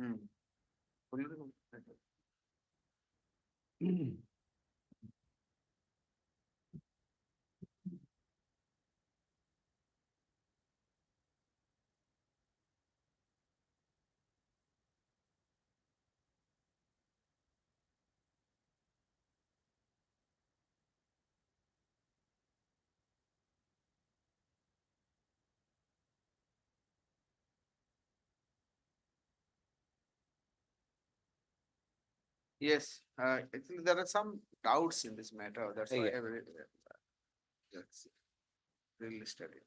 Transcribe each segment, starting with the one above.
Hmm. Yes, actually there are some doubts in this matter. That's why I have let's relisted it.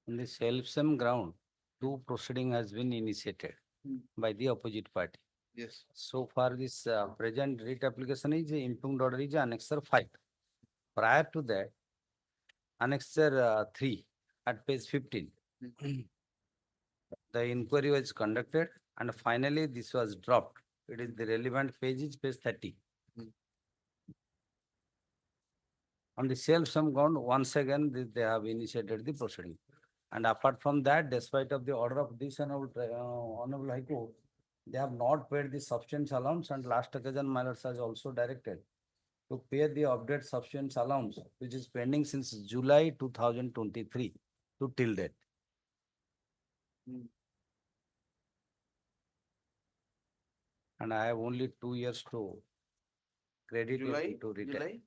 On the self-same ground, two proceeding has been initiated by the opposite party. Yes. So far, this present writ application is impugned order is annexure 5. Prior to that, annexure 3 at page 15. The inquiry was conducted and finally this was dropped. It is the relevant page is page 30. On the self-same ground, once again they have initiated the proceeding. And apart from that, despite of the order of this Honorable High Court, they have not paid the substance allowance, and last occasion my lords has also directed to pay the update substance allowance, which is pending since July 2023 to till date. And I have only 2 years to credit it to return.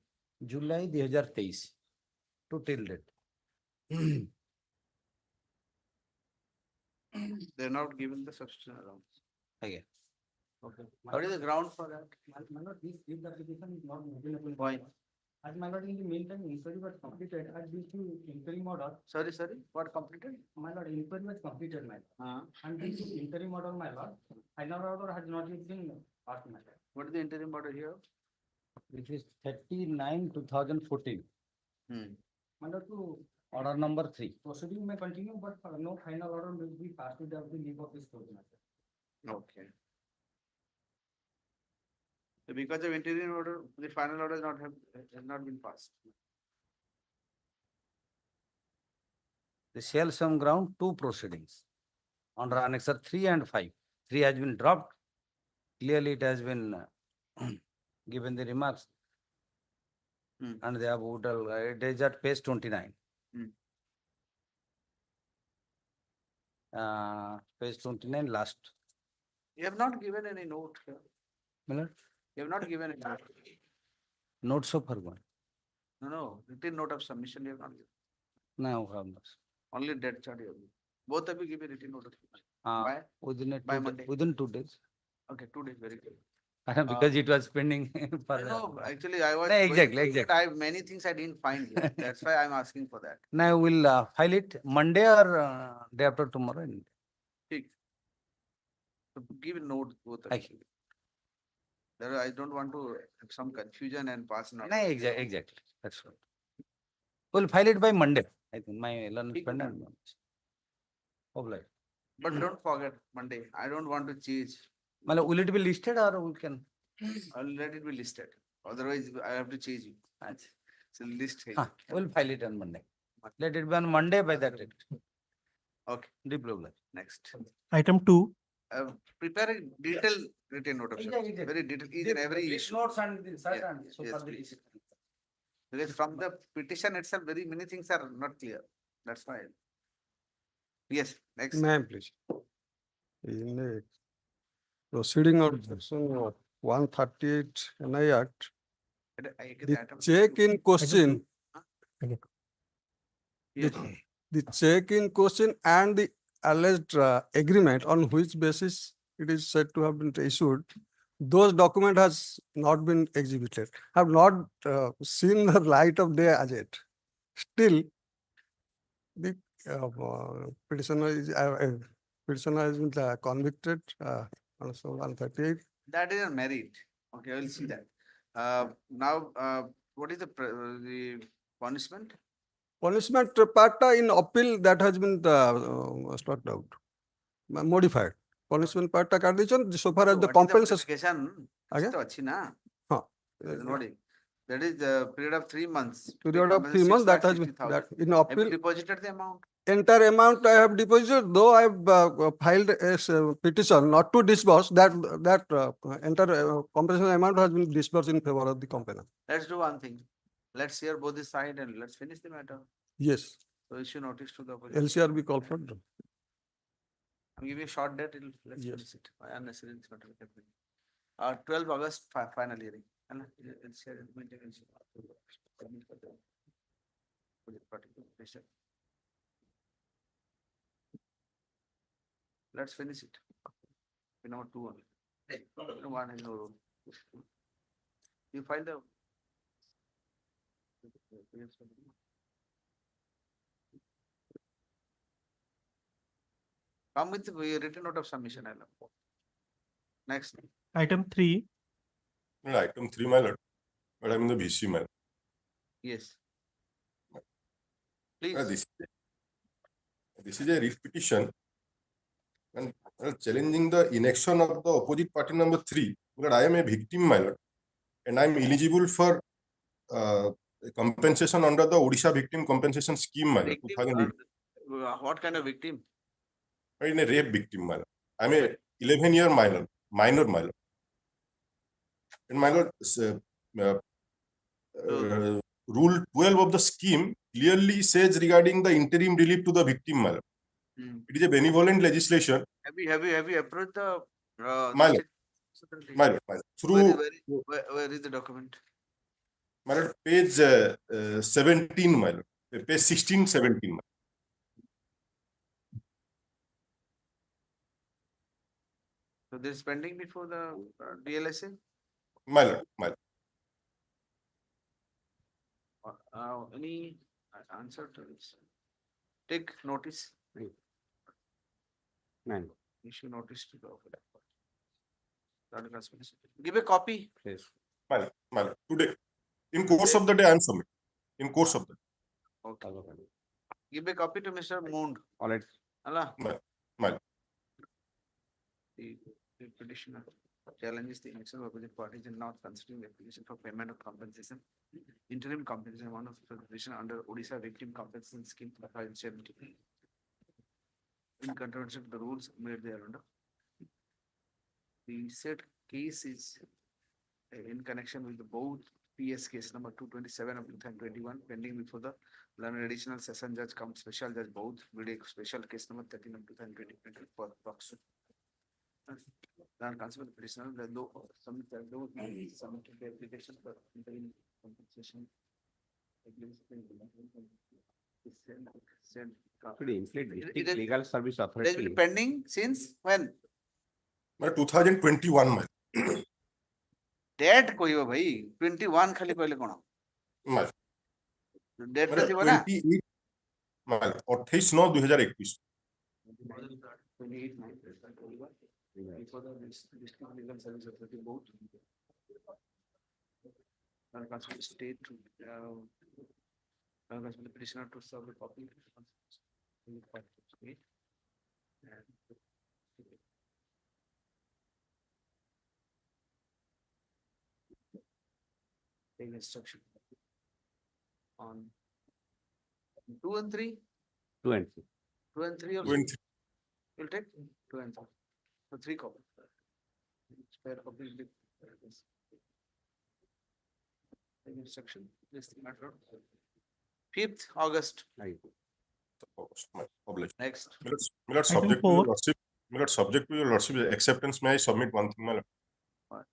July 2023 to till date. They're not given the substance allowance. Again. Okay. What is the ground for that? My lord, this application is not available. Why? As my lord, in the meantime, inquiry was completed. I due to interim order. Sorry. What completed? My lord, inquiry was completed, my lord. And due to interim order, my lord, final order has not yet been passed, my lord. What is the interim order here? Which is 39/2014. My lord, to Order number 3. proceeding may continue, but no final order will be passed without the leave of this court, my lord. Okay. So because of interim order, the final order has not been passed. The self-same ground, 2 proceedings under annexure 3 and 5. 3 has been dropped. Clearly, it has been given the remarks, and they have it is at page 29. Page 29 last. You have not given any note here. Miller? You have not given any note. Notes of one. No. Written note of submission you have not given. No, I have not. Only dead charge you have given. Both of you give a written note of submission. By? By Monday. Within 2 days. Okay, 2 days, very good. Because it was pending for. No, actually I was. No, exactly. I have many things I didn't find here. That's why I'm asking for that. Now we'll file it Monday or day after tomorrow. So give a note both of you. There, I don't want to have some confusion and pass not. No, exactly. That's right. We'll file it by Monday. I think my learned friend and obliged. But don't forget Monday. I don't want to change. Will it be listed or we can? I'll let it be listed. Otherwise, I have to change it. So list. We'll file it on Monday. Let it be on Monday by that date. Okay. Diploma. Next. Item 2. Prepare a detailed written note of submission. Very detailed, each and every issue. Notes and the Yes, please. Because from the petition itself, very many things are not clear. That's why. Yes, next. Ma'am, please. In the proceeding of section 138 NI Act, the check in question, Yes. the check in question and the alleged agreement on which basis it is said to have been issued, those document has not been exhibited, have not seen the light of day as yet. Still, the petitioner has been convicted on 138. That is a merit. Okay, I will see that. Now, what is the punishment? Punishment part in appeal that has been struck out, modified. Punishment part काट दीजिए so far as the compensation. That is the period of 3 months. Period of 3 months that has been that in appeal. Have you deposited the amount? entire amount I have deposited, though I have filed a petition not to disburse, that entire compensation amount has been disbursed in favor of the company. Let's do one thing. Let's hear both the side and let's finish the matter. Yes, So issue notice to the opposition. LCRB called for. I'm giving a short date, let's Yes. finish it. Unnecessary, it's not happening. 12 August, final hearing. And it's here in maintenance. Let's finish it. Number 2 only. One has no rule. You file the. Come with the written note of submission. I know. Next. Item 3, No, item 3, my lord. But I'm in the BC, my lord. Yes. Uh, Please. This is a writ petition and challenging the inaction of the opposite party number 3. But I am a victim, my lord, and I am eligible for compensation under the Odisha Victim Compensation Scheme, my lord. Victim, 2008. what kind of victim? I'm a rape victim, my lord. I'm a 11-year minor, my lord. And my lord, Rule 12 of the scheme clearly says regarding the interim relief to the victim, my lord. Hmm. It is a benevolent legislation, Have you approached the? My lord. Secretary? my lord. Through Where is the document? my lord, page 17, my lord. Page 16, 17, my lord. So this is pending before the DLSA? My lord, my lord. Any answer to this? Take notice, Nine, issue notice to the officer. Give a copy. please. My lord. Today, in course of the day, I am submitting. In course of the day. Okay. Give a copy to Mr. Moond. All right. Allah. My lord. The petitioner challenges the action of opposite parties in not considering the application for payment of compensation. Interim compensation, one of the petition under Odisha Victim Compensation Scheme for safety. In contravention to the rules made thereunder. The said case is in connection with the both PS case number 227 of 2021 pending before the learned additional session judge cum special judge both video special case number 13 of 2020 for prosecution. Then consider the petitioner the law submit the application for interim compensation. Actually, inflate It district is- legal service It has been authority. pending since when? My lord, 2021, my lord. Date कोई हो भाई 21 खाली पहले कौन My lord. Date My पे lord, थी वो ना 28, my lord, 28/9/2021. 28 before the district legal service authority board. And consider state to consider the petitioner to serve a copy. Take instruction on 2 and 3, 2 and 3. 2 and 3 also. 23. You'll take 2 and 3. So 3 copies. Spare copy will be. Take instruction, this matter. 5th August, Right. My obligation. next. My lord, Item subject to your 4. lordship, my lord, subject to your lordship acceptance, may I submit one thing, my lord? What?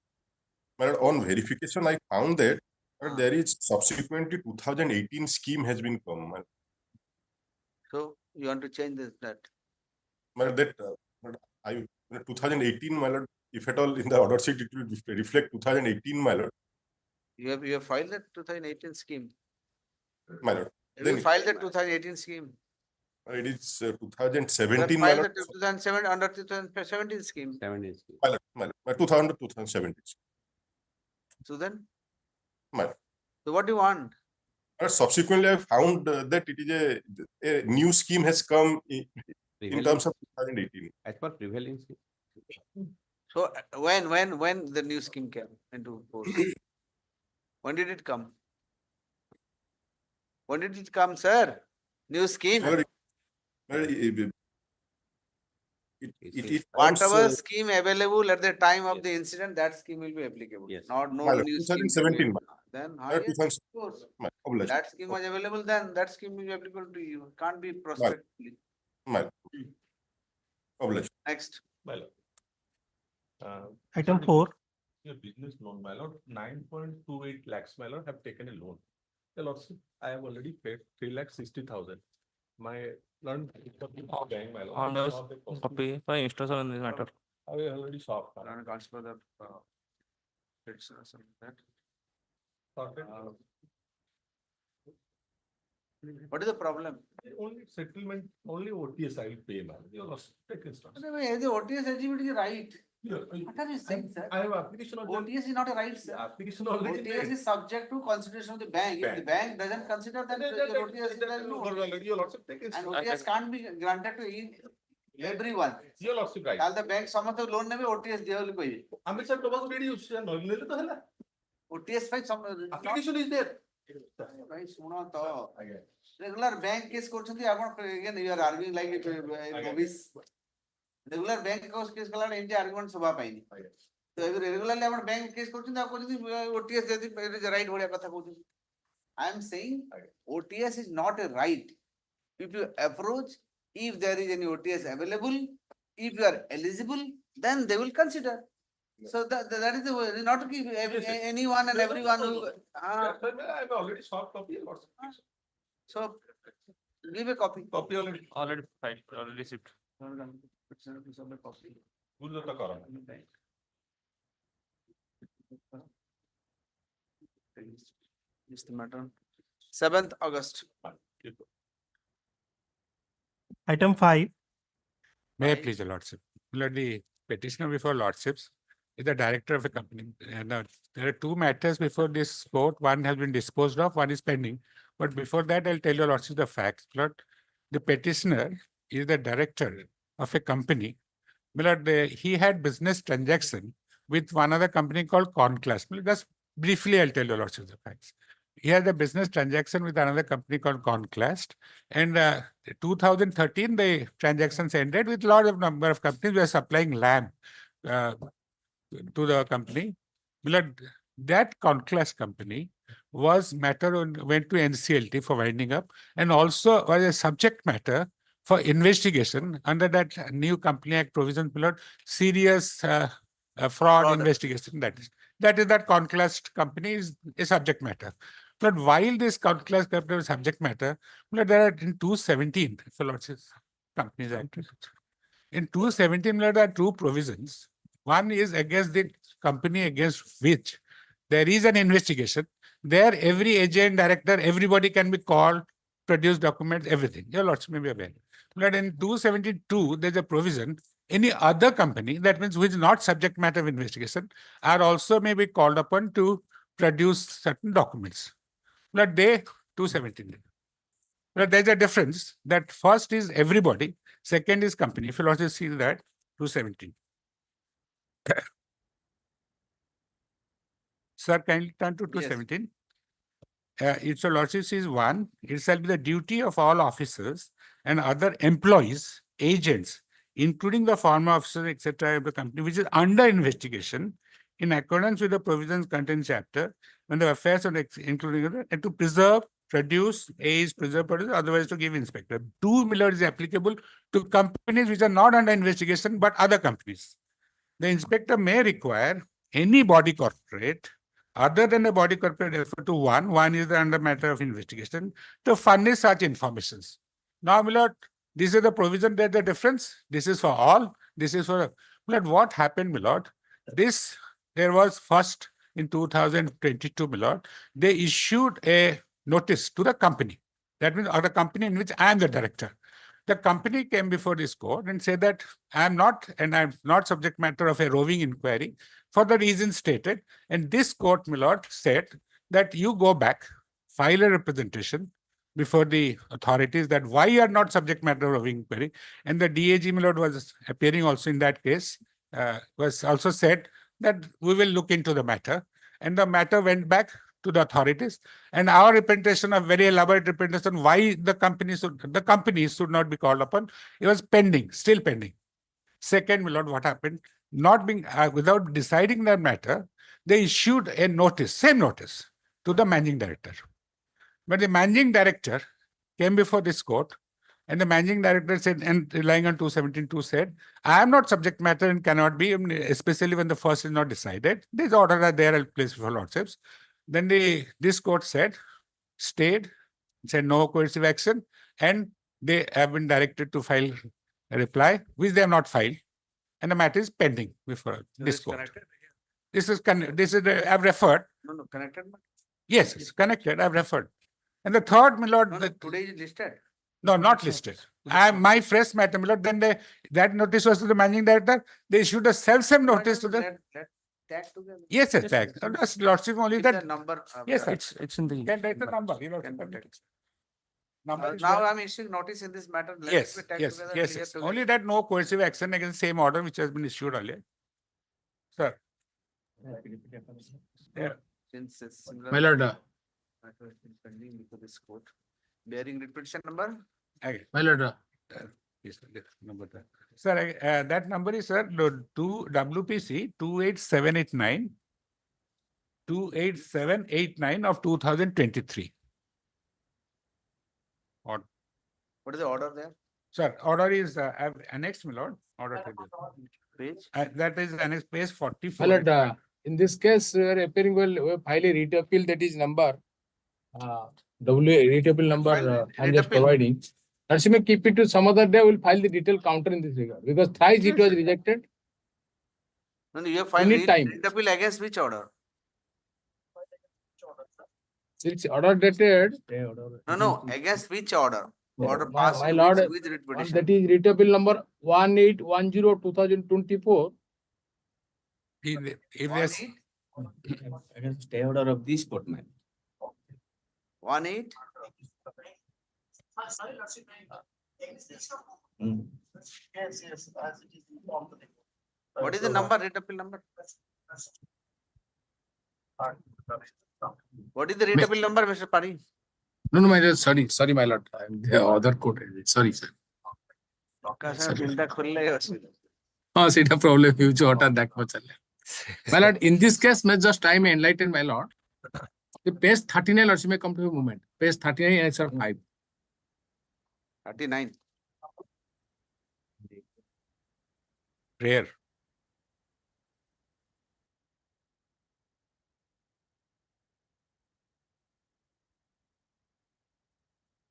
My lord, on verification, I found that Ah. there is subsequently 2018 scheme has been come. My So you want to change this, that? lord, that my lord, 2018, my lord, if at all in the order sheet it will reflect 2018, my lord. You have filed that 2018 scheme. My lord. Have Then you filed that 2018 scheme? it is You have 2017, my filed lord. the 2007 under 2017 scheme. 7 days. My lord, 2000 to 2017. So then, My lord. so what do you want? Subsequently, I found that it is a new scheme has come in Prevailing- terms of 2018. As per prevailing. So when the new scheme came into force? When did it come? When did it come, sir? New scheme? Well, Well, it is Whatever scheme available at the time of the incident, that scheme will be applicable. Yes. Not no My lord, new scheme. 2017. Then, Well, yes, 2000 of course. obliged. That scheme was available, then that scheme will be applicable to you. Can't be prospectively. My lord. Obliged. Next. My lord. Item sir, 4. Your business loan, my lord, 9.28 lakhs, my lord, have taken a loan. The lordship, I have already paid 3,60,000. My loan, bank, my lord. On the saw the cost. copy for instruction in this matter. I already saw. And transfer the, it's something like that. Sorted. What is the problem? Only settlement, only OTS I will pay, man. Your lordship, take instance. The OTS eligibility is right. What are you saying, sir? I have application on OTS is not a right, sir. application already. OTS is subject to consideration of the bank. If the bank doesn't consider that, your OTS is valid. Your lordship, take And instance. OTS can't be granted to everyone. Your lordship, right. Tell the bank, some of the loan never OTS they will pay. Amit sir, to was ready, you should not need to hella. OTS fine, some. Application is there. Right, ଶୁଣ ତ regular bank case କରୁଛନ୍ତି ଆପଣ again you are arguing like novice. Regular bank case କଲା ଏମିତି argument ଶୋଭା ପାଇନି ତ ଏବେ regularly ଆପଣ bank case କରୁଛନ୍ତି ଆଉ କହୁଛନ୍ତି OTS ଯଦି right ଭଳିଆ କଥା କହୁଛନ୍ତି. I am saying OTS is not a right. If you approach, if there is any OTS available, if you are eligible, then they will consider. So that is the way, not to give anyone and everyone who. I have already soft copy. So give a copy. Copy already. Already filed, already received. Who's the CORAM? Is the matter. 7th August. Item 5. May I please, your lordship? Lord, the petitioner before lordships is the director of a company. And there are two matters before this court. One has been disposed of, one is pending. But before that, I'll tell your lordship the facts. Lord, the petitioner is the director of a company. Lord, he had business transaction with one other company called Conclass. Just briefly, I'll tell your lordship the facts. He had a business transaction with another company called Conclast. And 2013, the transactions ended with a lot of number of companies were supplying lamb to the company. That Conclast company was went to NCLT for winding up and also was a subject matter for investigation under that new Company Act provision, serious fraud investigation. That is that Conclast company is a subject matter. But while this Conclast company is subject matter, there are in 217, Companies Act. In 217, there are two provisions. One is against the company against which there is an investigation. There, every agent, director, everybody can be called, produce documents, everything. Your lordship may be aware. But in 272, there's a provision. Any other company, that means which is not subject matter of investigation, are also may be called upon to produce certain documents. But they 217. But there's a difference that first is everybody, second is company. If you also see that 217. Sir, kindly turn to 217. Its lordship says 1, it shall be the duty of all officers and other employees, agents, including the former officers, etc., of the company, which is under investigation, in accordance with the provisions contained in chapter, when the affairs are including and to preserve, produce, preserve, produce, otherwise to give inspector. 2 Miller is applicable to companies which are not under investigation, but other companies. The inspector may require any body corporate other than the body corporate refer to one is the under matter of investigation to furnish such informations. Now, my lord, this is the provision that the difference. This is for all. This is for my lord. What happened, my lord? There was first in 2022, my lord. They issued a notice to the company. That means the company in which I am the director. The company came before this court and said that I'm not subject matter of a roving inquiry for the reasons stated. And this court, my lord, said that you go back, file a representation before the authorities that why you are not subject matter of roving inquiry. And the DAG, my lord, was appearing also in that case, was also said that we will look into the matter. And the matter went back to the authorities. And our representation, a very elaborate representation, why the companies should not be called upon. It was pending, still pending. Second, my lord, what happened? Not being, without deciding that matter, they issued a notice, same notice, to the managing director. But the managing director came before this court, and the managing director said, and relying on 217.2 said, I am not subject matter and cannot be, especially when the first is not decided. These orders are there, I'll place before lordships. Then this court said, stayed, said no coercive action, and they have been directed to file a reply, which they have not filed, and the matter is pending before this court. This is I've referred. No, connected. Yes, it's connected. I've referred. And the third, my lord, Today is listed. no, not listed. My fresh matter, my lord, then that notice was to the managing director. They issued a self-same notice to the. Tag together. Yes, tag. That's lordship only With that. the number. Yes, sir. It's in the. Can write the number. You know, Can be tagged. number is Now there. I'm issuing notice in this matter. Let it Yes, be tagged yes, together, yes, clear yes. together. Only that no coercive action against the same order which has been issued earlier. Sir. Yeah. Since it's similar. My lord, matter has been pending before this court. Bearing repetition number. Okay. my lord, Yes, yes, number that. Sir, that number is, sir, WPC 28789. 28789 of 2023. What is the order there? Sir, order is annexed, my lord. Order to Page? that is annexed page my 44. lord, in this case, we are appearing well, file a writ appeal that is number, writ appeal number, File I'm writ just appeal. providing. Narasimha, keep it to some other day, we'll file the detailed counter in this regard, because thrice it was rejected. No, you have filed need time. writ appeal against which order? It's order dated. No, against which order? Order My- passed my with lord, which writ One petition? that is writ appeal number 1810/2024. If there's Against stay order of this court, man. 18? What is the number, writ appeal number? What is the writ appeal number, Mr. Pani? No, my lord, sorry, my lord, I'm the other court, sorry, sir. चिंता खुल रही है उसमें। It's a problem, huge order that much. My lord, in this case, may just time enlighten, my lord. The page 39 also may come to a moment. Page 39, answer 5. 39. rare.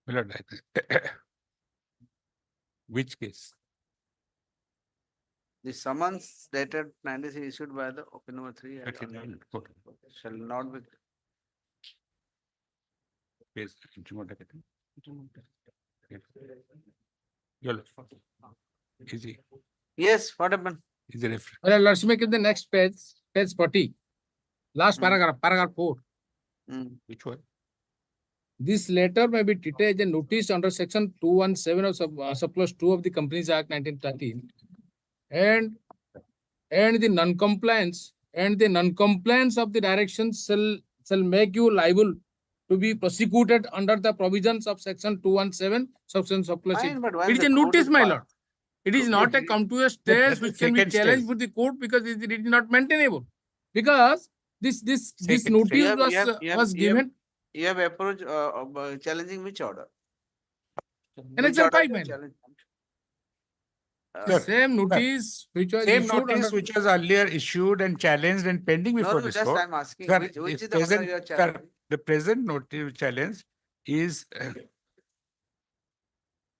My lord, which case? The summons dated 93 issued by the OP number 3 and 39. Okay. shall not be. Yes, Interim. Yellow. Easy. Yes, what happened? Is a reference. Well, let's make it the next page, page 40. Last paragraph, paragraph 4. Which one? This letter may be treated as a notice under section 217 of surplus 2 of the Companies Act 1913. And the non-compliance of the directions shall make you liable to be prosecuted under the provisions of section 217, section surplus 8. Fine, but when It is the a court notice, is my filed- lord. It is not a come to a stage that's which the can be second challenged stage. with the court because it is not maintainable. Because this Second notice You have- was given. You have approached challenging which order? And it's Which a order pipe, you man. challenge? Sir, Same notice which was Same issued notice under. which was earlier issued and challenged and pending No, before no, this just court. I'm asking, Sir, which the is the order present- you are sir, challenging? The present notice challenge is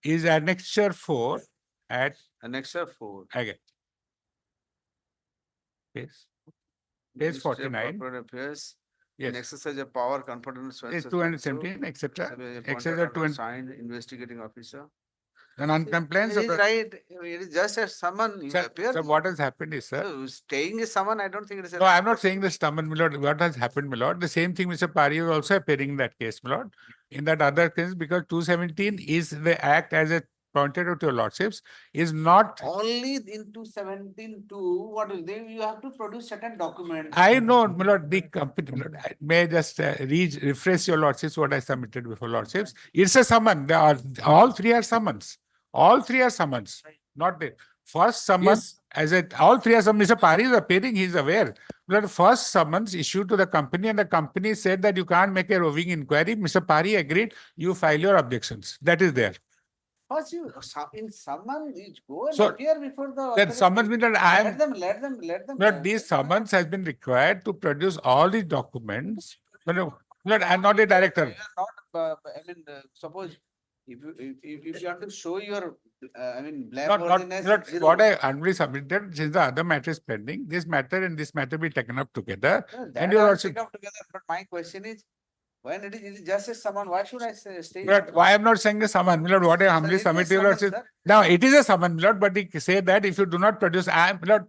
annexure 4 at Annexure 4. again. Page Ministry of 49. Corporate Affairs. In Yes, exercise of power conferred on Spencer. it's 217, etc. Exercise Exercise of 20 signed investigating officer. the non-compliance It of is the. right, it is just a summon, you Sir, appear. sir, what has happened is, sir. So staying is summon, I don't think it is. No, I'm not saying this, my lord. What has happened, my lord? The same thing, Mr. Pari was also appearing in that case, my lord. In that other case, because 217 is the act as a pointed out to your lordships is not. Only in 217(2), what is there? You have to produce certain documents. I know, my lord, the company, my lord, may I just refresh your lordships what I submitted before lordships. It's a summon. They are, all three are summons. All three are summons. Not the first summon, Yes. all three are summons. Mr. Pari is appearing, he is aware. The first summons issued to the company and the company said that you can't make a roving inquiry. Mr. Pari agreed, you file your objections. That is there. First, in summon, you go and So, appear before the Then authority. summons means that I am. Let them. But these summons has been required to produce all these documents. But I'm not a director. You are not, suppose if you have to show your, blameworthiness. zero. What I only submitted, since the other matter is pending, this matter and this matter be taken up together. No, And that you I'll also, take up together, but my question is, when it is just a summon, why should I stay? but why I'm not saying a summon, my lord, what I humbly it is a submit to your summon, lordship. sir. Now, it is a summon, my lord, but they say that if you do not produce, my lord,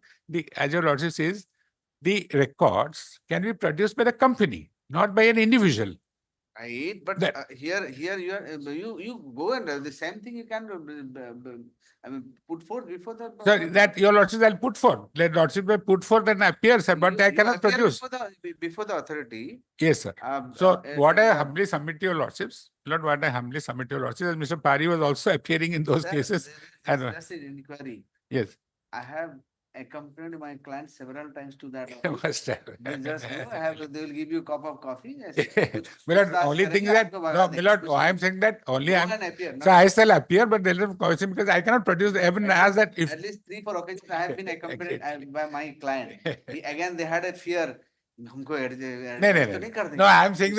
as your lordship says, the records can be produced by the company, not by an individual. Right, but That- here you are, you go and the same thing you can, put forth before the. So that your lordship will put forth, let lordship will put forth and appear, sir, but You- I you cannot appear produce. Before the authority. Yes, sir. So what I uh, humbly submit to your lordships, Lord, what I humbly submit to your lordships, and Mr. Pari was also appearing in those sir, cases. there And, is just an inquiry. yes. I have accompanied my client several times to that. I office. must have. They just go, they will give you a cup of coffee. Yes, Milord, only thing is that, no, Milord, I am saying that only I am. appear. So I shall appear, but there is a question because I cannot produce even as that if. At least 3-4 occasions I have been accompanied by my client. Again, they had a fear. हमको No, I am saying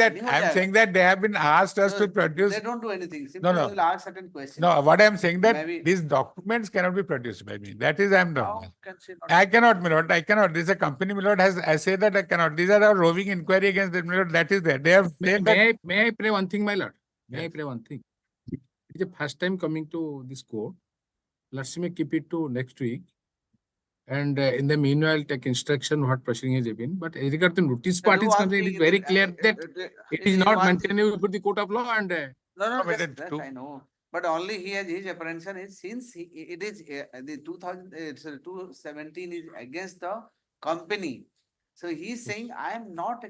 that they have been asked us to produce. They don't do anything. Simply No, no. they will ask certain questions. No, what I am saying that Maybe- these documents cannot be produced by me. That is I am How done. can she not- I cannot, my lord. I cannot. This is a company, my lord, has, I say that I cannot. These are our roving inquiry against them, my lord. That is there. They have said that. May I pray one thing, my lord? May I Yes. pray one thing? It's the first time coming to this court. Let's me keep it to next week. And in the meanwhile, take instruction what proceeding has been. But as regard to notice part is concerned, it is very clear that it is not maintaining before the court of law and No, but just then that two- I know. But only he has his apprehension is since it is the 217 is against the company. So he's saying I am not,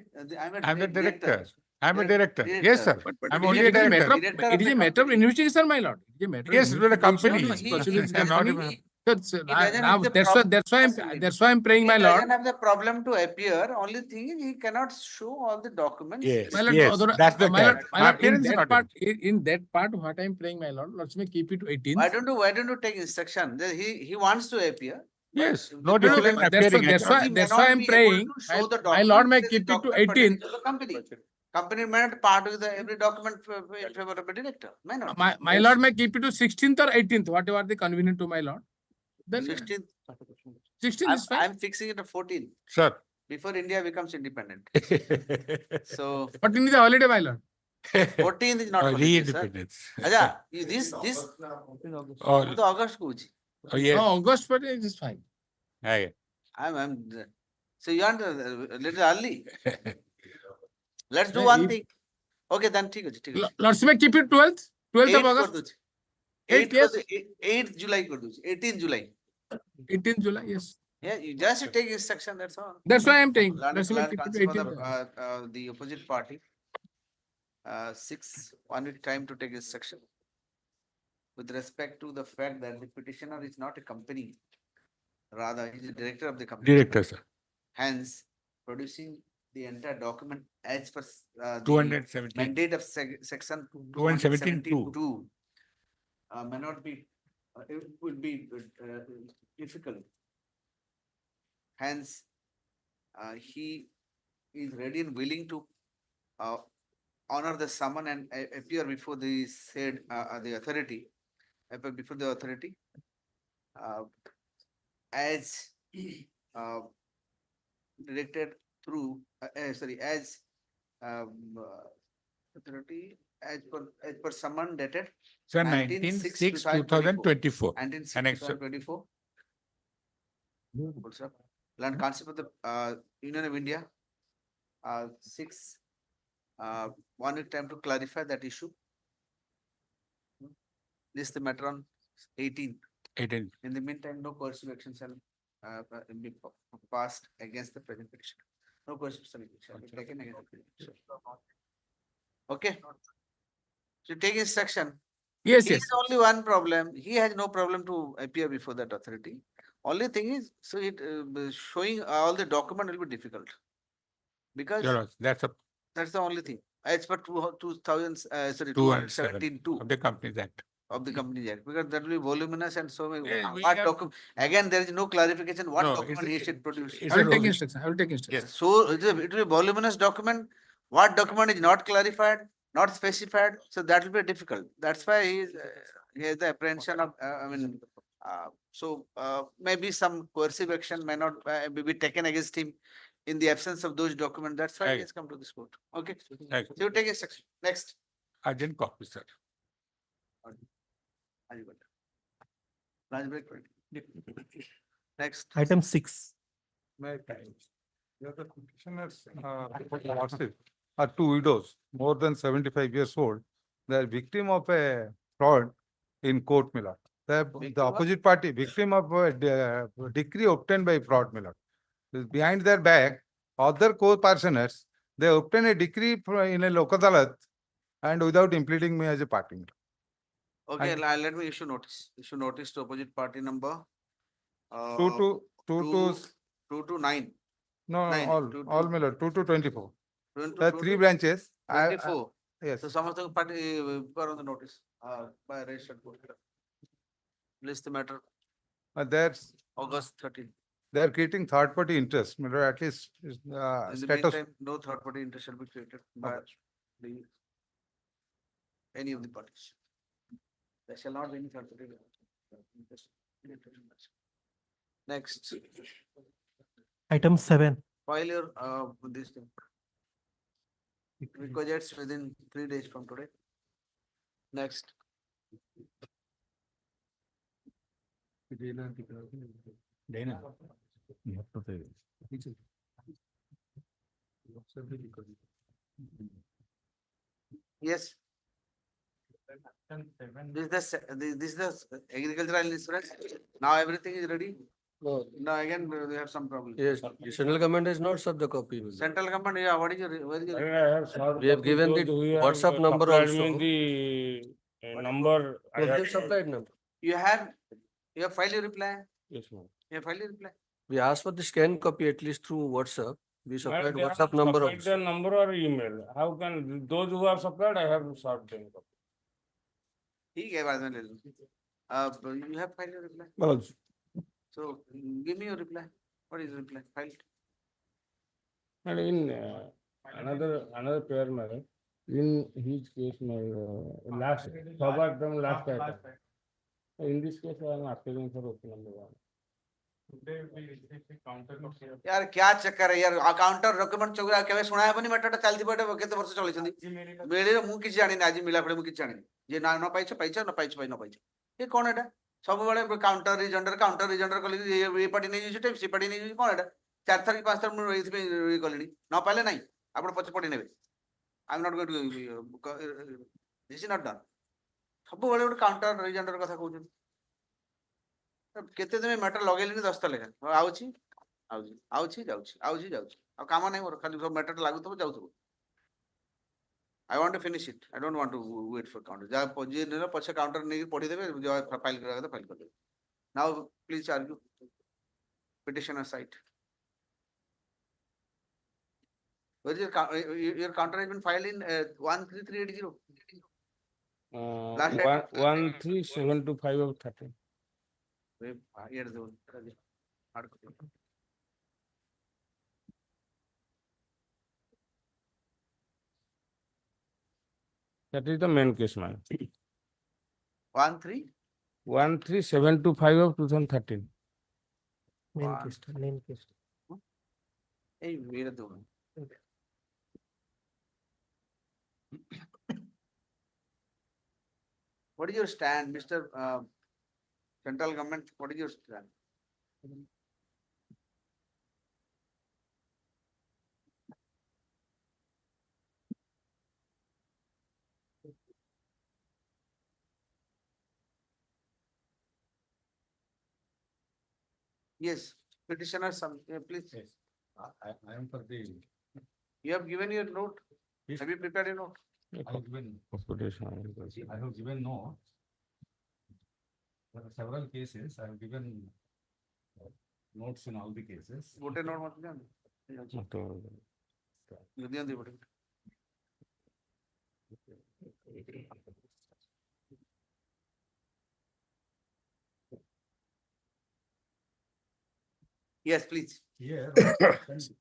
I'm the director. I'm a Director. director. Yes, sir. but I'm it is- only a it is matter director. of- Director it of is the a matter of company. investigation, my lord. It is a matter of Yes, with the investigation. company. No, he- Proceedings he- cannot he- even- he- That's, doesn't now have the that's problem why I'm praying, my He lord. doesn't have the problem to appear. Only thing is he cannot show all the documents. Yes, My lord, yes, although- that's the my lord, catch. my My lord, in appearance is that not part, in that part, what I'm praying, my lord, let's me keep it to 18th. Why don't you take instruction? He wants to appear. Yes, but no the difference problem- in appearing. I that's cannot- why- He may that's not why I'm be able praying. to show the My lord may document, keep it to document pertaining 18th. to the company. Company may not part with every document in favor of the director. May not. My lord may keep it to 16th or 18th, whatever the convenient to my lord. Then 16th. 16th is fine. I'm fixing it to 14 Sir. before India becomes independent. So But in the holiday, my lord. 14th is not Oh, holiday, sir. re-independence. Aja, this Oh, to August ko uchi. oh, yes. No, August, but it is fine. Aye. I'm so you want a little early. Let's do Yeah, one if- thing. Okay, then ठीक है, ठीक है. Lords may keep it 12th, 12th of 8th August, कर दो. 8th, yes, 8th July कर दो. 18th July. 18th July, yes. Yeah, you just take instruction, that's all. That's why I'm saying. Land Lords may land keep it council for 18th. the opposite party. 1 week time to take instruction. With respect to the fact that the petitioner is not a company, rather he is the director of the company. Director, sir. Hence, producing the entire document as per the 217. mandate of section 217(2). 2 may not be, it would be difficult. Hence, he is ready and willing to honor the summon and appear before the said the authority, appear before the authority as directed through as authority as per summon dated Sir, 19/6/2024. 19/6/2024. 19/6/2024. Land Council of the Union of India. 6 1 week time to clarify that issue. This is the matter on 18. 18. In the meantime, no coercive action shall be passed against the present petitioner. No coercive action shall be taken against the present petitioner. Okay. So take instruction. Yes, He yes. has only one problem. He has no problem to appear before that authority. Only thing is, so it showing all the document will be difficult. Because Your Lordship, that's a that's the only thing. As per 2000, sorry, 217 217(2) of the Companies Act. of the Companies Act, because that will be voluminous and so many. Yeah, we What have- document? Again, there is no clarification. What No, document he should produce? it's I will a take rule. instruction. I will take instruction. Yes. So it will be a voluminous document. What document is not clarified, not specified? So that will be difficult. That's why he has the apprehension of. Maybe some coercive action may not be taken against him in the absence of those documents. That's why he Right. has come to this court. Okay. Right. So you take instruction. Next. Urgent copy, sir. Lunch break 20. Next. Item 6. May I time? Here the petitioners, lordship, are two widows, more than 75 years old. They are victim of a fraud in court, Miller. The Victim of? opposite party, victim of a decree obtained by fraud, Miller. Behind their back, other co-parishioners, they obtain a decree in a local adalat and without impleading me as a party. Okay, And- let me issue notice. Issue notice to opposite party number. Two to, 2 to 9. no, nine, all Miller, 2 to 24. 2 There are to three branches. 24. Yes. So some of the party put on the notice by registered court. List the matter, There's August 13. they are creating third party interest, Miller, at least In the status. meantime, no third party interest shall be created by the any of the parties. There shall not be any third party interest. Next, Item 7. file your this thing. Requisites within 3 days from today. Next, Dana. yes. This is the agricultural insurance. Now everything is ready. No, Now again, we have some problem. yes, the central government has not served the copy. Central government, yeah, what is your, where is your? We have given the WhatsApp number also. The number. We have supplied number. You have filed your reply? Yes, ma'am. You have filed your reply? We asked for the scan copy at least through WhatsApp. We supplied WhatsApp number The also. number or email. How can those who have supplied, I have served them. ठीक है बाद में ले लो. You have filed your reply? Well, So give me your reply. What is your reply? Filed. And in another pair, madam, in his case, my last, last item. In this case, I am appealing for option number 1. यार क्या चक्कर है यार अकाउंटर document चोरा केवे सुना है बनी मैटर चलती पड़े केते वर्ष चली छंदी बेले मु किछ जानि ना आज मिला पड़े मु किछ जानि जे ना न पाइछ न पाइछ ये कोन एटा सब बेले काउंटर रिजेंडर कली ये पार्टी नै जुटे सी पार्टी नै जुटे कोन एटा 4 थर 5 थर मु एथि पे कलिनी न पाले नाही आपण पछ पड़ी नेबे I am not going to this is not done सब बेले काउंटर रिजेंडर कथा कहउछन केते दिन मैटर लगेलिनी 10 लेखा आउची जाउची आ काम नै मोर खाली सब मैटर लागुतबो जाउतबो I want to finish it I don't want to wait for counter जा जे ने पछे काउंटर नै पढी देबे जो फाइल करा फाइल कर देबे now please argue petitioner side where is your counter has been filed in 13380 last date 13725 of 13. here the hard copy. That is the main case, man. 13 13725 of 2013. Main case. hey where the what is your stand, Mr. Central government? What is your stand? Yes, petitioner, some, please, Yes. I am for the, you have given your note. Yes. Have you prepared your note? I have given no. There are several cases, I have given notes in all the cases. Vote note मत लेना। लुधियाना दे vote. Yes, please. Here,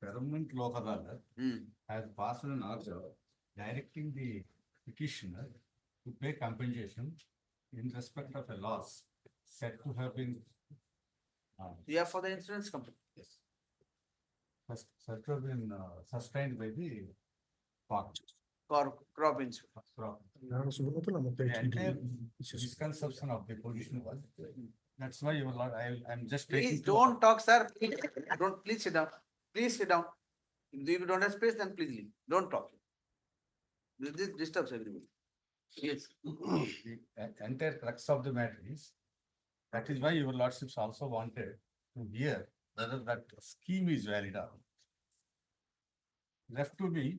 Termination Lok Adalat has passed an order directing the petitioner to pay compensation in respect of a loss said to have been. Yeah, for the insurance company. Yes. Said to have been sustained by the farm. Crop insurance. Crop. The entire misconception of the position was, that's why you will not, I'm just taking. Please don't talk, sir. Don't, please sit down. Please sit down. If you don't have space, then please leave. Don't talk. This disturbs everybody. Yes. The entire crux of the matter is, that is why your lordships also wanted to hear whether that scheme is valid or not. Left to me,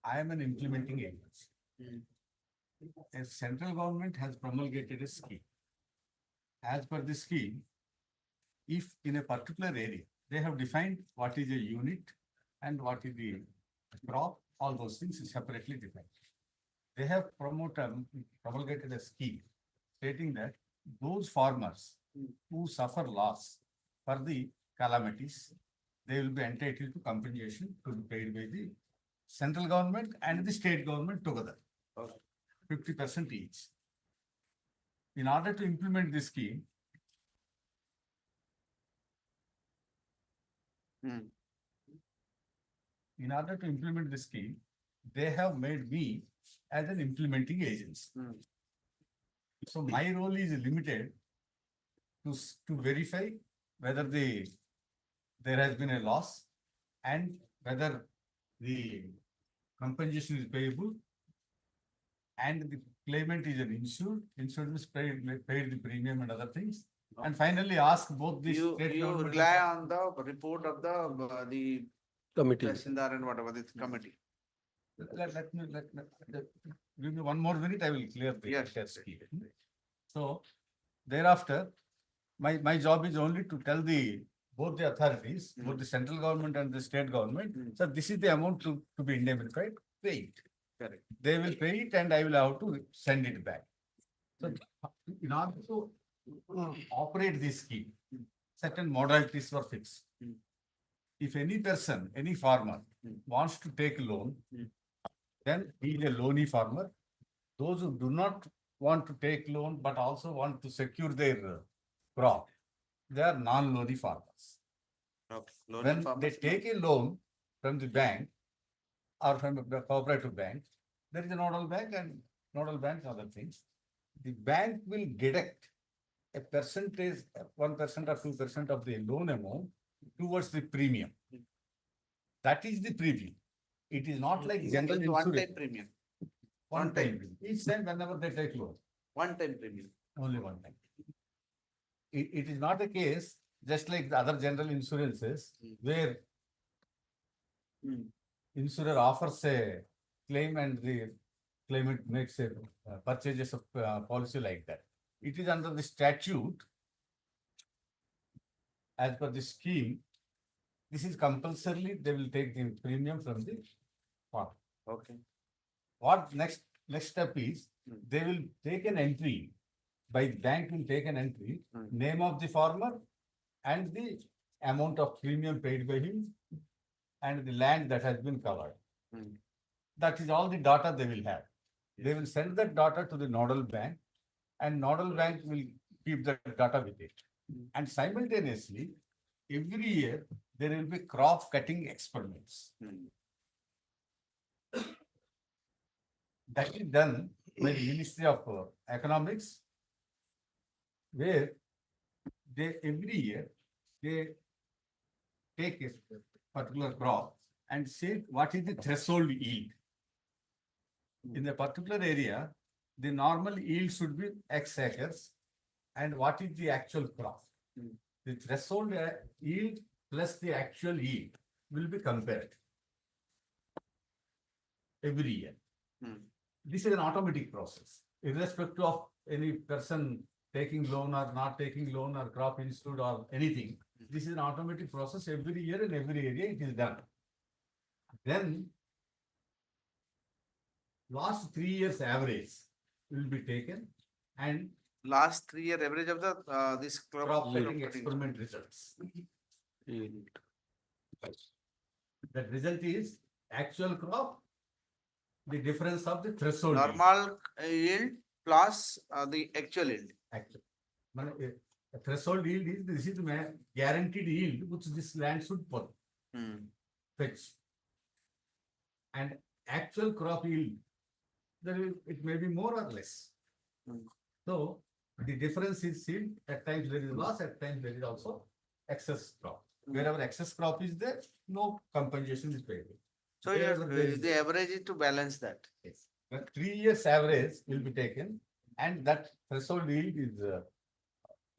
I am an implementing agency. A central government has promulgated a scheme. As per the scheme, if in a particular area, they have defined what is a unit and what is the crop, all those things is separately defined. They have promulgated a scheme stating that those farmers who suffer loss for the calamities, they will be entitled to compensation to be paid by the central government and the state government together. 50% each. In order to implement this scheme, they have made me as an implementing agency. So my role is limited to verify whether there has been a loss and whether the compensation is payable and the claimant is an insured is paid the premium and other things. And finally ask both the state You government. rely on the report of the Committee. Tahsildar and whatever, this committee. Let me give me 1 more minute, I will clear the Yes. entire scheme. So thereafter, my job is only to tell both the authorities, both the central government and the state government, so this is the amount to be indemnified, pay it. Correct. They will pay it and I will have to send it back. So in order to operate this scheme, certain modalities were fixed. If any person, any farmer wants to take a loan, then he is a loany farmer. Those who do not want to take loan but also want to secure their crop, they are non-loany farmers. Okay. When they take a loan from the bank or from the cooperative bank, there is a nodal bank and nodal banks, other things. The bank will deduct a percentage, 1% or 2% of the loan amount towards the premium. That is the premium. It is not like general It's insurance. one-time premium. One time. Each time whenever they take loan. One-time premium. Only one time. It is not a case just like the other general insurances where insurer offers a claim and the claimant makes a purchases of policy like that. It is under the statute. As per the scheme, this is compulsorily, they will take the premium from the farm. Okay. What next step is, they will take an entry, by bank will take an entry, name of the farmer and the amount of premium paid by him and the land that has been covered. That is all the data they will have. They will send that data to the nodal bank and nodal bank will keep that data with it. And simultaneously, every year, there will be crop cutting experiments. That is done by the Ministry of Economics, where they every year they take a particular crop and say what is the threshold yield. In a particular area, the normal yield should be X acres and what is the actual crop. the threshold yield plus the actual yield will be compared every year. Hmm. This is an automatic process, irrespective of any person taking loan or not taking loan or crop institute or anything. This is an automatic process every year in every area it is done. Then last 3 years average will be taken and Last 3 year average of the this crop cutting cutting. experiment results. That result is actual crop, the difference of the threshold. yield. Normal yield plus the actual yield. Actual. A threshold yield is, this is the guaranteed yield which this land should fetch. And actual crop yield, it may be more or less. So the difference is seen, at times there is loss, at times there is also excess crop. Wherever excess crop is there, no compensation is paid. So the average is to balance that. Yes. The 3 years average will be taken and that threshold yield is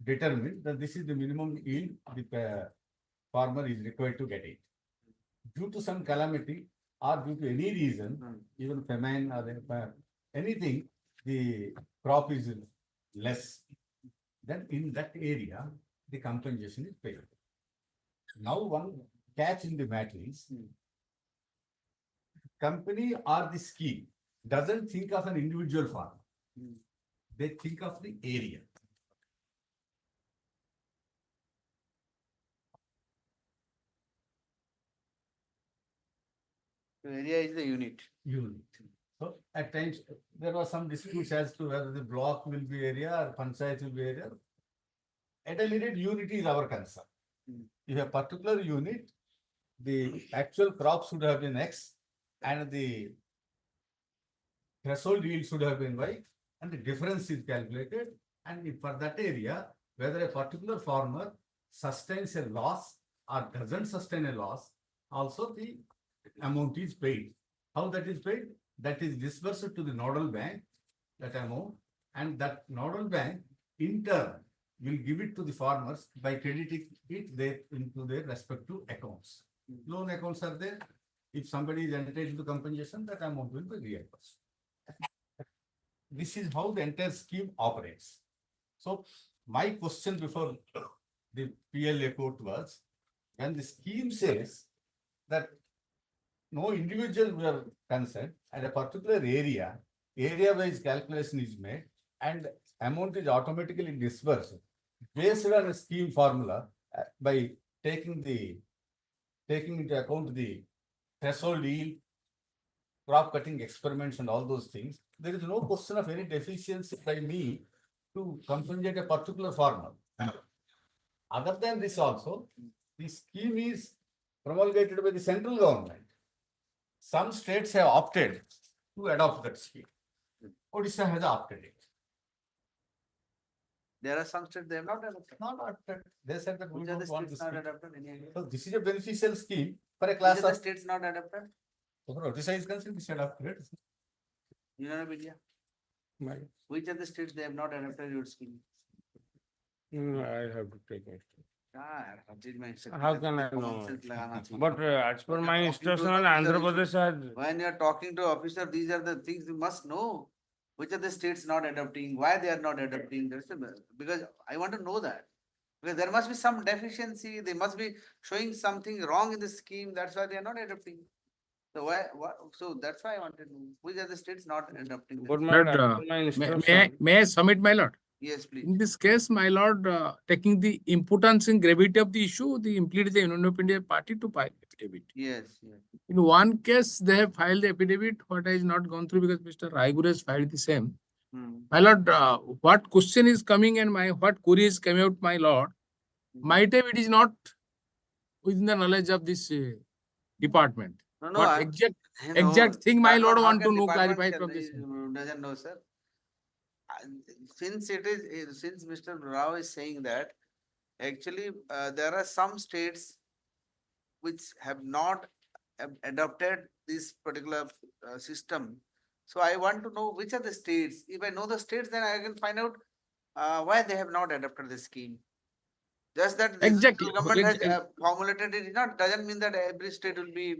determined that this is the minimum yield the farmer is required to get it. Due to some calamity or due to any reason, even famine or anything, the crop is less. Then in that area, the compensation is paid. Now one catch in the matter is, company or the scheme doesn't think of an individual farmer. They think of the area. The area is the unit. So at times there was some disputes as to whether the block will be area or panchayat will be area. At a limited unit is our concern. If a particular unit, the actual crop should have been X and the threshold yield should have been Y and the difference is calculated. And if for that area, whether a particular farmer sustains a loss or doesn't sustain a loss, also the amount is paid. How that is paid? That is disbursed to the nodal bank, that amount, and that nodal bank in turn will give it to the farmers by crediting it into their respective accounts. Loan accounts are there. If somebody is entitled to compensation, that amount will be reimbursed. This is how the entire scheme operates. So my question before the PLA court was, when the scheme says that no individual were concerned and a particular area-wise calculation is made and amount is automatically disbursed based on a scheme formula by taking into account the threshold yield, crop cutting experiments and all those things. There is no question of any deficiency by me to compensate a particular farmer. Other than this also, the scheme is promulgated by the central government. Some states have opted to adopt that scheme. Odisha has opted it. There are some states they have not adopted. Not adopted. They said that we Which are the don't want this states not scheme. adopted? Any idea? So this is a beneficial scheme for a Which class are the of. states not adopted? So for Odisha is concerned, we should adopt it. Union of India. Madam, Which are the states they have not adopted your scheme? I have to take it. How How can I know? But as per my instruction, Andhra Pradesh has. When you are talking to officer, these are the things you must know. Which are the states not adopting? Why they are not adopting? Because I want to know that. Because there must be some deficiency. They must be showing something wrong in the scheme. That's why they are not adopting. So so that's why I wanted to know. Which are the states not adopting? But this? my, But, as per my May, instruction. may I submit, my lord? Yes, please. In this case, my lord, taking the importance and gravity of the issue, they implemented the Union of India party to file affidavit. Yes, yes. In one case, they have filed the affidavit, what has not gone through because Mr. Raiguru has filed the same. My lord, what question is coming and what query is coming out, my lord, might have it is not within the knowledge of this department. No, no. What exact thing, my lord, want to know clarified from this. Doesn't know, sir. Since Mr. Rao is saying that, actually, there are some states which have not adopted this particular system. So I want to know which are the states. If I know the states, then I can find out why they have not adopted the scheme. Just that the Exactly. central government has Ex- formulated it, not doesn't mean that every state will be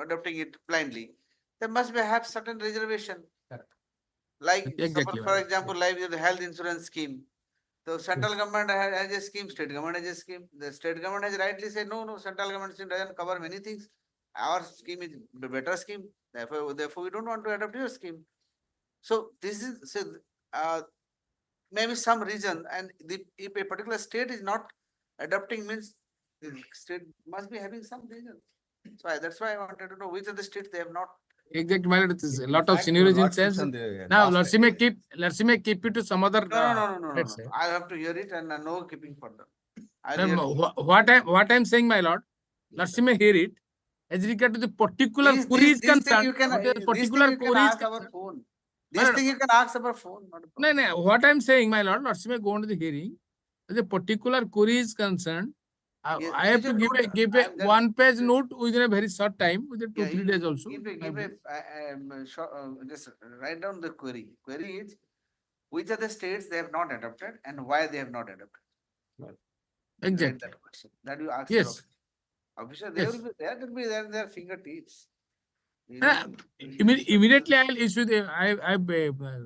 adopting it blindly. There must be have certain reservation. Like Exactly, for madam. example, like the health insurance scheme. The central government has a scheme, state government has a scheme. The state government has rightly said, no, central government scheme doesn't cover many things. Our scheme is a better scheme. Therefore, we don't want to adopt your scheme. So this is maybe some reason, and if a particular state is not adopting, means the state must be having some reason. So that's why I wanted to know which of the states they have not. Exactly, my lord. It is a lot In of fact, seniority in Lordships sense. and the Now, last Lordship may keep it to some other. No. let's say. I have to hear it and no keeping further. What I'm saying, my lord, Lordship may hear it. As regard to the particular query is This thing concerned, you can, what is this thing particular you can query is ask our concerned. phone. No, This no, thing you can ask our phone. Not a problem. No, what I'm saying, my lord, Lordship may go on to the hearing. As a particular query is concerned, Yes, I have to you should give note, a one-page note within a very short time, within Yeah, 2-3 days also. just write down the query. Query is which are the states they have not adopted and why they have not adopted. Write Exactly. that question. That you ask Yes. your officer. They Yes. will be there. Will be there in their fingertips. Immediately I'll issue I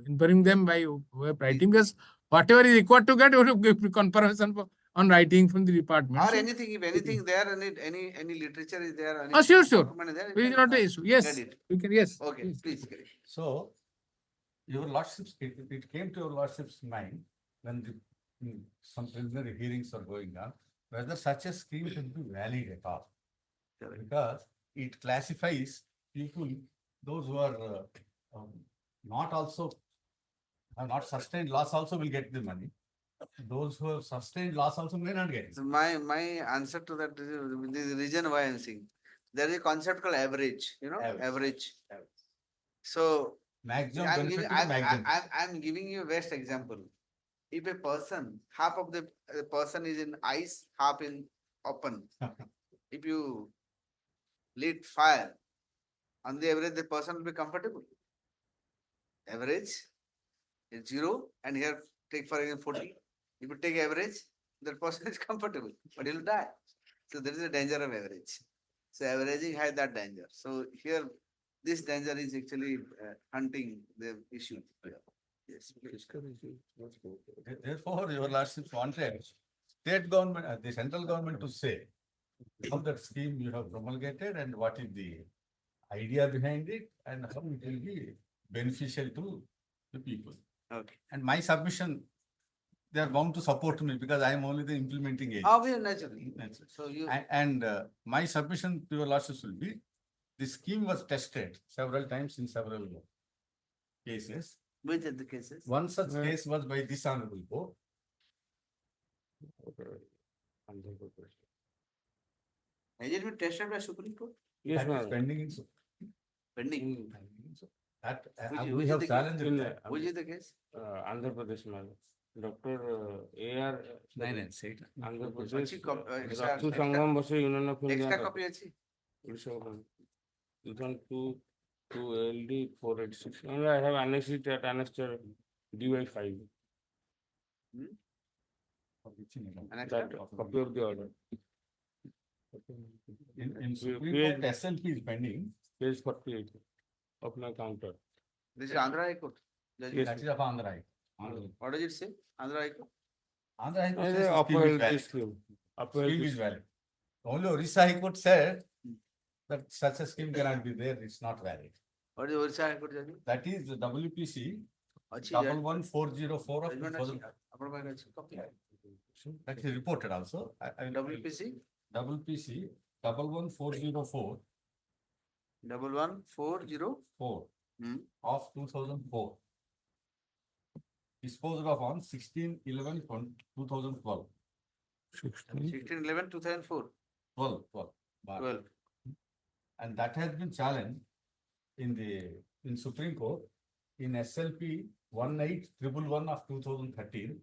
informing them by way of writing, because whatever is required to get, you have to give confirmation on writing from the department. Or So, anything, if anything there, any literature is there, any sure. document is there, you It is can, not an issue. Yes. get it. You can, yes. Okay, Yes. please get it. So, your lordships, it came to your lordship's mind when some preliminary hearings are going on, whether such a scheme should be valid at all. Because it classifies people, those who are not also, have not sustained loss also will get the money. Those who have sustained loss also may not get it. So my answer to that is the reason why I'm saying there is a concept called average, average. So Maximum I'm benefit giving, to the maximum. I'm giving you a best example. If a person, half of the person is in ice, half in open. If you lit fire, on the average, the person will be comfortable. Average is 0, and here take for example 40. If you take average, that person is comfortable, but he will die. So there is a danger of average. So averaging has that danger. So here, this danger is actually hunting the issue. Yes, please. Therefore, your lordship wanted state government, the central government to say how that scheme you have promulgated and what is the idea behind it and how it will be beneficial to the people. Okay. And my submission, they are bound to support me because I am only the implementing agent. Obviously, naturally. So you. And my submission to your lordships will be, the scheme was tested several times in several cases. Which are the cases? One such case was by this honorable court. Has it been tested by Supreme Court? Yes, That is ma'am. pending in Supreme. Pending. That Which we is have the challenged. In, that. Which is the case? Andhra Pradesh, ma'am. Dr. A.R. Say it. Andhra Achhi Pradesh. extra- Ratu Sangam Base Union of India. Extra copy achi? It's open. 2002 to LD 486. And I have annexed it at annexure DY 5. That copy of the order. In Supreme Court, SLP is pending. Page 48 of my counter. This is Andhra High Court. Yes. That is of Andhra High Court. What does it say? Andhra High Court? Andhra High Court And says the the scheme is upheld valid. this scheme. Upheld Scheme this is valid. Only Orissa High Court said that such a scheme cannot be there, it's not valid. What is Orissa High Court judgment? That is the WPC Achhi, 11404 of judgment 2000. achhi. Apna bhai achhi copy. That is reported also. WPC WPC 11404 1140. of 2004. Disposed of on 16/11/2012. 16/11/2004. 12. 12. And that has been challenged in Supreme Court in SLP 18111 of 2013.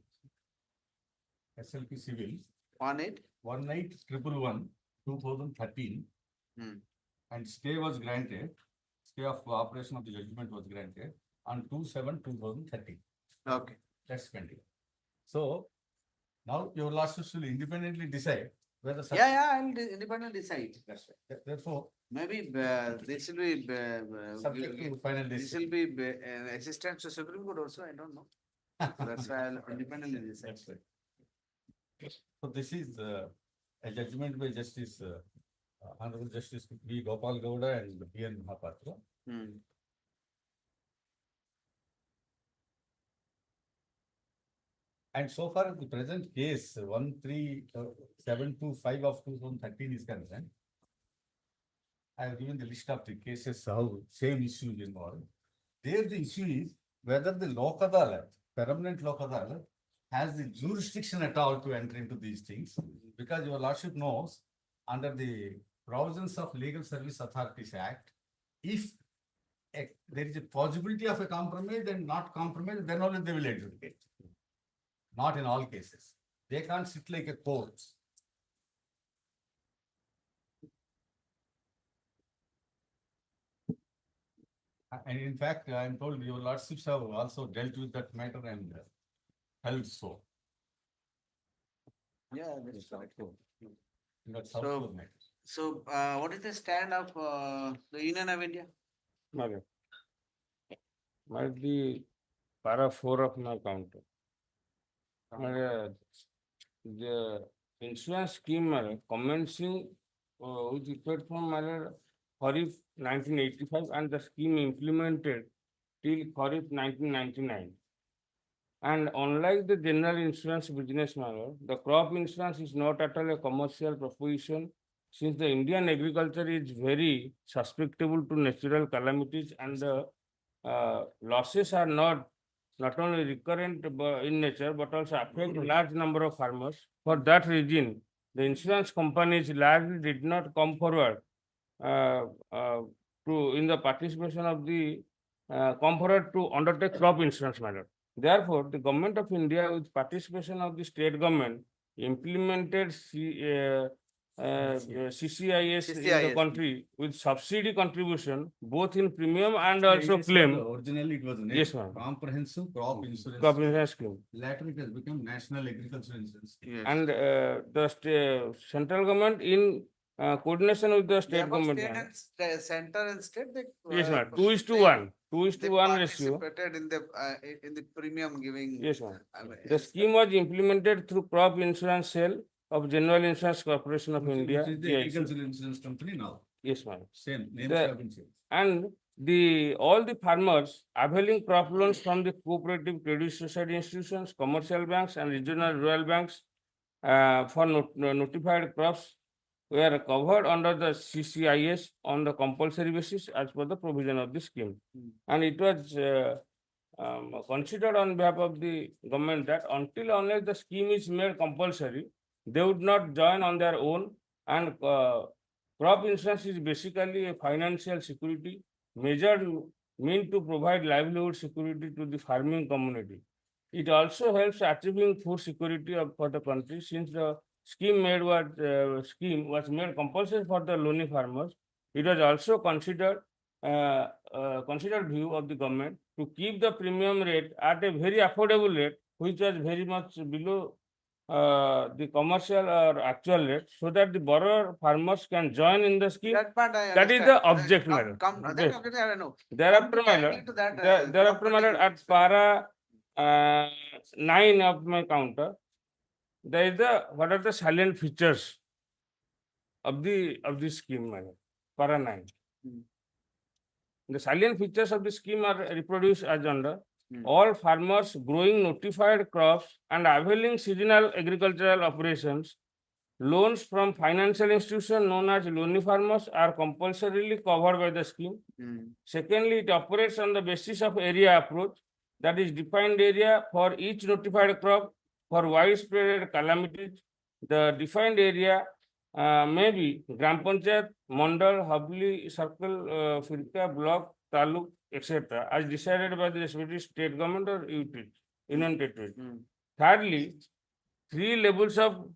SLP Civil 18111 2013. And stay was granted. Stay of operation of the judgment was granted on 2/7/2013. Okay. That's pending. So Now your lordships will independently decide whether. Yeah, I'll independently decide. That's right. Therefore, Maybe this will be. subject to final This decision. will be an assistance to Supreme Court also, I don't know. That's why I'll independently decide. That's right. So this is a judgment by Justice, Honorable Justice B. Gopal Gowda and B. N. Mahapatra. Hmm. And so far, the present case 13725 of 2013 is concerned. I have given the list of the cases, how same issues involved. There the issue is whether the Lok Adalat, permanent Lok Adalat, has the jurisdiction at all to enter into these things. Because your lordship knows, under the provisions of Legal Service Authorities Act, if there is a possibility of a compromise and not compromise, then only they will adjudicate. Not in all cases. They can't sit like a court. And in fact, I am told your lordships have also dealt with that matter and held so. Yeah, that's right. That's So- how matter. So, what is the stand of the Union of India? Madam. Might be para 4 of my counter. The insurance scheme commencing with effect from Kharif 1985 and the scheme implemented till Kharif 1999. And unlike the general insurance business model, the crop insurance is not at all a commercial proposition, since the Indian agriculture is very susceptible to natural calamities and the losses are not only recurrent in nature but also affect a large number of farmers. For that reason, the insurance companies largely did not come forward in the participation of the come forward to undertake crop insurance matter. Therefore, the government of India, with participation of the state government, implemented CCIS in the CCIS. country with subsidy contribution both in premium and also claim. Originally, it was Yes, ma'am. comprehensive crop insurance. Crop insurance scheme. Later, it has become national agricultural insurance. Yes. And the central government in coordination with the Yeah, state but government. state and center and state, they. Yes, ma'am. they- 2:1. They 2:1 ratio. participated in the premium giving. Yes, ma'am. I mean, The scheme was implemented through crop insurance cell of General Insurance Corporation of India. Which is the GIC. agricultural insurance company now. Yes, ma'am. Same, names The- have been changed. And all the farmers availing crop loans from the cooperative credit society institutions, commercial banks and regional rural banks for notified crops were covered under the CCIS on the compulsory basis as per the provision of the scheme. And it was considered on behalf of the government that until unless the scheme is made compulsory, they would not join on their own. And crop insurance is basically a financial security measured meant to provide livelihood security to the farming community. It also helps achieving food security for the country, since the scheme was made compulsory for the loany farmers. It was also considered view of the government to keep the premium rate at a very affordable rate, which was very much below the commercial or actual rate, so that the borrower farmers can join in the scheme. That part I That is understand. the object, madam. That Yes. object I know. Thereafter, my Directly lord, to that, thereafter, my lord, at para 9 of my counter, there is what are the salient features of the scheme, my lord, para 9. Hmm. The salient features of the scheme are reproduced as under. Hmm. All farmers growing notified crops and availing seasonal agricultural operations, loans from financial institutions known as loany farmers are compulsorily covered by the scheme. Secondly, it operates on the basis of area approach, that is defined area for each notified crop for widespread calamities. The defined area may be Gram Panchayat, Mandal, Hon'Ble, Circle, Firka, Block, Taluk, etc. as decided by the respective state government or union territory. Thirdly, 3 levels of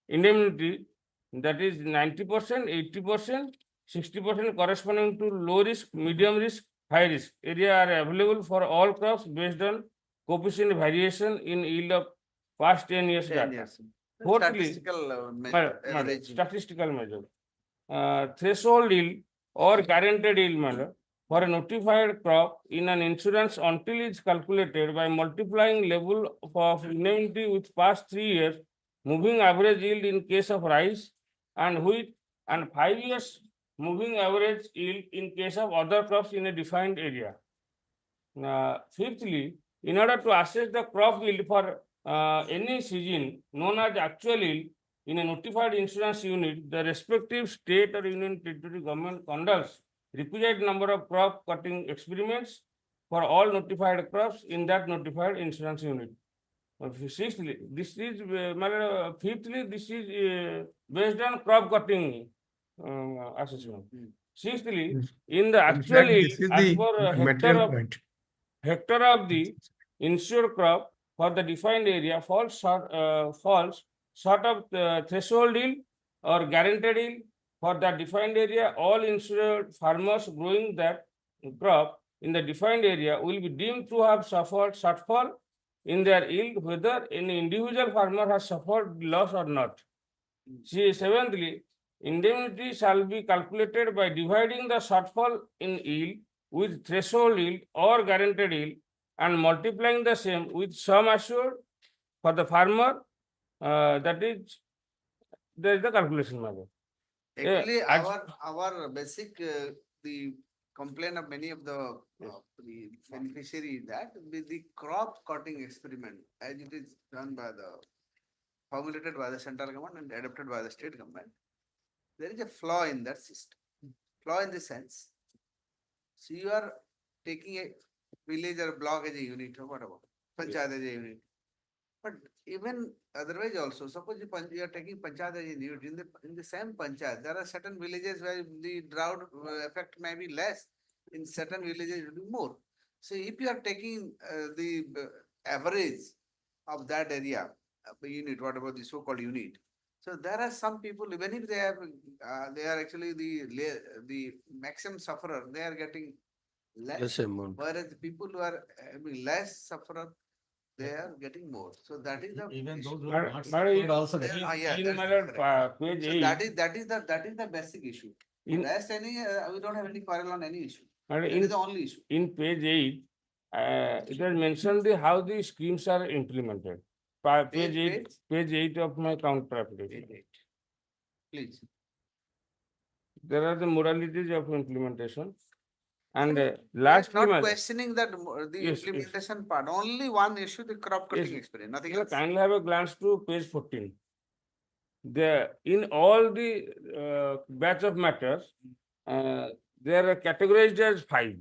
indemnity, that is 90%, 80%, 60% corresponding to low risk, medium risk, high risk area are available for all crops based on coefficient variation in yield of past 10 years 10 data. years. Fourthly, Statistical Madam, average. statistical measure. Threshold yield or guaranteed yield matter for a notified crop in an insurance until is calculated by multiplying level of indemnity with past 3 years, moving average yield in case of rice and wheat, and 5 years moving average yield in case of other crops in a defined area. Fifthly, in order to assess the crop yield for any season known as actual yield in a notified insurance unit, the respective state or union territory government conducts requisite number of crop cutting experiments for all notified crops in that notified insurance unit. Sixthly, this is fifthly, this is based on crop cutting assessment. Sixthly, in the actual yield as per hectare of the insured crop for the defined area falls short of the threshold yield or guaranteed yield for the defined area. All insured farmers growing that crop in the defined area will be deemed to have suffered shortfall in their yield, whether any individual farmer has suffered loss or not. Seventhly, indemnity shall be calculated by dividing the shortfall in yield with threshold yield or guaranteed yield and multiplying the same with sum assured for the farmer. That is, there is the calculation method. Actually, Yeah, our basic, the complaint of many of the the beneficiary is that with the crop cutting experiment, as it is done by the, formulated by the central government and adopted by the state government, there is a flaw in that system. Flaw in the sense, so you are taking a village or block as a unit or whatever, panchayat as a unit. But even otherwise also, suppose you are taking panchayat as a unit, in the same panchayat, there are certain villages where the drought effect may be less, in certain villages it will be more. So if you are taking the average of that area, unit, whatever the so-called unit, so there are some people, even if they have, they are actually the maximum sufferer, they are getting less, whereas the people who are having less sufferer, they are getting more. So that is the Even issue. those who But- are not but supported it- also. Yeah, get- yeah, in that's matter, correct. page So 8, that is the basic issue. in, Rest any, we don't have any quarrel on any issue. but That is the only issue. in page 8, it has mentioned how the schemes are implemented. Page 8 of my counter application. Please. There are the moralities of implementation. And We are lastly, not madam, questioning that the Yes, yes. implementation part, only one issue, the crop cutting Yes. experience, nothing you else. kindly have a glance to page 14. In all the batch of matters, they are categorized as 5.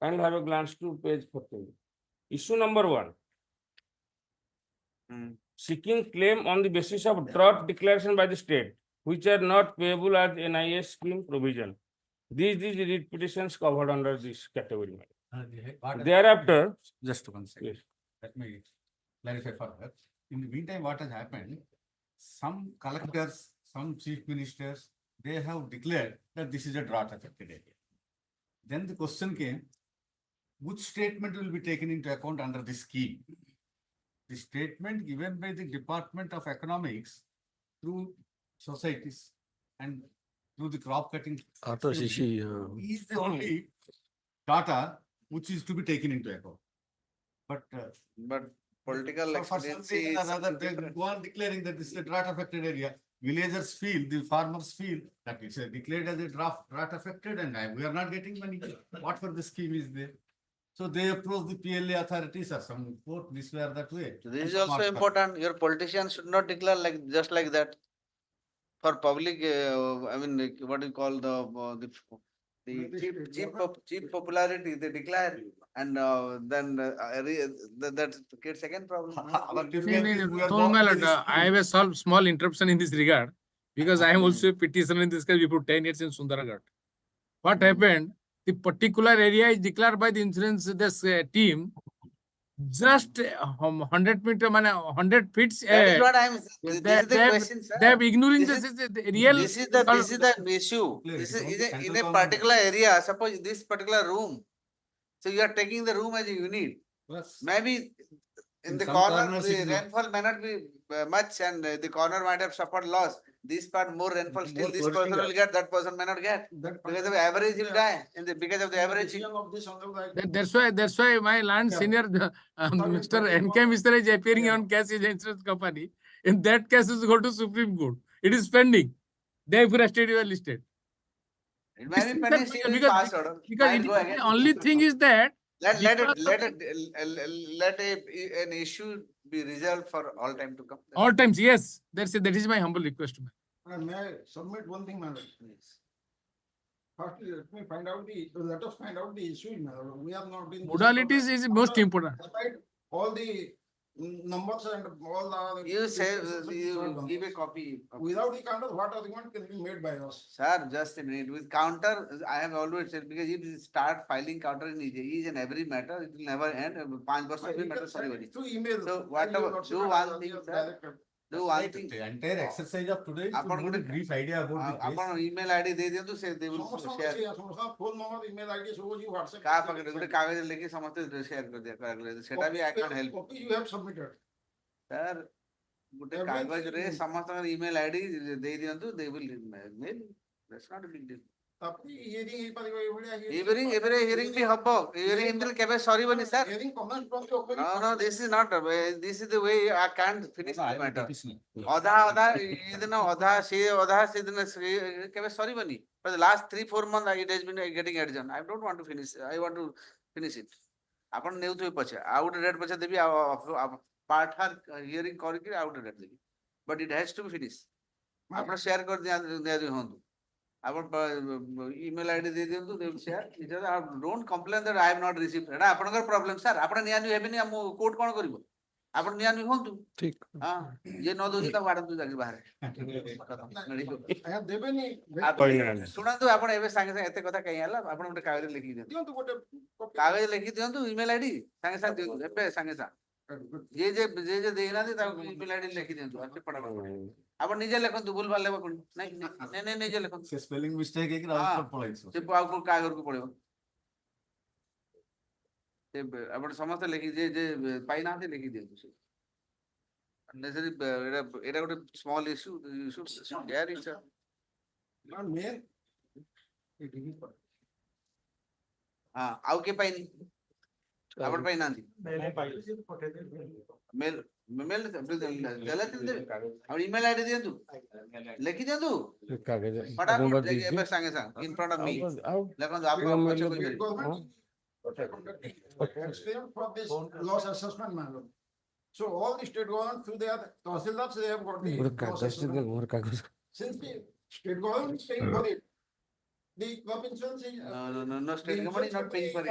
Kindly have a glance to page 14. Issue number 1. Seeking claim on the basis of drought declaration by the state, which are not payable as NIS scheme provision. These writ petitions covered under this category. Thereafter, Just one second. yes, Let me clarify further. In the meantime, what has happened, some collectors, some chief ministers, they have declared that this is a drought affected area. Then the question came, which statement will be taken into account under this scheme? The statement given by the Department of Economics through societies and through the crop cutting is the only data which is to be taken into account. But But political for some expediency reason is or other, something they different. go on declaring that this is a drought affected area. Villagers feel, the farmers feel that it's declared as a drought affected and we are not getting money. What for the scheme is there? So they approach the PLA authorities or some court this way or that way. So this and is come also out. important. Your politicians should not declare just like that. For public, I mean, like, what do you call the cheap popularity, they declare, and then that creates second problem. Our No, difficulty is we are no, not my very lord, I have a small interruption in this regard, because I am also a petitioner in this case before 10 years in Sundargarh. What happened, the particular area is declared by the insurance team, just 100 meter, 100 feet. That is what I am, this is the question, sir. They are ignoring This the real. This is the issue. Clear, This it's only is in central a government. particular area, suppose this particular room. So you are taking the room as a unit. Plus, Maybe In In the some corner, corners the it is not. rainfall may not be much and the corner might have suffered loss. This part more rainfall, still More this person flourishing will get, that person may not get. Because of average he will die, because of the average. That's why my land senior, Mr. N.K. Mr. is appearing on case in insurance company. In that case, is go to Supreme Court. It is pending. They have arrested your listed. It may be penny, still will pass order. Because Might it go is, again. the only thing is that Let an issue be resolved for all time to come. all times, yes, that is my humble request. May I submit one thing, madam? Firstly, let me find out let us find out the issue, madam. We have not been. Modalities is most important. Despite all the numbers and all the. You say, you give a copy. Without the counter, what argument can be made by us? Sir, just a minute. With counter, I have always said, because if you start filing counter in each and every matter, it will never end. 5% will matter, sorry. Through email. So whatever, do one thing, sir. Do one thing. The entire exercise of today is to Upon give a brief idea about the case. Upon email ID दे दिया तो से they will share. Phone number, email ID, so you WhatsApp. कहाँ पकड़े गुड़े कागज लेके समझते share कर दिया कर ले सेटा भी I can't help. Copy you have submitted. Sir, गुड़े कागज रे समझते email ID दे दिया तो they will mail. That's not a big deal. Hearing भी हब्बो. Hearing इंदल केबे sorry बनी sir. Hearing comment from the opening. No, this is not. This is the way I can't finish the matter. Odha केबे sorry बनी. For the last 3-4 months it has been getting adjourned. I don't want to finish. I want to finish it. अपन नेउ तो पछे out date पछे देबी part हर hearing करके out date Devi. But it has to be finished. आपण share कर दिया होंदु. Our email ID they दियंतु, they will share. Don't complain that I have not received. एटा आपनकर problem sir. आपण निया न्यू हेबेनी हम कोर्ट कोन करिवो. आपण निया न्यू होंतु. ठीक. हां ये न दोजी त वाडन तू जाके बाहर. आया देबेनी. सुनंतु आपण एबे संगे संगे एते कथा कहि हला आपण गोटे कागज लिखि दियंतु. दियंतु गोटे कागज लिखि दियंतु email ID संगे संगे दियंतु. एबे संगे संगे जे देना दे ता email ID लिखि दियंतु. अच्छे पडा आपण निजे लेखंतु भूल भाल लेबो कोन नहीं निजे लेखंतु से स्पेलिंग मिस्टेक है कि राउट पळाइछो से आपको कागज को पड़ेबो से आपण समस्त लिखि जे पाई ना लिखि दियंतु से नेसेसरी एटा गोटे small issue you should care it sir main हां आउ के पाई नहीं आपण पाई ना मेल मेल गलत और ईमेल आईडी दियंतु लिखि दियंतु फटाफट एबे संगे संग इन फ्रंट ऑफ मी लेकिन आप for this loss assessment matter. So all the state government through their tahsildars they have got the loss assessment. Since the state government is paying for it, the crop insurance is no state government is not paying for it.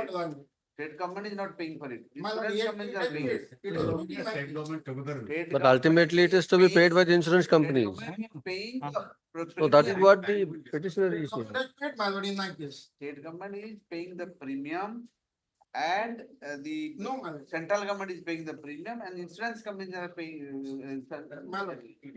State government is not paying for it. Insurance company is not paying it. State government together. But ultimately it is to be paid by the insurance companies. Paying. So that is what the petitioner is saying. State government is paying the premium and the central government is paying the premium and insurance companies are paying.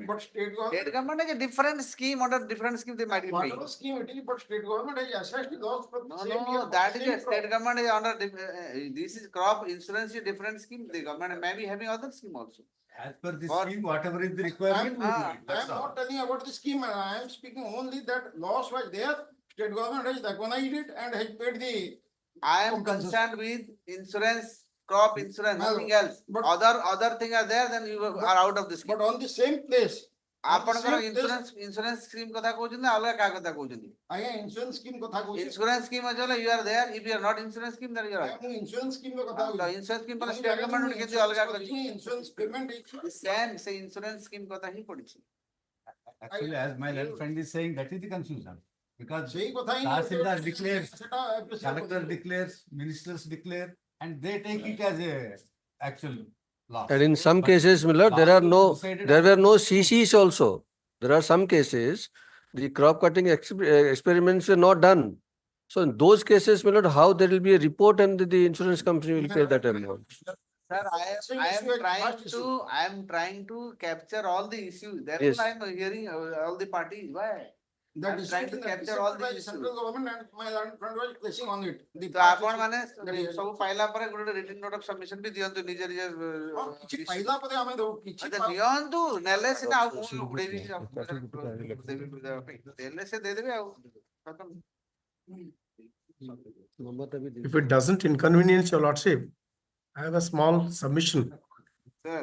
But state government is a different scheme, under different scheme they might be paying. Whatever scheme it is, but state government has assessed the loss for the same year. No, that is a state government is under this is crop insurance is a different scheme. The government may be having other scheme also. As per this scheme, whatever is the requirement. I am not telling about the scheme. I am speaking only that loss was there. State government has recognized it and has paid the. I am concerned with insurance, crop insurance, nothing else. But other things are there, then you are out of this scheme. But on the same place. आपनकर insurance scheme कथा कहउछन अलग का कथा कहउछन आया insurance scheme कथा कहउछन insurance scheme Ajnala you are there, if you are not insurance scheme then you are out insurance scheme रो कथा तो insurance scheme पर state government के अलग करी insurance payment same say insurance scheme कथा ही पड़ी Actually, as my little friend is saying, that is the confusion. Because सही कथा ही Tahsildar declares, collector declares, ministers declare, and they take it as a actual loss. And in some cases, Millard, there were no CCs also. There are some cases, the crop cutting experiments were not done. So in those cases, Millard, how there will be a report and the insurance company will pay that amount. Sir, I am trying to capture all the issues. That's Yes. why I am hearing all the parties. Why? The I'm trying to capture all these issues. Central government and my land fund was placing on it. The तो आपण माने सब phyla पर ଗୋଟେ written note of submission भी दियंतु निज निज କିଛି ପାଇଲା ପରେ ଆମେ ଦଉ କିଛି अच्छा दियंतु नेले सिना ଆଉ कोन उड़ेबी देले से दे देबे ଆଉ खत्म If it doesn't inconvenience your lordship, I have a small submission. sir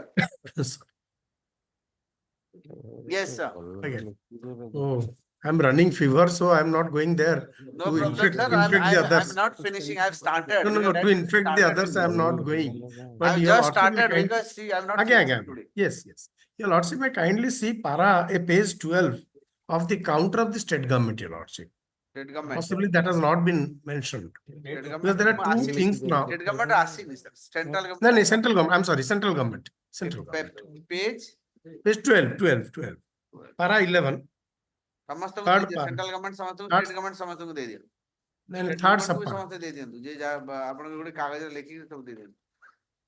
yes sir Again. Oh, I'm running fever, so I'm not going there no to problem infect, sir infect the others. I'm not finishing I've started No, no, no, to infect the others, I'm not going. But I've your just lordship may started kind- because see I'm not Again, finishing again. today. Yes, yes. Your lordship may kindly see page 12 of the counter of the state government, your lordship. State government Possibly that has not been mentioned. state Because there are two things now. state government asking sir central No, government no, central government, I'm sorry, central government. Central government. page Page 12. Para 11. समस्त को Third दे दिया part. Central government समस्त को Third- state government समस्त को दे दिया Then State third government को भी subpart. समस्त दे दियंतु जे जा आपण गोटे कागज रे लेखि सब दे दियंतु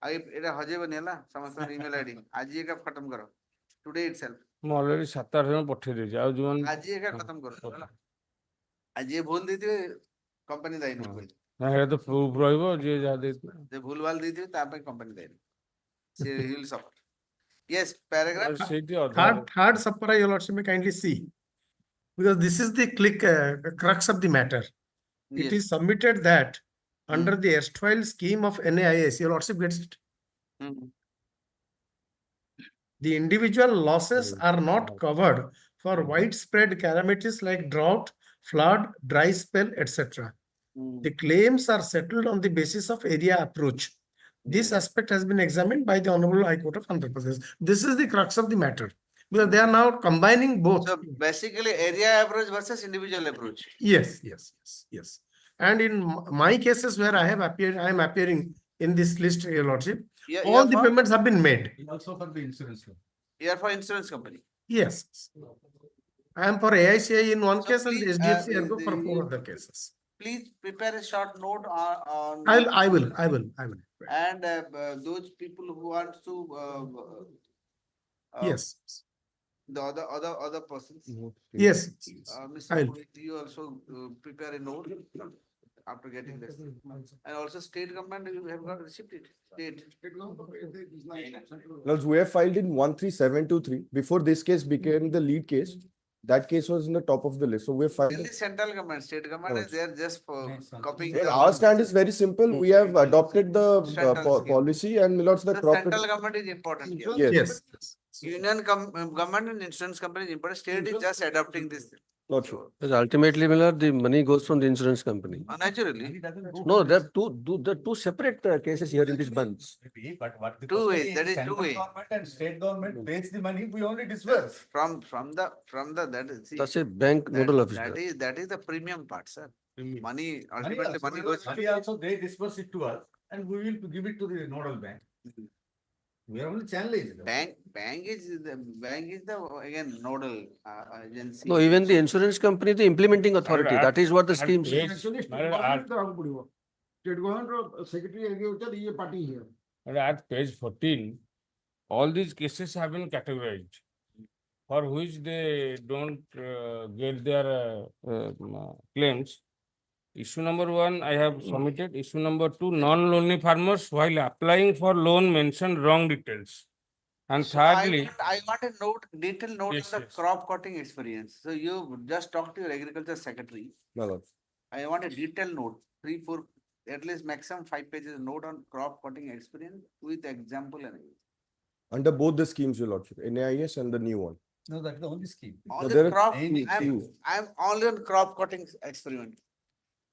आगे एटा हजेबनी हला समस्त ईमेल आईडी आज ये का खत्म करो टुडे इटसेल्फ ମୁଁ ଅଲରେଡି 7-8 ଜଣ ପଠେଇ ଦେଇଛି ଆଉ ଯୋଉମାନେ आज ये का खत्म करो हला आज ये भूल दी थी कंपनी दाई नहीं कोई ନା ସେଇଟା ତ ପ୍ରୁଫ୍ ରହିବ ଯିଏ ଯାହା ଦେଇଥିବ जे भूल वाल दी थी ता पे कंपनी दाई से he will suffer yes paragraph ଆଉ ସେଇଠି ଅଧା Third subpara, your lordship may kindly see. Because this is the crux of the matter. It yes is submitted that under the erstwhile scheme of NAIS, your lordship gets it. The individual losses are not covered for widespread calamities like drought, flood, dry spell, etc. The claims are settled on the basis of area approach. This aspect has been examined by the Honorable High Court of Andhra Pradesh. This is the crux of the matter. Because they are now combining both. so basically area approach versus individual approach Yes. And in my cases where I am appearing in this list, your lordship, yeah all the payments have been made. Also for the insurance. you are for insurance company Yes. I am for AICI in one So case and please, SDFC ergo for the- 4 other cases. please prepare a short note on I will. and those people who want to Yes. the other persons Yes. Mr. I'll- Purohit, you also prepare a note after getting this and also state government you have got received it state Well, we have filed in 13723. Before this case became the lead case, that case was in the top of the list. So we have filed. Delhi central government state government is there just for copying Well, the our stand is very simple. We have adopted the Central scheme. policy and Milord's the the property. central government is important here. Yes, Union government and insurance company is important. State is just adopting this. not sure. Because ultimately, Miller, the money goes from the insurance company. Naturally, No, there are two separate cases here in this bunch. But what the Two question ways, that is central two way. government and state government pays the money, we only disburse. from the that is see, That's a bank nodal officer. that is the premium part, sir. Money Money ultimately also, money goes. money also they disperse it to us and we will give it to the nodal bank. We are only channelized. Bank is the again nodal agency. No, even the insurance company, the implementing authority, that is what the scheme Yes. says. Actually, state government ଦେବାକୁ ପଡିବ. State government secretary executive ये party here. And at page 14, all these cases have been categorized for which they don't get their claims. Issue number 1, I have submitted. Issue number 2, non-loanly farmers while applying for loan mentioned wrong details. And So thirdly, I want a note, detailed note Yes, on the yes. crop cutting experience. So you just talk to your agriculture secretary. My lord. I want a detailed note, 3, 4, at least maximum 5 pages note on crop cutting experience with example and everything. Under both the schemes, your lordship, NAIS and the new one. No, that's the only scheme. On there the are crop, two. I'm only on crop cutting experiment.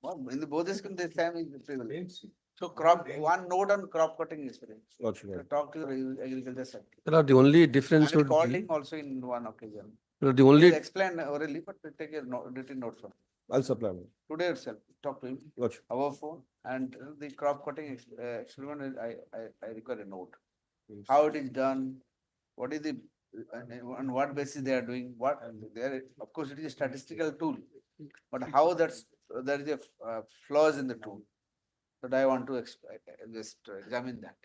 Well, in the both scheme, the same is prevalent. So one note on crop cutting experience. Lordship. So talk to your agriculture secretary. Well, the only difference And would called be, him also in one occasion. well, the only, He'll explain orally, but take a written note from him. I'll supply one. Today itself, talk to him, Lordship. our phone, and the crop cutting experiment, I require a note. How it is done, what is the, on what basis they are doing, what, there, of course, it is a statistical tool. But how there is a flaws in the tool. But I want to just examine that.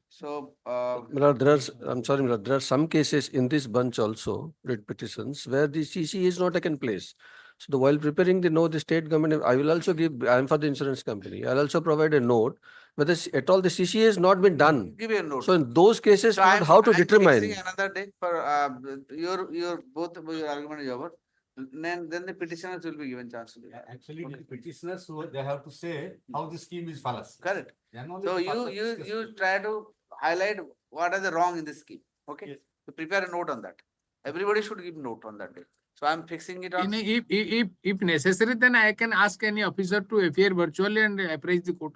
So, My lord, I'm sorry, my lord, there are some cases in this bunch also, writ petitions, where the CC is not taken place. So while preparing the note, the state government, I will also give, I am for the insurance company, I'll also provide a note whether at all the CC has not been done. give you a note. So in those cases, So my lord, how to I'm determine? fixing another day for your both of your argument is over. Then the petitioners will be given chance to do it. Actually, the petitioners, they have to say how the scheme is false. Correct. Then only So the further discussion. you try to highlight what are the wrong in this scheme. Okay. So prepare a note on that. Everybody should give note on that day. So I'm fixing it on. If necessary, then I can ask any officer to appear virtually and appraise the court.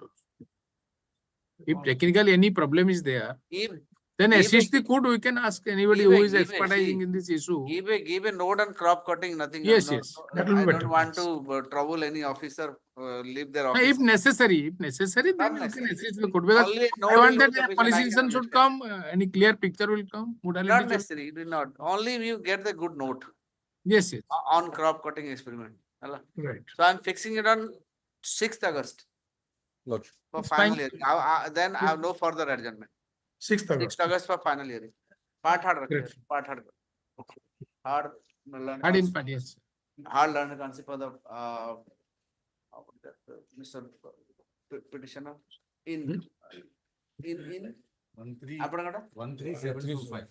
If technically any problem is there, If then give assist a- the court, we can ask anybody give who a- is give a- expertising see, in this issue. give a note on crop cutting, nothing. Yes, no, yes. no, That will be I better, don't want yes. to trouble any officer, leave their If office. necessary, then Not you can necessary. assist the court. Because Only I note want is that sufficient, I policy can decision should understand. come, any clear picture will come, modality. Not should- necessary, it will not. Only you get the good note Yes, yes. on crop cutting experiment. Hello? Right. So I'm fixing it on 6th August Not. for It's final fine. hearing. Then I have no further adjournment. 6th 6th August. August for final hearing. Part hard. Great. Part hard. Hard learned Hard in concept- part, yes. hard learned concept for the Mr. Petitioner in 13 ଆପଣଙ୍କର 13725.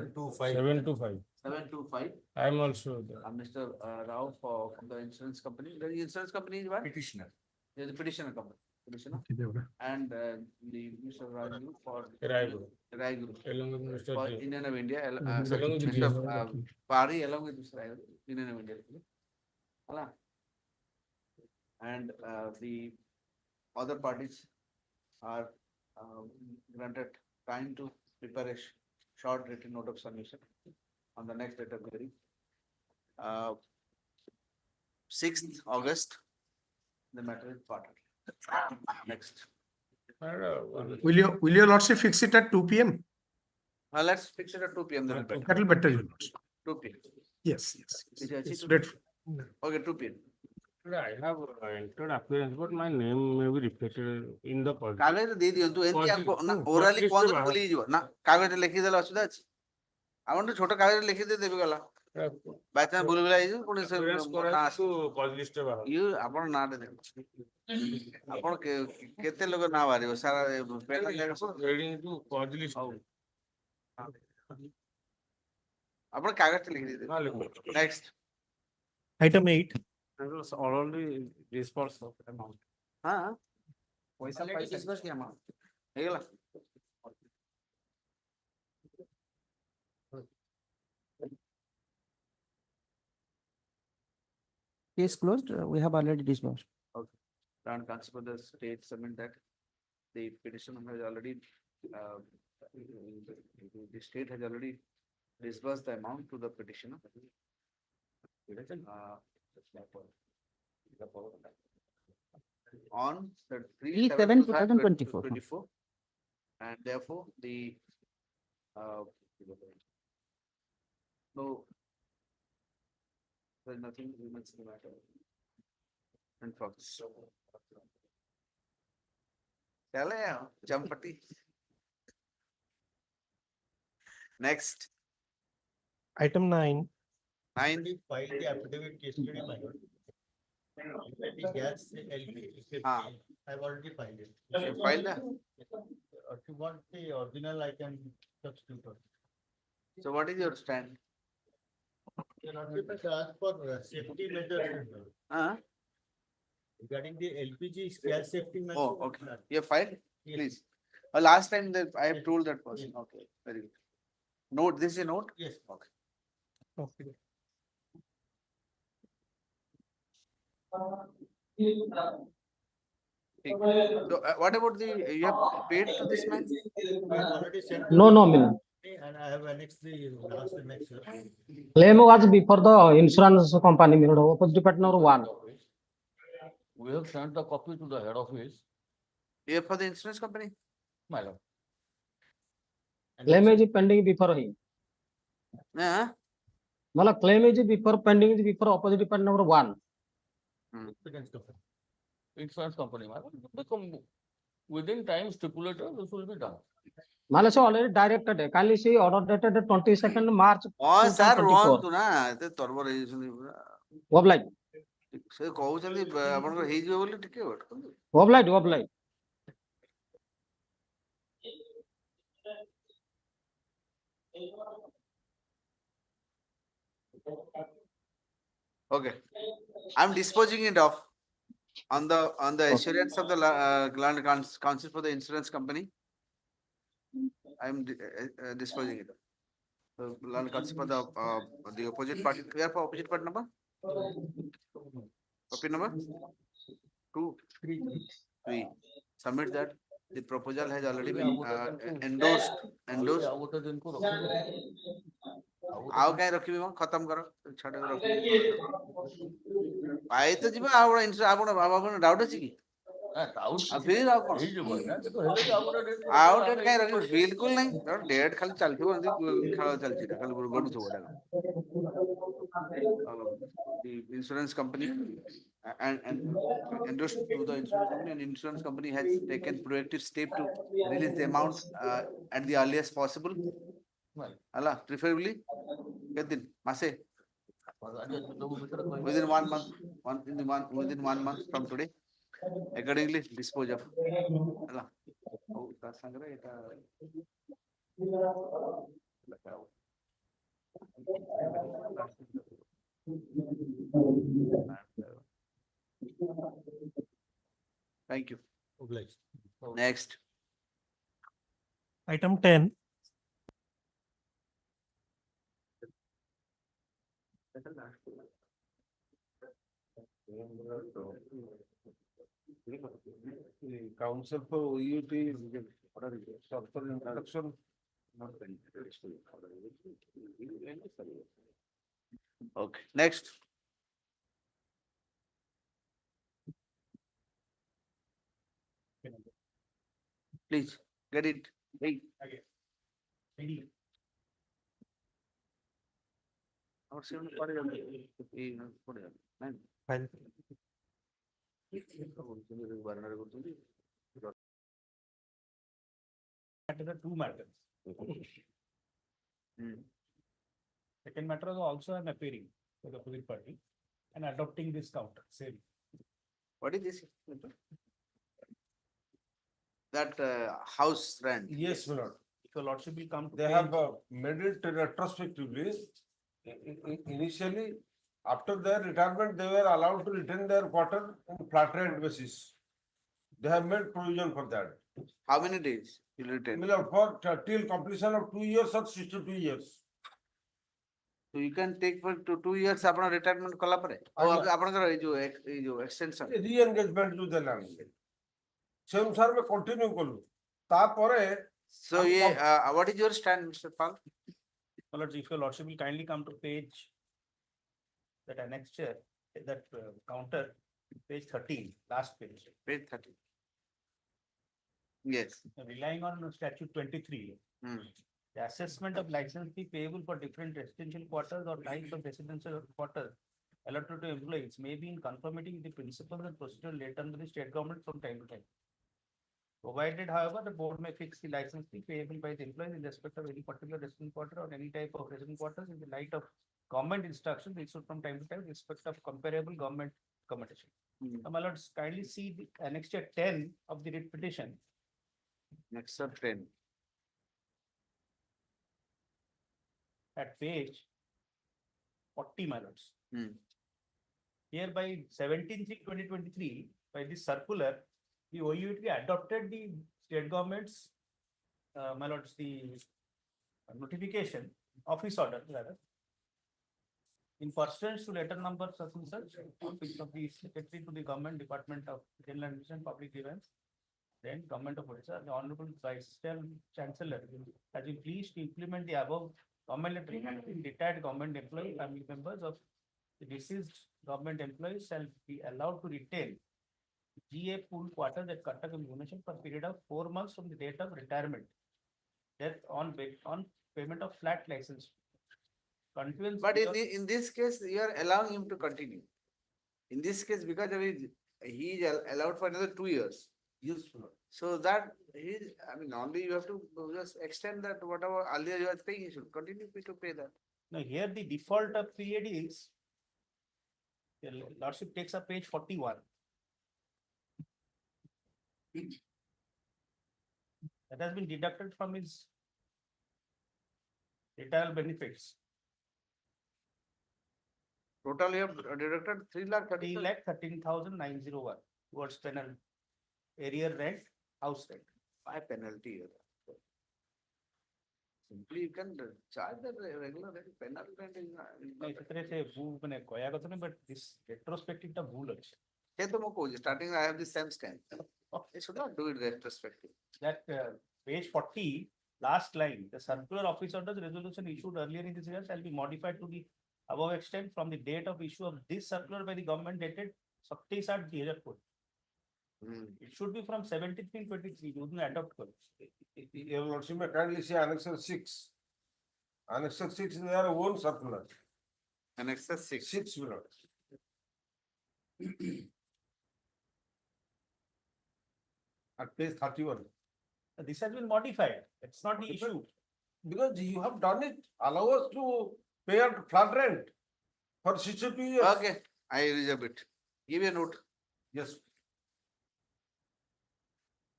13725. 725. I am also there. Mr. Rao from the insurance company. The insurance company is what? Petitioner. Is the petitioner company. Petitioner. Okay, Devra. And the Mr. Raju for Raiguru. Raiguru. Along with Mr. For J. Union of India, Mhm. Along with Mr. DSP. Pari along with Mr. Raiguru, Union of India. Hala. And the other parties are granted time to prepare a short written note of submission on the next date of hearing. 6th August, the matter is parted. Next. Will your lordship fix it at 2 p.m.? Let's fix it at 2 p.m. then. That will better, your lordship. 2 p.m. Yes, yes. Is it Yes. actually Great. Okay, 2 p.m. I have entered appearance, but my name may be reflected in the policy. କାଗଜ ଦେଇ ଦିଅନ୍ତୁ ଏମିତି First- ଆମକୁ no, orally first କୁହନ୍ତୁ list ରେ ଭୁଲି ଯିବ ନା କାଗଜ ଲେଖିଦେଲେ ଅସୁବିଧା ଅଛି ଆମର ତ ଛୋଟ କାଗଜ ଲେଖିଦେଇ ଦେବି ଗଲା ବାଇଚାନ୍ସ ଭୁଲ ଭୁଲା ହେଇଯିବ ପୁଣି ସେ Appearance ନାଁ କରାଇବାକୁ policy list ରେ ବାହାରୁ। ଇଏ ଆପଣ ନାଁଟେ ଦେବେ ଆପଣ କେତେ ଲୋକ ନାଁ ବାହାରିବ ସାରା ପେନ୍ ଜାଗା ସବୁ Reading to policy list. ହଉ ଆପଣ କାଗଜ ଲେଖିଦେବେ ହଁ, ଲେଖୁ। Next Item 8. Already dispersed of amount. ହଁ ପଇସା ପାଇଛି କି ଆମର ହେଇଗଲା Case closed. We have already disbursed. Plan consider the state submit that the petition has already, the state has already disbursed the amount to the petitioner. On the 3/7/2024. 24. And therefore, the, no, there's nothing remains in the matter. And progress. चले चंपटी. Next, Item 9. 9. Filed the affidavit yesterday, my lord. The gas LP. Ah. I've already filed it. You filed that? If you want the original, I can substitute it. So what is your stand? You know, people ask for safety measures. Regarding the LPG gas safety measures. Oh, okay. You have filed? Please. Last time that I have told that person. Okay, very good. Note, this is a note? Yes. Okay. Okay. So, what about you have paid to this man? I have already sent. No nominal. And I have annexed the last annexure. Claim was before the insurance company, opposite department number 1. We have sent the copy to the head office. You have for the insurance company? My lord. Claim is pending before him. Mala claim is before pending is before opposite department number 1. Insurance company, my lord. within time stipulated, this will be done. ମାନେ ସେ already directed କାଲି ସେ order dated 22nd March sir 2024 ରୁହନ୍ତୁ ନା ଏତେ ତରବର ହେଇଯାଇଛନ୍ତି ପୁରା obliged ସେ କହୁଛନ୍ତି ଆପଣଙ୍କର ହେଇଯିବ ବୋଲି ଟିକେ wait କରନ୍ତୁ। obliged Okay, I'm disposing it off on the assurance of the land council for the insurance company. I'm disposing it. So land council for the opposite party. Where for opposite party number? Copy number 2, 3. Submit that. The proposal has already been endorsed. आओ कहीं रखी भी खत्म करो छाड़ रखी पाए तो जीवा आवड़ा इंस्टा आवड़ा बाबा को डाउट है की फिर आओ कौन आओ डेट कहीं रखी बिल्कुल नहीं डेट खाली चलती है अंदर खाली चलती है खाली गड़ू तो बड़ा the insurance company and endorsed to the insurance company, and insurance company has taken proactive step to release the amount at the earliest possible. Allah, preferably within Mase within 1 month, within 1 month from today. Accordingly, dispose of. Allah. Oh, that's Thank you. Next. Item 10. Council for OUT introduction. Okay, next. Please get it. Hey. There are two matters. Second matter is also an appearing to the opposite party and adopting this counter. Same. What is this? That house rent. Yes, my lord. If your lordship will come to They have made it retrospectively. Initially, after their retirement, they were allowed to retain their quarter on flat rate basis. They have made provision for that. How many days you retain? For till completion of 2 years or 62 years. So you can take for 2 years अपना retirement कला परे. और आपने कर जो extension. Re-engagement जो देना से अनुसार में continue करूँ. तापरे. So what is your stand, Mr. Pal? Well, if your lordship will kindly come to page that annexure, that counter, page 13, last page. Page 13. Yes. Relying on statute 23. The assessment of license fee payable for different residential quarters or types of residential quarters allotted to employees may be in conformity with the principles and procedure laid under the state government from time to time. Provided, however, the board may fix the license fee payable by the employees in respect of any particular resident quarter or any type of resident quarters in the light of government instructions issued from time to time in respect of comparable government accommodation. My lords, kindly see the annexure 10 of the writ petition. Annexure 10. At page 40, my lords. Here by 17/6/2023, by this circular, the OUT adopted the state government's, my lords, the notification, office order rather, in pursuance to letter number such and such, office of the secretary to the government department of general administration public grievance, then government of Odisha, the honorable vice chancellor has been pleased to implement the above government letter regarding retired government employee family members of the deceased government employees shall be allowed to retain GA pool quarters at Cuttack Information for a period of 4 months from the date of retirement. That on payment of flat license. But in this case, you are allowing him to continue. In this case, because he is allowed for another 2 years. So that is, I mean, only you have to just extend that whatever earlier you are paying, you should continue to pay that. Now here the default of period is, your lordship takes up page 41. That has been deducted from his retired benefits. Total you have deducted 3,13,901 towards penal area rent, house rent. Why penalty? Simply you can charge the regular rent, penal rent is not. नहीं इतने से वो मैंने कोया का तो नहीं, but this retrospective टा भूल अच्छे. ये तो मैं कहूँ, starting I have the same stand. You should not do it retrospective. That page 40, last line, the circular office orders resolution issued earlier in this year shall be modified to the above extent from the date of issue of this circular by the government dated 27/2004. It should be from 17/23. You can adopt it. Your lordship may kindly see annexure 6. Annexure 6 is their own circular. Annexure 6. 6 will not. At page 31. This has been modified. It's not the issue. Because you have done it, allow us to pay a flat rent for 62 years. Okay, I reserve it. Give me a note. Yes.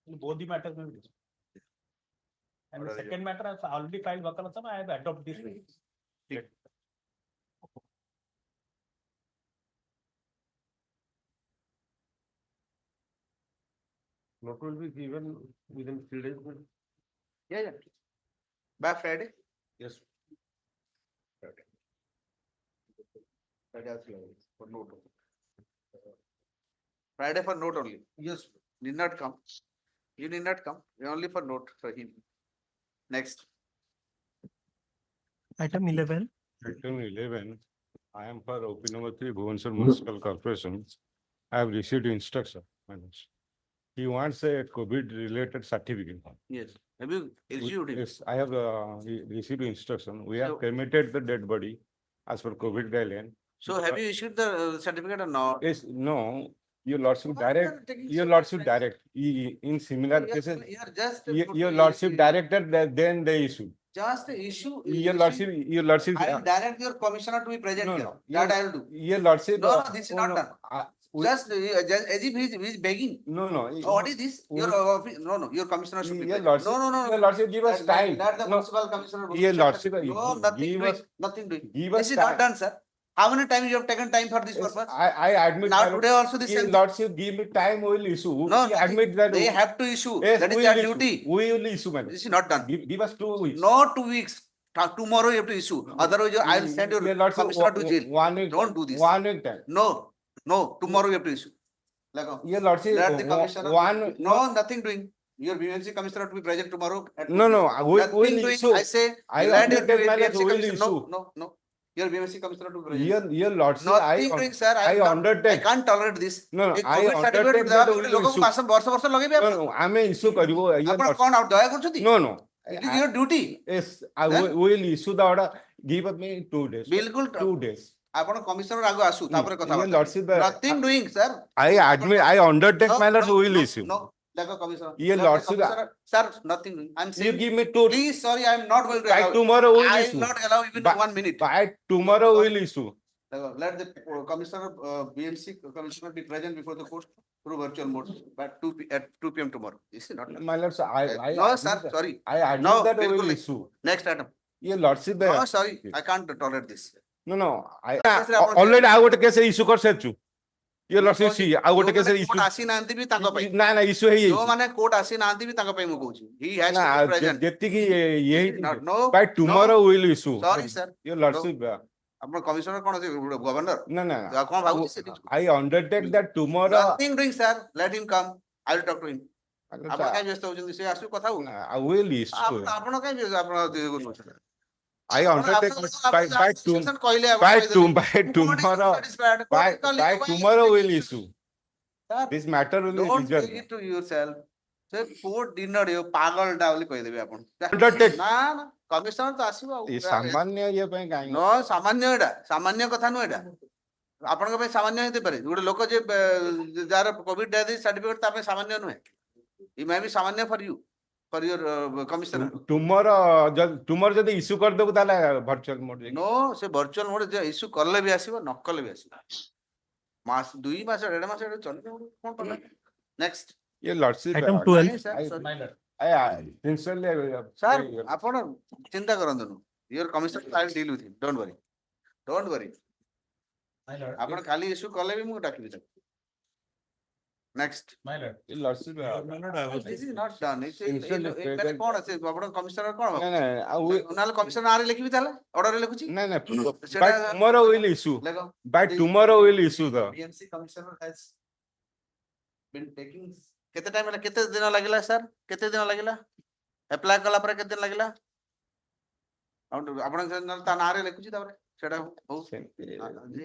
Both the matters will be. And the second matter, I've already filed Vakalasam, I have adopted this way. Note will be given within 3 days. Yeah. By Friday? Yes. Friday for note. Friday for note only. Yes. Need not come. You need not come. Only for note for him. Next. Item 11. Item 11, I am for OP number 3, Bhubaneswar Municipal Corporation. I have received instruction. He wants a COVID-related certificate. Yes. Have you issued it? Yes, I have received instruction. We have So- cremated the dead body as per COVID guideline. So have you issued the certificate or not? Yes, no, your lordship Why you are direct, taking your so lordship much time? direct, in similar cases, You are just. your lordship directed, then they issue. Just issue. Your lordship, I will direct your commissioner to be present No, here. no. That I will do. Your lordship. No, this is not done. we- Just as if he is begging. No, no. Oh, what is this? Your office, no, your commissioner should be Your present. lordship, No. your lordship, give us time. Let the No, municipal commissioner. your lordship, No, nothing give doing, us, nothing doing. give us This is not time. done, sir. How many times you have taken time for this purpose? I admit. Now my lord, today also the your same. lordship, give me time, we will issue. No, We nothing. admit that. They have to issue. Yes, That is we their will issue. duty. We will issue, man. This is not done. Give us 2 weeks. No 2 weeks. Tomorrow you have to issue. Otherwise I will send your lordship, commissioner to jail. 1 week. Don't do this. 1 week time. No, tomorrow you have to issue. Your lordship, Let the commissioner. one. No, nothing doing. Your BMC commissioner to be present tomorrow. No, we Nothing will doing. issue. I say. I let your undertake my lord, BMC we will commissioner. issue. No. Your BMC commissioner to be present. Your lordship, Nothing doing, sir. I undertake. I can't tolerate this. No, A I COVID certificate undertake ଦେବା that ପାଇଁ we will ଲୋକଙ୍କୁ issue. ବର୍ଷ ଲଗେଇବେ No, ଆପଣ? no, ଆମେ issue କରିବୁ. Your ଆପଣ lordship- କଣ ଆଉ ଦୟା କରୁଛନ୍ତି? No. It is your duty. Yes, Then? we will issue the order. Give me 2 days. बिल्कुल 2 days. ଆପଣ କମିଶନର ଆଗ ଆସୁ ତାପରେ କଥା Your lordship, nothing doing, sir. I admit, I undertake No, my lord, no, we will no, issue. No, like commissioner. Your Let the lordship- commissioner- Sir, nothing doing. I'm You saying. give me 2. Please, sorry, I'm not going to By allow. tomorrow we will I issue. will not allow even By- 1 minute. By tomorrow we will issue. Let the commissioner, BMC commissioner be present before the court through virtual mode at 2 p.m. tomorrow. This is not. My lord, sir, I. No, admit sir, that- sorry. I admit No, that we will बिल्कुल नहीं. issue. Next item. Your lordship. No, sorry, I can't tolerate this. No. I Yes, sir, ଆପଣ- already I would case issue କରିସାରିଛୁ. Your lordship, see, I would case court issue. ଆସିନାହାନ୍ତି ବି ତାଙ୍କ ପାଇଁ ନା issue ହେଇଯାଇଛି. ଯୋଉମାନେ court ଆସିନାହାନ୍ତି ବି ତାଙ୍କ ପାଇଁ ମୁଁ କହୁଛି. He has to ନା be present. ଯେତିକି ଇଏ No, by tomorrow we will issue. Sorry, sir. Your lordship. ଆପଣ କମିଶନର କଣ ଅଛି ଗଭର୍ଣ୍ଣର? No. କଣ ଭାବୁଛି ସେଠି? I undertake that tomorrow. Nothing doing, sir. Let him come. I will talk to him. ଆପଣ କାହିଁ ବ୍ୟସ୍ତ ହଉଛନ୍ତି? ସେ ଆସୁ କଥା ହଉ. I will issue. ଆପଣ କାହିଁ ବ୍ୟସ୍ତ? ଆପଣ I undertake by କହିଲେ tomorrow will issue. This matter will be Don't take resolved. it to yourself. ସେ କୋର୍ଟ ଦିନ ପାଗଳଟା ବୋଲି କହିଦେବି ଆପଣ. Undertake. ନା କମିଶନର ତ ଆସିବ ଆଉ. ଏ ସାମାନ୍ୟ ଇଏ ପାଇଁ କାହିଁକି? No, ସାମାନ୍ୟ ଏଇଟା ସାମାନ୍ୟ କଥା ନୁହଁ ଏଇଟା. ଆପଣଙ୍କ ପାଇଁ ସାମାନ୍ୟ ହେଇଥାଇପାରେ ଗୋଟେ ଲୋକ ଯେ ଯାହାର କୋଭିଡ ସାର୍ଟିଫିକେଟ ତା ପାଇଁ ସାମାନ୍ୟ ନୁହେଁ. It may be samanya for you, for your commissioner. tomorrow ଯଦି issue କରିଦେବୁ ତାହେଲେ virtual mode ଯାଇକି। No, ସେ virtual mode ଯେ issue କଲେ ବି ଆସିବ ନ କଲେ ବି ଆସିବ। ମାସ 2 ମାସ 1.5 ମାସ ଏଟା ଚଳିବ କଣ କଲା? Next. ये lordship Item है। 12. ନାଇଁ sir, sorry. Sincerely, Sir, ଆପଣ ଚିନ୍ତା କରନ୍ତୁନି। Your commissioner I will deal with him. Don't worry. Don't worry. ଆପଣ କାଲି issue କଲେ ବି ମୁଁ ଡାକିବି ତାକୁ। Next. My lord. ये lordship है। This is not done. Sincerely, ମାନେ କଣ ଅଛି ଆପଣଙ୍କ କମିଶନର କଣ? ନାଇଁ ନାଇଁ ଆଉ ନହେଲେ କମିଶନର ଆରେ ଲେଖିବି ତାହେଲେ ଅର୍ଡରରେ ଲେଖୁଛି। ନାଇଁ ନାଇଁ ସେଟା- by tomorrow will issue ଲେଖ। by tomorrow will issue the BMC commissioner has been taking କେତେ ଟାଇମ ହେଲା କେତେ ଦିନ ଲାଗିଲା ସାର୍ କେତେ ଦିନ ଲାଗିଲା ଆପ୍ଲାଏ କଲା ପରେ କେତେ ଦିନ ଲାଗିଲା ଆପଣ ତା ନାଁରେ ଲେଖୁଛି ତାପରେ ସେଟା ହଉ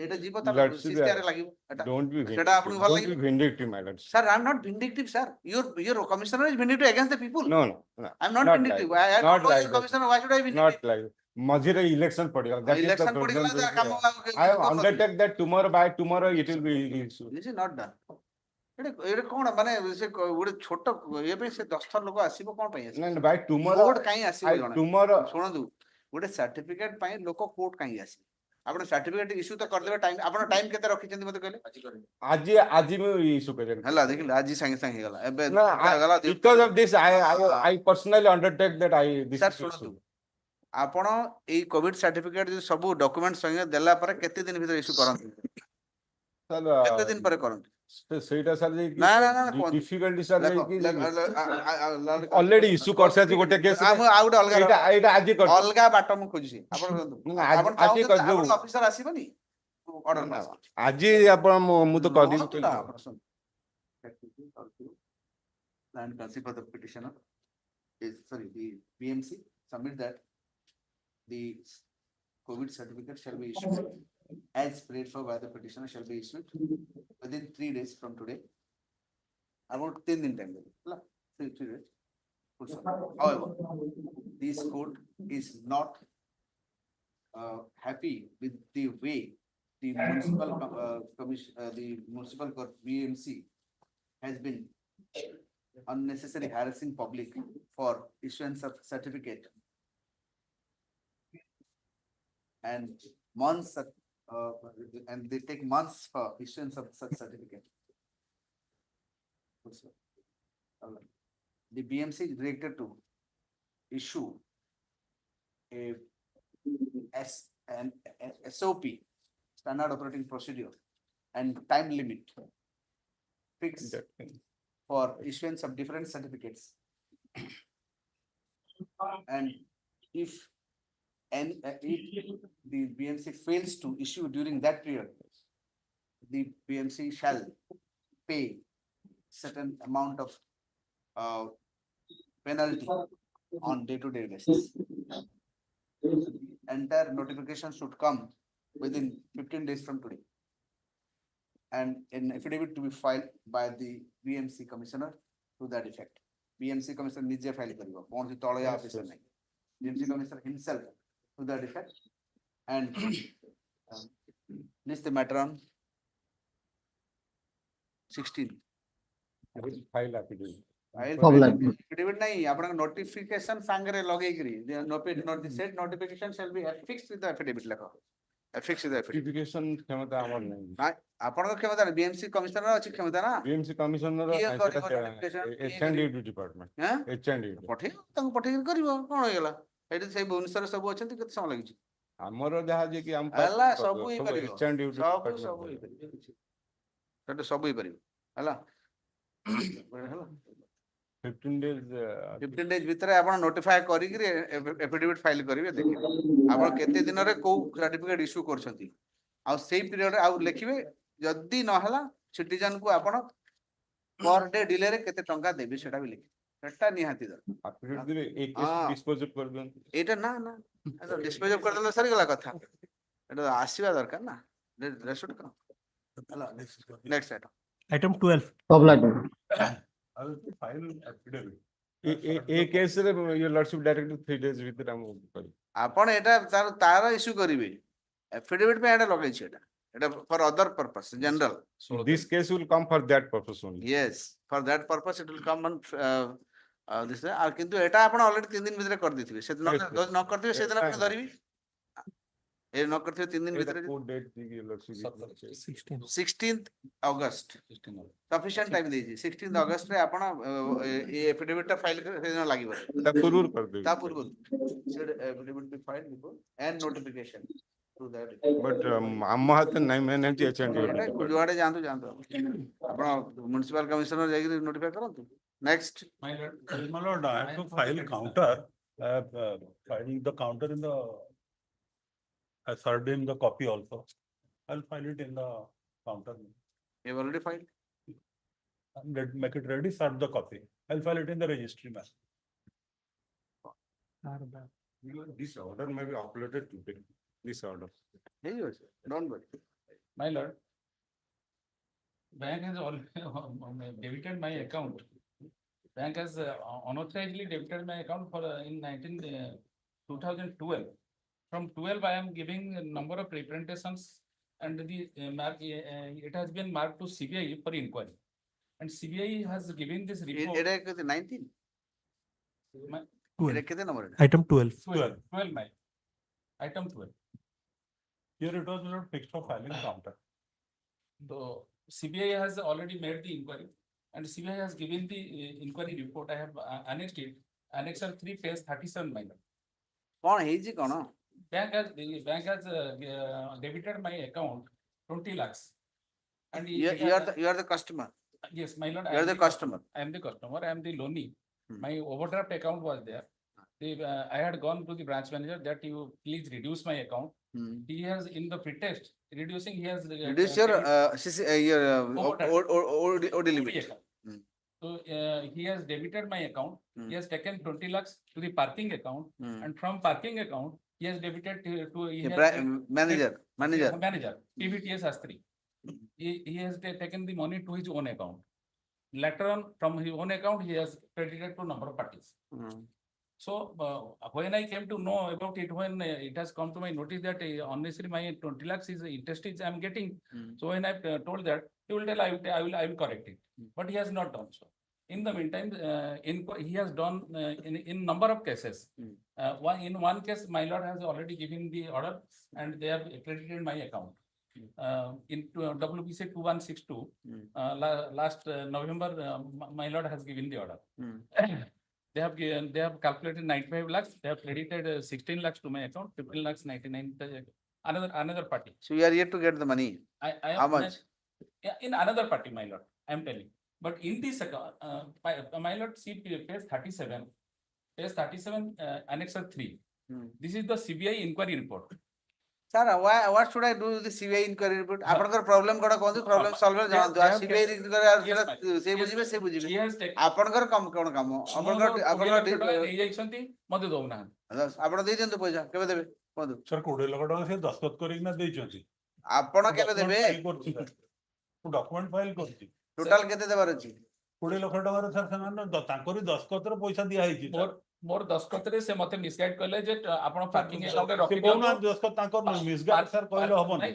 ଏଟା ଯିବ ତାପରେ Lordship, ସିସିଆର ଲାଗିବ ଏଟା don't be ସେଟା ଆପଣଙ୍କୁ ଭଲ don't be ଲାଗିବ vindictive my lord. sir I am not vindictive sir your commissioner is vindictive against the people No I am not vindictive like, I not don't know like your that. commissioner why should I be Not like ମଝିରେ election ପଡିଗଲା that is the election ପଡିଗଲା problem. ତ କାମ I have undertake that tomorrow by tomorrow it will be issue. this is not done ଏଟା କଣ ମାନେ ସେ ଗୋଟେ ଛୋଟ ଇଏ ପାଇଁ ସେ 10 ଥର ଲୋକ ଆସିବ କଣ ପାଇଁ ଆସିବ ନାଇଁ by tomorrow କୋର୍ଟ କାଇଁ ଆସିବ ଜଣା tomorrow ଶୁଣନ୍ତୁ ଗୋଟେ ସାର୍ଟିଫିକେଟ ପାଇଁ ଲୋକ କୋର୍ଟ କାଇଁ ଆସିବେ ଆପଣ ସାର୍ଟିଫିକେଟ ଇସ୍ୟୁ ତ କରିଦେବେ ଟାଇମ ଆପଣ ଟାଇମ କେତେ ରଖିଛନ୍ତି ମତେ କହିଲେ ଆଜି ମୁଁ issue କରିବି। ହେଲା ଦେଖିଲେ ଆଜି ସାଙ୍ଗେ ସାଙ୍ଗେ ହେଇଗଲା ଏବେ No, ଗଲା because of this I personally undertake that this sir is ଶୁଣନ୍ତୁ ଆପଣ ଏଇ କୋଭିଡ ସାର୍ଟିଫିକେଟ ସବୁ ଡକ୍ୟୁମେଣ୍ଟ ସଙ୍ଗେ ଦେଲା ପରେ କେତେ ଦିନ ଭିତରେ ଇସ୍ୟୁ କରନ୍ତି କେତେ ଦିନ ପରେ କରନ୍ତି ସେଇଟା ସାର୍ ନା ନା ନା କୁହନ୍ତୁ difficulty ସାର୍ ଅଲରେଡି issue କରିସାରିଛି ଗୋଟେ case ରେ। ଆଉ ଗୋଟେ ଅଲଗା ଏଇଟା ଆଜି କରିଛି। ଅଲଗା ବାଟ ମୁଁ ଖୋଜୁଛି ଆପଣ କୁହନ୍ତୁ ଆପଣ ଆଜି କରିଦେବୁ। ଅଫିସର ଆସିବନି ଅର୍ଡର ପାସ୍ ଆଜି ଆପଣ ମୁଁ ତ କରିବି and conceive for the petitioner is sorry the BMC submit that the COVID certificate shall be issued as prayed for by the petitioner shall be issued within 3 days from today. About 10 din time. 3 days. However, this court is not happy with the way the municipal the municipal court BMC has been unnecessary harassing public for issuance of certificate and months and they take months for issuance of such certificate. The BMC is directed to issue an SOP, standard operating procedure, and time limit fixed for issuance of different certificates. And if the BMC fails to issue during that period, the BMC shall pay certain amount of penalty on day-to-day basis. Entire notification should come within 15 days from today. And an affidavit to be filed by the BMC commissioner to that effect. BMC commissioner ନିଜେ file କରିବ କୌଣସି ତଳୟା officer ନାହିଁ BMC commissioner himself to that effect and list the matter on 16. file affidavit. Affidavit ନାହିଁ ଆପଣଙ୍କ notification ସାଙ୍ଗରେ ଲଗେଇକିରି the said notification shall be affixed with the affidavit ଲେଖ affixed with the affidavit. Notification କ୍ଷମତା ଆମର ନାହିଁ। ଆପଣଙ୍କ କ୍ଷମତା ନାହିଁ BMC କମିଶନର ଅଛି କ୍ଷମତା ନା BMC commissioner H&D department H&D ପଠେଇ ତାଙ୍କୁ ପଠେଇକି କରିବ କଣ ହେଇଗଲା ଏଇଠି ସେଇ ଭୁବନେଶ୍ୱରରେ ସବୁ ଅଛନ୍ତି କେତେ ସମୟ ଲାଗୁଛି ଆମର ଯାହା ଯେ କି ଆମ ହେଲା ସବୁ ହେଇପାରିବ H&D ସବୁ ହେଇପାରିବ ସେଟା ସବୁ ହେଇପାରିବ ହେଲା 15 days ଭିତରେ ଆପଣ ନୋଟିଫାଏ କରିକିରି ଏଫିଡେଭିଟ୍ ଫାଇଲ କରିବେ ଦେଖିବେ ଆପଣ କେତେ ଦିନରେ କୋଉ ସାର୍ଟିଫିକେଟ ଇସ୍ୟୁ କରୁଛନ୍ତି ଆଉ ସେଇ ପିରିୟଡରେ ଆଉ ଲେଖିବେ ଯଦି ନହେଲା ସିଟିଜନ କୁ ଆପଣ ପର ଡେ ଡିଲେ ରେ କେତେ ଟଙ୍କା ଦେବେ ସେଟା ବି ଲେଖିବେ ସେଟା ନିହାତି ଏଇଟା ନା ନା ଡିସ୍ପୋଜ ଅଫ୍ କରିଦେଲେ ସରିଗଲା କଥା ଏଟା ଆସିବା ଦରକାର ନା ନେକ୍ସଟ Item 12. ଏ କେସରେ your lordship directed 3 days ଭିତରେ ଆମକୁ କରିବୁ। ଆପଣ ଏଟା ତାର ଇସ୍ୟୁ କରିବେ ଏଫିଡେଭିଟ୍ ପାଇଁ ଏଟା ଲଗେଇଛି ଏଟା For other purpose, general. This case will come for that purpose only. Yes, for that purpose it will come on this আর কিন্তু এটা ଆପଣ already 3 দিন ভিতরে করে দিଥିବେ সেদিନ ନ କରିଥିବେ ସେଦିନ ପୁଣି ଧରିବି ଏ ନ କରିଥିବେ 3 ଦିନ ଭିତରେ 16th August sufficient time ଦେଇଛି 16th August ରେ ଆପଣ ଏ affidavit ଟା file କରିବେ ସେଦିନ ଲାଗିବ ତା ପୂର୍ବରୁ କରିଦେବି। ତା ପୂର୍ବରୁ should affidavit be filed before and notification through that But ଆମ ହାତରେ ନାହିଁ main ହେଉଛି HND ଯୁଆଡେ ଯାଆନ୍ତୁ ଆପଣ municipal commissioner ଯାଇକି notify କରନ୍ତୁ next My lord, I have to file counter. I have filing the counter in the, I served in the copy also. I'll file it in the counter. you have already filed Make it ready, serve the copy. I'll file it in the registry, ma'am. This order may be uploaded today. This order. don't worry My lord, bank has already debited my account. Bank has unauthorizedly debited my account for in 2012. From 12, I am giving a number of representations and the it has been marked to CBI for inquiry. And CBI has given this report. এটা কত 19 এটা কত নম্বর Item 12. 12, my item 12. Here it was not fixed for filing counter. The CBI has already made the inquiry and CBI has given the inquiry report. I have annexed it. Annexure 3 page 37 minor. କଣ ହେଇଛି କଣ Bank has debited my account 20 lakhs. And you are the customer yes, my lord. You are the customer. I am the customer. I am the loanee. My overdraft account was there. I had gone to the branch manager that you please reduce my account. He has, in the pretext reducing, he has reduce your OD limit. account. So he has debited my account. He has taken 20 lakhs to the parking account, and from parking account he has debited to manager PVTS Astri. He has taken the money to his own account. Later on, from his own account, he has credited to number of parties. So when I came to know about it, when it has come to my notice that unnecessarily my 20 lakhs is interest I am getting. So when I told that, he will tell I will correct it. But he has not done so. In the meantime, he has done in number of cases. In one case, my lord has already given the order and they have credited my account. In WPC 2162, last November, my lord has given the order. They have calculated 95 lakhs. They have credited 16 lakhs to my account, 15 lakhs 99. Another party. So you are yet to get the money. How much? In another party, my lord. I am telling. But in this account, my lord, see page 37. Page 37, annexure 3. This is the CBI inquiry report. Sir, what should I do with the CBI inquiry report? आपनकर problem कोड़ा कौन सी problem solver जान दो CBI inquiry से बुझिबे आपनकर काम कोन काम आपनकर rejection थी मते दो ना आपण देई जंतु पैसा केबे देबे कोन Sir, 20 lakh टका से दस्तखत करिक ना देइछंती. आपण केबे देबे डॉक्यूमेंट फाइल करछि. टोटल केते देबार अछि 20 lakh टका रे सर समान तांकरी दस्तखत रे पैसा दिया हेछि. मोर दस्तखत रे से मते मिसगाइड करले जे आपण पार्किंग अकाउंट रे रखि कोन दस्तखत तांकर मिसगाइड सर कहले हबो ना.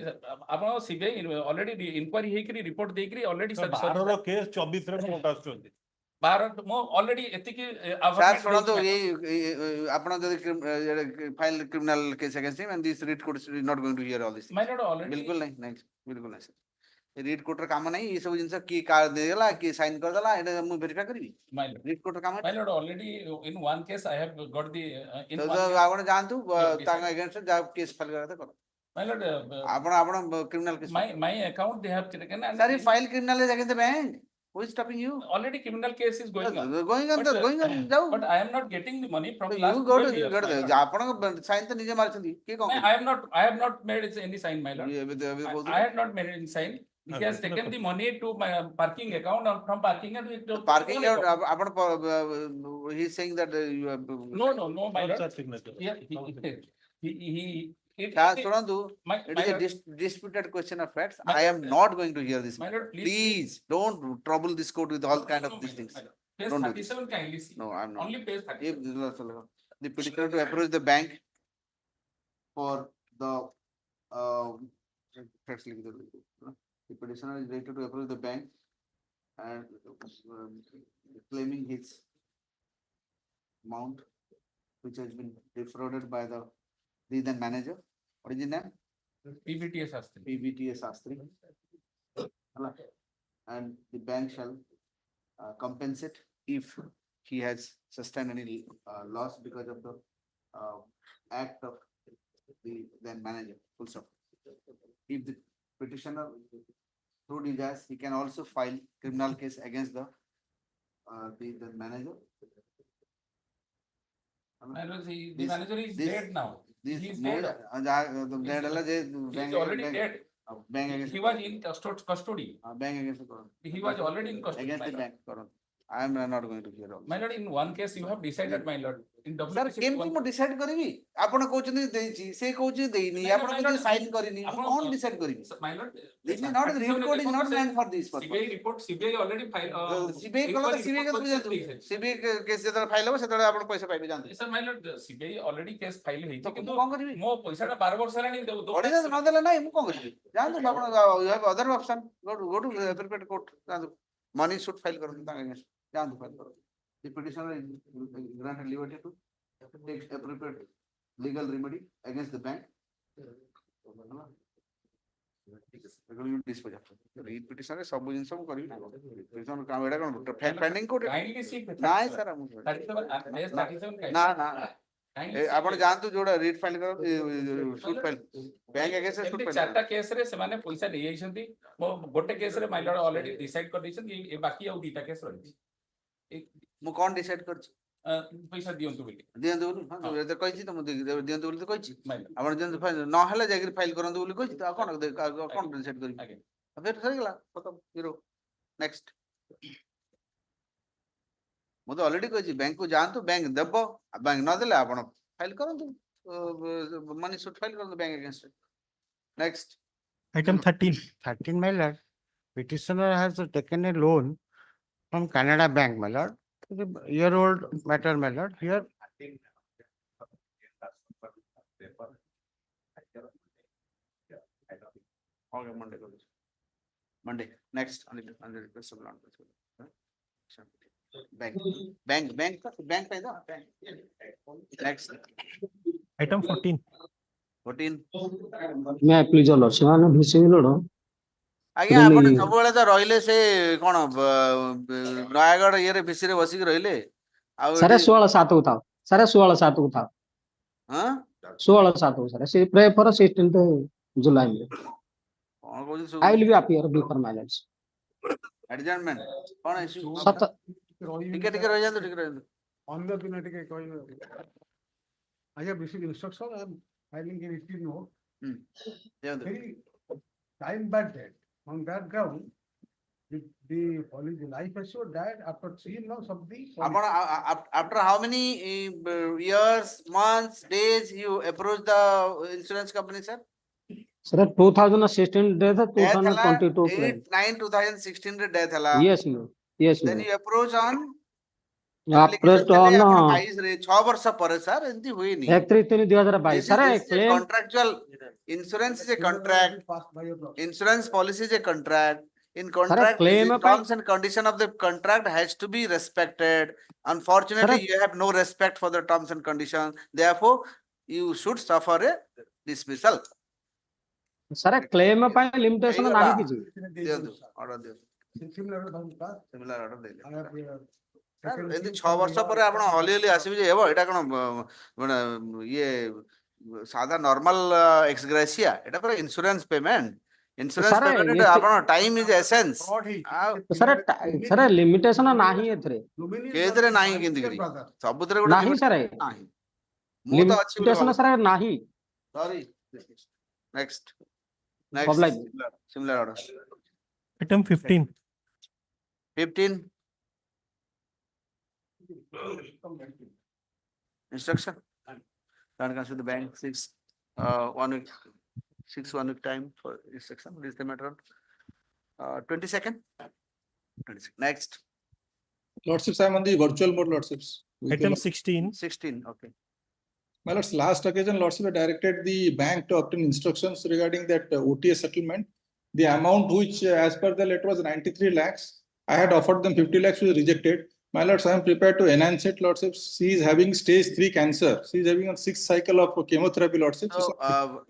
आपण सीबीआई ऑलरेडी इंक्वायरी हेकरी रिपोर्ट देकरी ऑलरेडी सर रो केस 24 रे कोर्ट आछंती. भारत मो ऑलरेडी एतिकी सर सुनो तो ये आपण जदी file criminal case against him and this read court is not going to hear all this my lord already बिल्कुल नहीं बिल्कुल नहीं सर रीड कोर्ट रे काम नहीं ये सब जिंस की कार्ड देला की साइन कर देला एटा मु वेरीफाई करबी माय लॉर्ड रीड कोर्ट रे काम my lord already in one case I have got the in तो आपण जानतु तांग अगेंस्ट जा केस फाइल करते करो माय लॉर्ड आपण criminal case my account they have taken and sir file criminal is against the bank who is stopping you already criminal case is going on जाओ but I am not getting the money from you go to आपण sign तो निजे मारछंती के कोन I have not made any sign my lord I have not made any sign he has taken the money to my parking account or from parking account to parking account आपण he is saying that you have no my lord he it is a disputed question of facts. I am not going to hear this. My lord, please don't trouble this court with all kind of these things. Page 37 kindly see. No, I'm not. Only page 37. The petitioner to approach the bank for the The petitioner is directed to approach the bank and claiming his amount which has been defrauded by the then manager. What is the name? PBTA Shastri. PBTA Shastri. And the bank shall compensate if he has sustained any loss because of the act of the then manager. Full stop. If the petitioner through desires, he can also file criminal case against the manager. The manager is dead now. He is dead. He is already dead. Bank against He was in custody. bank against the Quorum. He was already in custody. Against my the lord. bank. Quorum. I am not going to hear all. My lord, in one case you have decided, my lord. In Sir, WPC କେମିତି ମୁଁ decide କରିବି ଆପଣ କହୁଛନ୍ତି ଦେଇଛି ସେ କହୁଛି ଦେଇନି ଆପଣ କହୁଛନ୍ତି ସାଇନ୍ କରିନି ମୁଁ କଣ decide କରିବି My lord, this is not the report is not meant for this purpose CBI report, CBI already filed. CBI କଲା ତ CBI କେସ୍ ବୁଝନ୍ତୁ CBI କେସ୍ ଯେତେବେଳେ ଫାଇଲ ହେବ ସେତେବେଳେ ଆପଣ ପଇସା ପାଇବେ ଯାଆନ୍ତୁ Sir, my lord, CBI already case file ହେଇଛି ତ କିନ୍ତୁ ମୁଁ କଣ କରିବି ମୋ ପଇସାଟା 12 ବର୍ଷ ହେଲାଣି ଅର୍ଡିନାନ୍ସ ନ ଦେଲେ ନାହିଁ ମୁଁ କଣ କରିବି ଯାଆନ୍ତୁ ଆପଣ you have other option go to appropriate court ଯାଆନ୍ତୁ money suit file କରନ୍ତୁ ତାଙ୍କ against ଯାଆନ୍ତୁ file କରନ୍ତୁ the petitioner is granted liberty to take appropriate legal remedy against the bank. Petition ରେ ସବୁ ଜିନିଷ ମୁଁ କରିବି petition କାମ ଏଟା କଣ fact finding କୋଉଠି ନାଇଁ ସାର୍ ନା ନା ଆପଣ ଯାଆନ୍ତୁ ଯୋଉଟା ରିଟ୍ ଫାଇଲ କର suit file bank against suit file ଚାରଟା କେସ ରେ ସେମାନେ ପଇସା ନେଇ ଯାଇଛନ୍ତି ଗୋଟେ କେସ ରେ ମାଇ ଲର୍ଡ ଅଲରେଡି ଡିସାଇଡ୍ କରି ଦେଇଛନ୍ତି ଏ ବାକି ଆଉ ଦିଟା କେସ ରହିଛି ମୁଁ କଣ ଡିସାଇଡ୍ କରିଛି ପଇସା ଦିଅନ୍ତୁ ବୋଲି ବୋଲି ହଁ କହିଛି ତ ମୁଁ ଦିଅନ୍ତୁ ବୋଲି ତ କହିଛି ଆପଣ ଦିଅନ୍ତୁ ଫାଇଲ ନହେଲେ ଯାଇକି ଫାଇଲ କରନ୍ତୁ ବୋଲି କହିଛି ତ ଆଉ କଣ କଣ ଡିସାଇଡ୍ କରିବି ଫେର ସରିଗଲା ଖତମ ହିରୋ ନେକ୍ସଟ ମୁଁ ତ ଅଲରେଡି କହିଛି ବ୍ୟାଙ୍କ କୁ ଯାଆନ୍ତୁ ବ୍ୟାଙ୍କ ଦେବ ବ୍ୟାଙ୍କ ନଦେଲେ ଆପଣ ଫାଇଲ କରନ୍ତୁ ମନି ସୁଟ୍ ଫାଇଲ କରନ୍ତୁ bank against next Item 13. 13, my lord. Petitioner has taken a loan from Canada Bank, my lord. It's a year-old matter, my lord. Here, okay, Monday. Next, on the request of land. Bank. Next. item 14. 14. May I please your lordship, I am VC Lord. ଆଜ୍ଞା ଆପଣ ସବୁବେଳେ ତ ରହିଲେ ସେ କଣ ନୟାଗଡ଼ ଇଏରେ ଭିସିରେ ବସିକି ରହିଲେ ଆଉ ସାରେ 16/7 କୁ ଥାଉ ସାରେ 16/7 କୁ ଥାଉ ହଁ 16/7 କୁ ସାରେ ସେ ପ୍ରେ ଫର 16th July କଣ କହୁଛି I will be appear before my lords. Adjournment କଣ ଇସ୍ୟୁ ସତ ଟିକେ ରହିଯାନ୍ତୁ ଅନ୍ୟ ଦିନ ଟିକେ କହିବେ ଆଜ୍ଞା basic instruction I filing in it note very time bad dead on that ground the policy life assured died after 3 months of the ଆପଣ after how many years months days you approach the insurance company sir sir 2016 death 2022 claim 8/9/2016 ରେ death ହେଲା yes then you approach on approach on 22 ରେ 6 ବର୍ଷ ପରେ sir ଏମିତି ହୁଏନି 1/3/2022 sir claim contractual insurance is a contract insurance policy is a contract in contract claim the terms and condition of the contract has to be respected unfortunately you have no respect for the terms and conditions therefore you should suffer a dismissal sir claim ପାଇଁ limitation ନାହିଁ କିଛି ଦିଅନ୍ତୁ order ଦିଅନ୍ତୁ similar order ଦେଇଲେ ଏମିତି 6 ବର୍ଷ ପରେ ଆପଣ ହଲି ଆସିବେ ଯେ ଏଇଟା କଣ ମାନେ ଇଏ ସାଧା ନର୍ମାଲ ଏକ୍ସଗ୍ରେସିଆ ଏଟା ପୁରା ଇନ୍ସୁରାନ୍ସ ପେମେଣ୍ଟ ଇନ୍ସୁରାନ୍ସ ପେମେଣ୍ଟ ଆପଣ time is essence sir limitation ନାହିଁ ଏଥିରେ କେଥିରେ ନାହିଁ କେମିତି କରି ସବୁଥିରେ ଗୋଟେ ନାହିଁ sir ନାହିଁ ମୁଁ ତ ଅଛି limitation sir ନାହିଁ ସରି next similar order Item 15. 15 instruction that comes with the bank 6 1 week 1 week time for instruction this is the matter 22nd 26 next Lordships, I am on the virtual mode, Lordships. Item 16. 16 okay My lords, last occasion, lordship had directed the bank to obtain instructions regarding that OTS settlement. The amount which, as per the letter, was 93 lakhs. I had offered them 50 lakhs, which was rejected. My lords, I am prepared to enhance it, lordship. She is having stage 3 cancer. She is having a 6th cycle of chemotherapy, lordship. So, how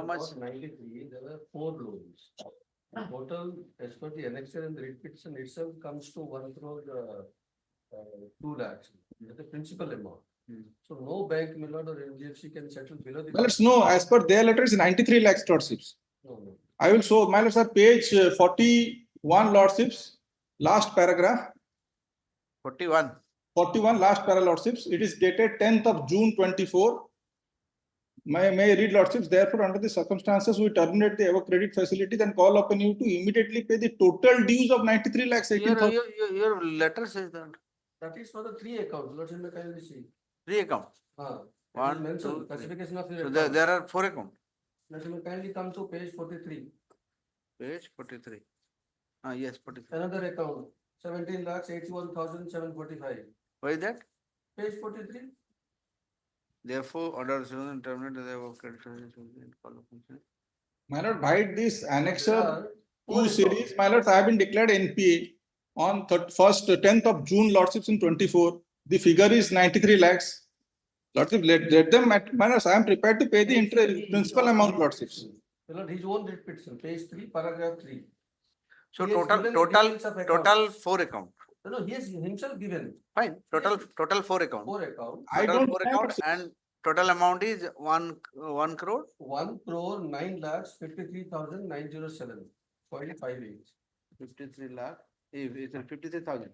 much? 93, there were 4 loans. Total, as per the annexure and the writ petition itself, comes to 1 crore 2 lakhs. The principal amount. So no bank, my lord, or NBFC can settle below the. My lords, no, as per their letter, is 93 lakhs, lordships. No. I will show, my lords, page 41, lordships, last paragraph. 41. 41, last para, lordships. It is dated 10th of June 24. May I read, lordships? Therefore, under the circumstances, we terminate the above credit facility, then call upon you to immediately pay the total dues of 93 lakhs 18,000. Your letter says that. That is for the 3 accounts. Lordship may kindly see. 3 accounts. One, Mentioned, 2, 3. specification of your So account. there are 4 accounts. Lordship may kindly come to page 43. Page 43. Yes, 43. Another account, 17 lakhs 81,745. Why is that? Page 43. Therefore, order to terminate the above credit facility. My lord, by this annexure Four 2 series, my lords, I have been declared NPA on 10th of June, lordships in 24. The figure is 93 lakhs. Lordship, let them, my lords, I am prepared to pay the interest principal amount, lordships. Lord, his own writ petition, page 3, paragraph 3. So He has given the total details of account. 4 accounts. No, he has himself given. Fine. Total 4 accounts. 4 accounts. I Total don't 4 have accounts and total amount is 1 crore. 1 crore 9 lakhs 53,907. 0.58. 53 lakh. It's 53,000.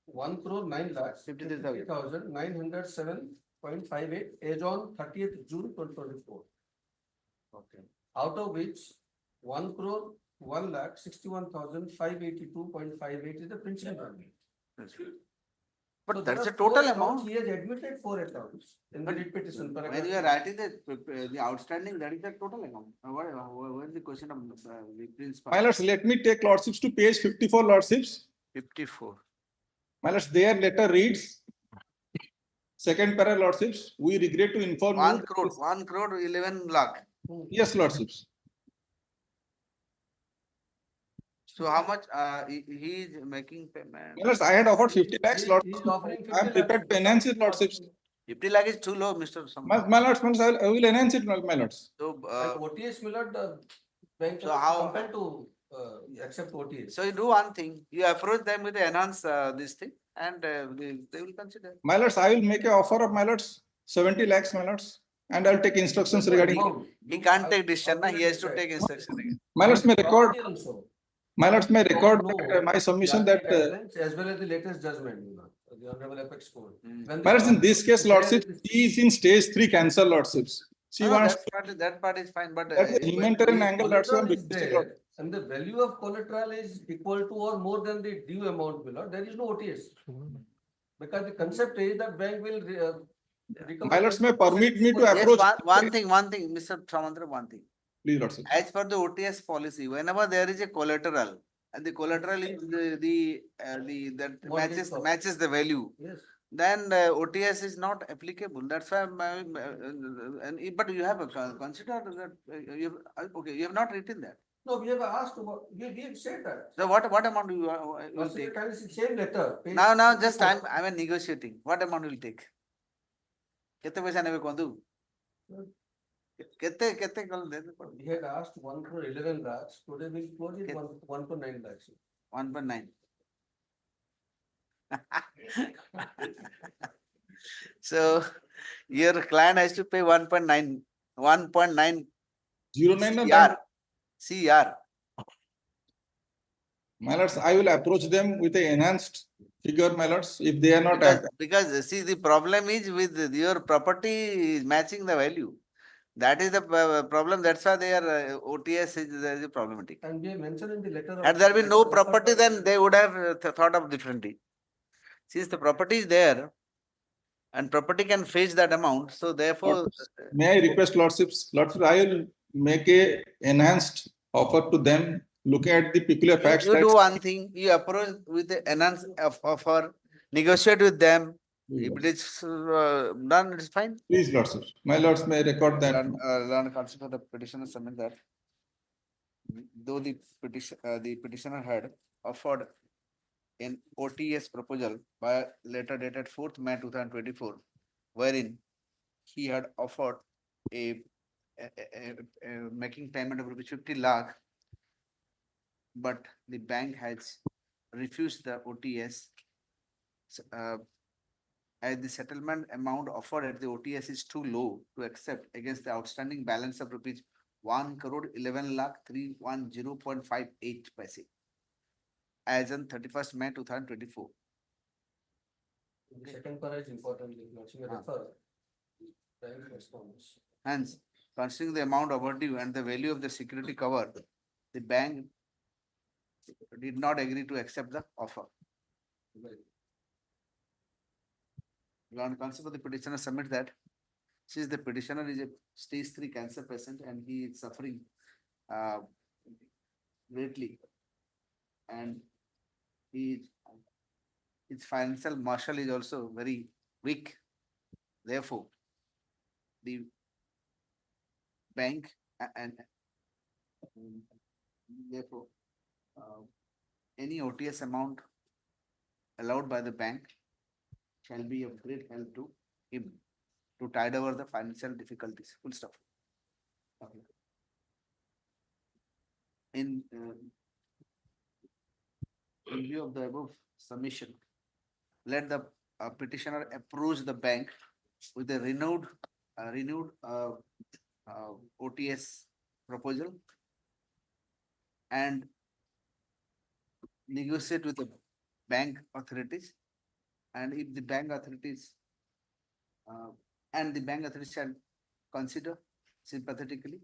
1 crore 9 lakhs 53,000. 53,907.58 as on 30th June 2024. Okay. Out of which 1 crore 1 lakh 61,582.58 is the principal value. But So that's there a are 4 total accounts. amount. He has admitted 4 accounts in the writ petition. When paragraph you are 3. writing the outstanding, that is the total amount. What is the question of the principal? My lords, let me take lordships to page 54, lordships. 54. My lords, their letter reads, second para, lordships, we regret to inform 1 you. crore, 1 crore 11 lakh. Yes, lordships. So how much he is making payment? My lords, I had offered 50 lakhs, He lordships. is offering 50 I am prepared to enhance it, lordships. 50 lakh is too low, Mr. Samant. My lords, I will enhance it, my lords. So, At OTS, my lord, the bank So is how- compelled to accept OTS. so you do one thing, you approach them with the enhance this thing and they will consider. My lords, I will make an offer of, my lords, 70 lakhs, my lords, and I will take instructions regarding. He can't take decision, he has to take instruction again. My lords may record, Also. my lords may record No, that, my submission that, guidelines as well as the latest judgment, you know, the Honorable Apex Court. When the my lords, in court- this case, lordships, he is in stage 3 cancer, lordships. She No, wants, that part is fine, but that's a humanitarian angle, that's why I'm Collateral is requesting, there, lord. and the value of collateral is equal to or more than the due amount, my lord, there is no OTS. Because the concept is that bank will recover. My lords may permit me to yes, approach. one thing, Mr. Samantha, one thing. Please, lordships. As per the OTS policy, whenever there is a collateral and the collateral is that Mortgage matches the value, Yes. then OTS is not applicable. That's why but you have considered that you have not written that. No, we have asked, we have said that. So what amount do you will Consider take? kind of same letter. page Now just 54. I'm negotiating. What amount will take? କେତେ ପଇସା ନେବେ କୁହନ୍ତୁ? କେତେ କଣ ଦେବେ? We had asked 1 crore 11 lakhs, today we'll close it 1.9 lakhs. 1.9. So your client has to pay 1.9 09 CR. CR. My lords, I will approach them with an enhanced figure, my lords, if they are not. Because see, the problem is with your property is matching the value. That is the problem. That's why their OTS is problematic. And we have mentioned in the letter. Had there been no property, then they would have thought of differently. Since the property is there and property can fetch that amount, so therefore. May I request lordships, I will make a enhanced offer to them, looking at the peculiar facts. You do one thing, you approach with the enhanced offer, negotiate with them, If it is done, it's fine. Please, Lordship. My lords may record that. Learn counsel for the petitioner submit that though the petitioner had offered an OTS proposal by letter dated 4th May 2024, wherein he had offered a making payment of rupees 50 lakh, but the bank has refused the OTS. As the settlement amount offered at the OTS is too low to accept against the outstanding balance of rupees 1 crore 11 lakh 310.58 paise as on 31st May 2024. The second part is important. Hence, considering the amount overdue and the value of the security cover, the bank did not agree to accept the offer. On concept of the petitioner submit that since the petitioner is a stage 3 cancer patient and he is suffering greatly, and his financial muscle is also very weak. Therefore, the bank and therefore any OTS amount allowed by the bank shall be of great help to him to tide over the financial difficulties. Full stop. Okay. In view of the above submission, let the petitioner approach the bank with a renewed OTS proposal and negotiate with the bank authorities. And if the bank authorities shall consider sympathetically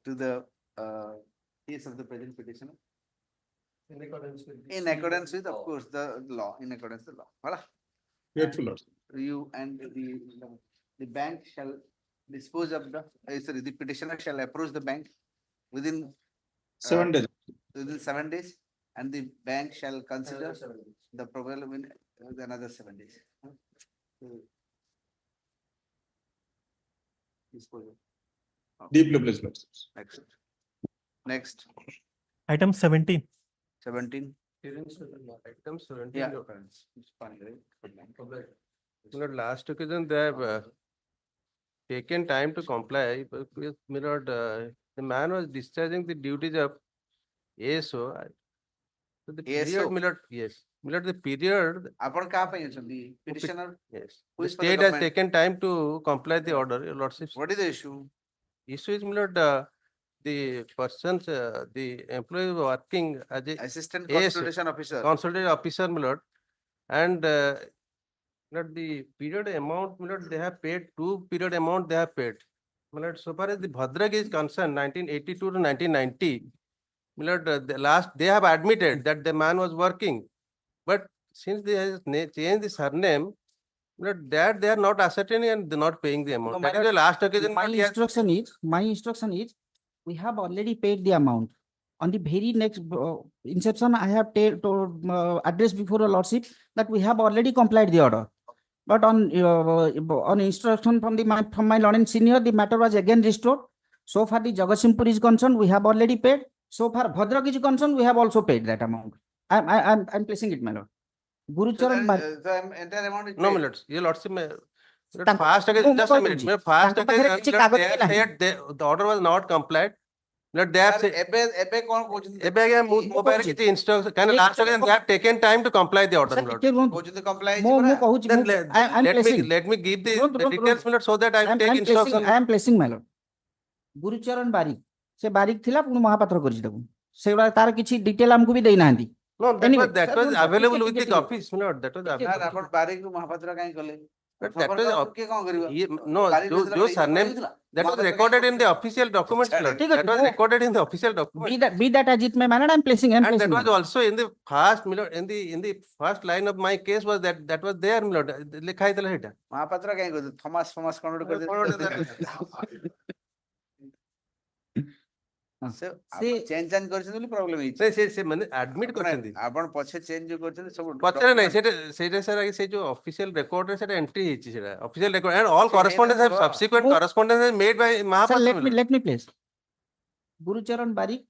to the case of the present petitioner, in accordance with, of course, the law, in accordance with the law. Voila. Grateful, Lord. You and the bank shall dispose of the the petitioner shall approach the bank within 7 days. Within 7 days, and the bank shall consider the proposal in another 7 days. Disposal. Deeply blessed, Lord. Next. Next. Item 17. 17. Item 17. Yeah. no. It's funny, right? Lord, last occasion they have taken time to comply, but my lord, the man was discharging the duties of ASO. So the period, my lord, yes, my lord, the period. Upon the petitioner. Yes. Who The is for the state has government? taken time to comply the order, your lordship. What is the issue? Issue is, my lord, the persons, the employee working as a Assistant ASO, consultation officer. consultation officer, my lord, and not the period amount, my lord, they have paid 2 period amount they have paid. My lord, so far as the Bhadrak is concerned, 1982 to 1990, my lord, the last they have admitted that the man was working, but since they have changed the surname, my lord, that they are not ascertaining and they're not paying the amount. No, That my is the last occasion. my instruction is, we have already paid the amount. On the very next inception, I have addressed before the lordship that we have already complied the order. But on instruction from my lord and senior, the matter was again restored. So far the Jagatsinghpur is concerned, we have already paid. So far Bhadrak is concerned, we have also paid that amount. I'm placing it, my lord. Gurucharan The entire amount is No, paid. my lords, your lordship, Taଙ୍କ- fast again, ମୁଁ just a କହିଦଉଛି। minute, fast ତାଙ୍କ again, ପାଖରେ କିଛି they କାଗଜ have ବି ନାହିଁ। said the order was not complied. Lord, they have said, ଏବେ କଣ କହୁଛନ୍ତି? ଏବେ ଆଜ୍ଞା ମୋ ପାଖରେ କିଛି instruction, କାହିଁକି last again they have taken time to comply the order, Sir, my lord. ଟିକେ ରୁହନ୍ତୁ। କହୁଛନ୍ତି comply ହେଇଛି ମୁଁ ପରା। କହୁଛି, Then I'm let me give the details, my lord, so that I will take I instruction. am placing my lord. Gurucharan Barik, ସେ ବାରିକ ଥିଲା ପୁଣି ମହାପାତ୍ର କରିଛି ତାକୁ। ସେଗୁଡା ତାର କିଛି ଡିଟେଲ ଆମକୁ ବି ଦେଇନାହାନ୍ତି। No, that Anyway, was, that sir, was no, available ଟିକେ, with the ଟିକେ, office, my lord, that was ନା available. ଆପଣ ବାରିକରୁ ମହାପାତ୍ର କାହିଁ କଲେ? But ଖବର that was, କାଗଜ କିଏ କଣ କରିବ? no, ବାରିକ jo ଯେତେବେଳେ surname, ହେଇଥିଲା, that was ମହାପାତ୍ର କାହିଁ recorded in କରୁଥିଲେ? the official documents, my lord. ଠିକ ଅଛି, That was ମୁଁ- recorded in the official document. be that as it may, my lord, I'm placing. And that was also in the first, my lord, in the first line of my case was that was there, my lord, ଲେଖା ହେଇଥିଲା ସେଇଟା। ମହାପାତ୍ର କାହିଁ କରୁଥିଲେ? Thomas କଣ ଗୋଟେ କରିଦେଇଥିଲେ? ସେ ସେ change ଚାଞ୍ଜ କରିଛନ୍ତି ବୋଲି ପ୍ରୋବ୍ଲେମ ହେଇଛି। ନାଇଁ ସେ ମାନେ ଆଡମିଟ୍ କରିଛନ୍ତି। ଆପଣ ପଛେ ଚେଞ୍ଜ ଯୋଉ କରିଛନ୍ତି ସବୁ ପଚାରେ ନାଇଁ ସେଇଟା ସାର୍ ସେ ଯୋଉ ଅଫିସିଆଲ ରେକର୍ଡରେ ସେଟା ଏଣ୍ଟ୍ରି ହେଇଛି ସେଟା official record and all correspondence have subsequent correspondence is made by Sir, Mahapatra. let me please. Gurucharan Barik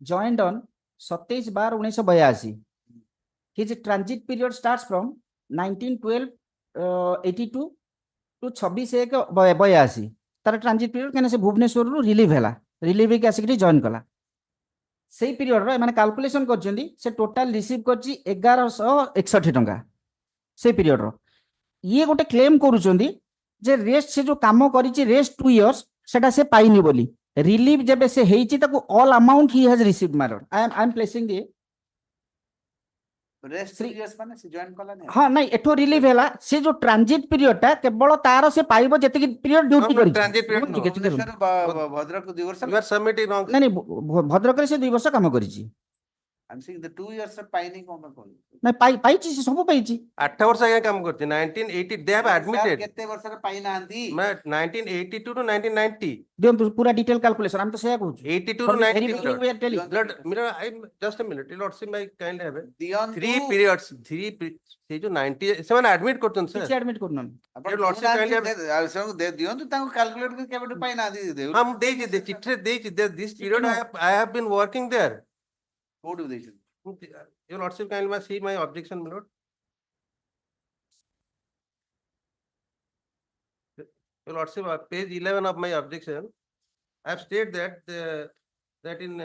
joined on 27/12/1982. His transit period starts from 1912-82 to 26/1/82. तार ट्रांजिट पीरियड कहना से भुवनेश्वर रु रिलीव हैला relieve के आसिक join कला सेही period रो माने calculation करछंदी से टोटल रिसीव करछि 1161 टंका से पीरियड रो ये गोटे क्लेम करूछंदी जे रेस्ट से जो काम करिछि रेस्ट 2 इयर्स सेटा से पाइनी बोली रिलीव जेबे से हेइछि ताको all amount he has received my I am placing the rest 3 years माने से जॉइन कला नै हां नहीं एठो रिलीव हैला से जो ट्रांजिट पीरियड टा केवल तार से पाइबो जते कि पीरियड ड्यूटी करी ट्रांजिट पीरियड भद्रक 2 वर्ष you are submitting wrong. नहीं भद्रक से 2 वर्ष काम करिछि I am saying the 2 years पाइनी कोन कोन नहीं पाइछि से सब पाइछि 8 वर्ष आगे काम करते 1980 they have admitted केते वर्ष रे पाइ नांदी मैं 1982 to 1990 देम पूरा डिटेल कैलकुलेशन हम तो सेया कहू 82 to 90 blood mirror I just a minute lord see my kind have three periods से जो 90 से मैंने एडमिट करतन सर किछ एडमिट करनन अपन लॉर्ड से काइंडली सब दे दियंतु ताको कैलकुलेट के केबे पाइ नांदी दे हम दे चिट्ठी दे this period I have been working there code they your lordship kindly see my objection my lord your lordship page 11 of my objection I have stated that that in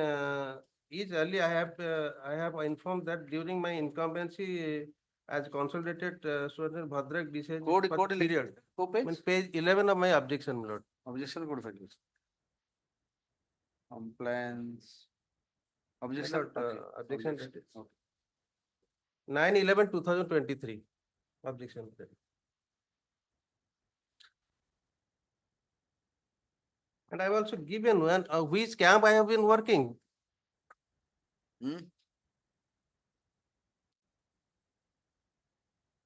each early I have informed that during my incumbency as consolidated student Bhadrak discharge code period page 11 of my objection my lord objection code file compliance objection objection 9/11/2023 objection and I have also given one which camp I have been working.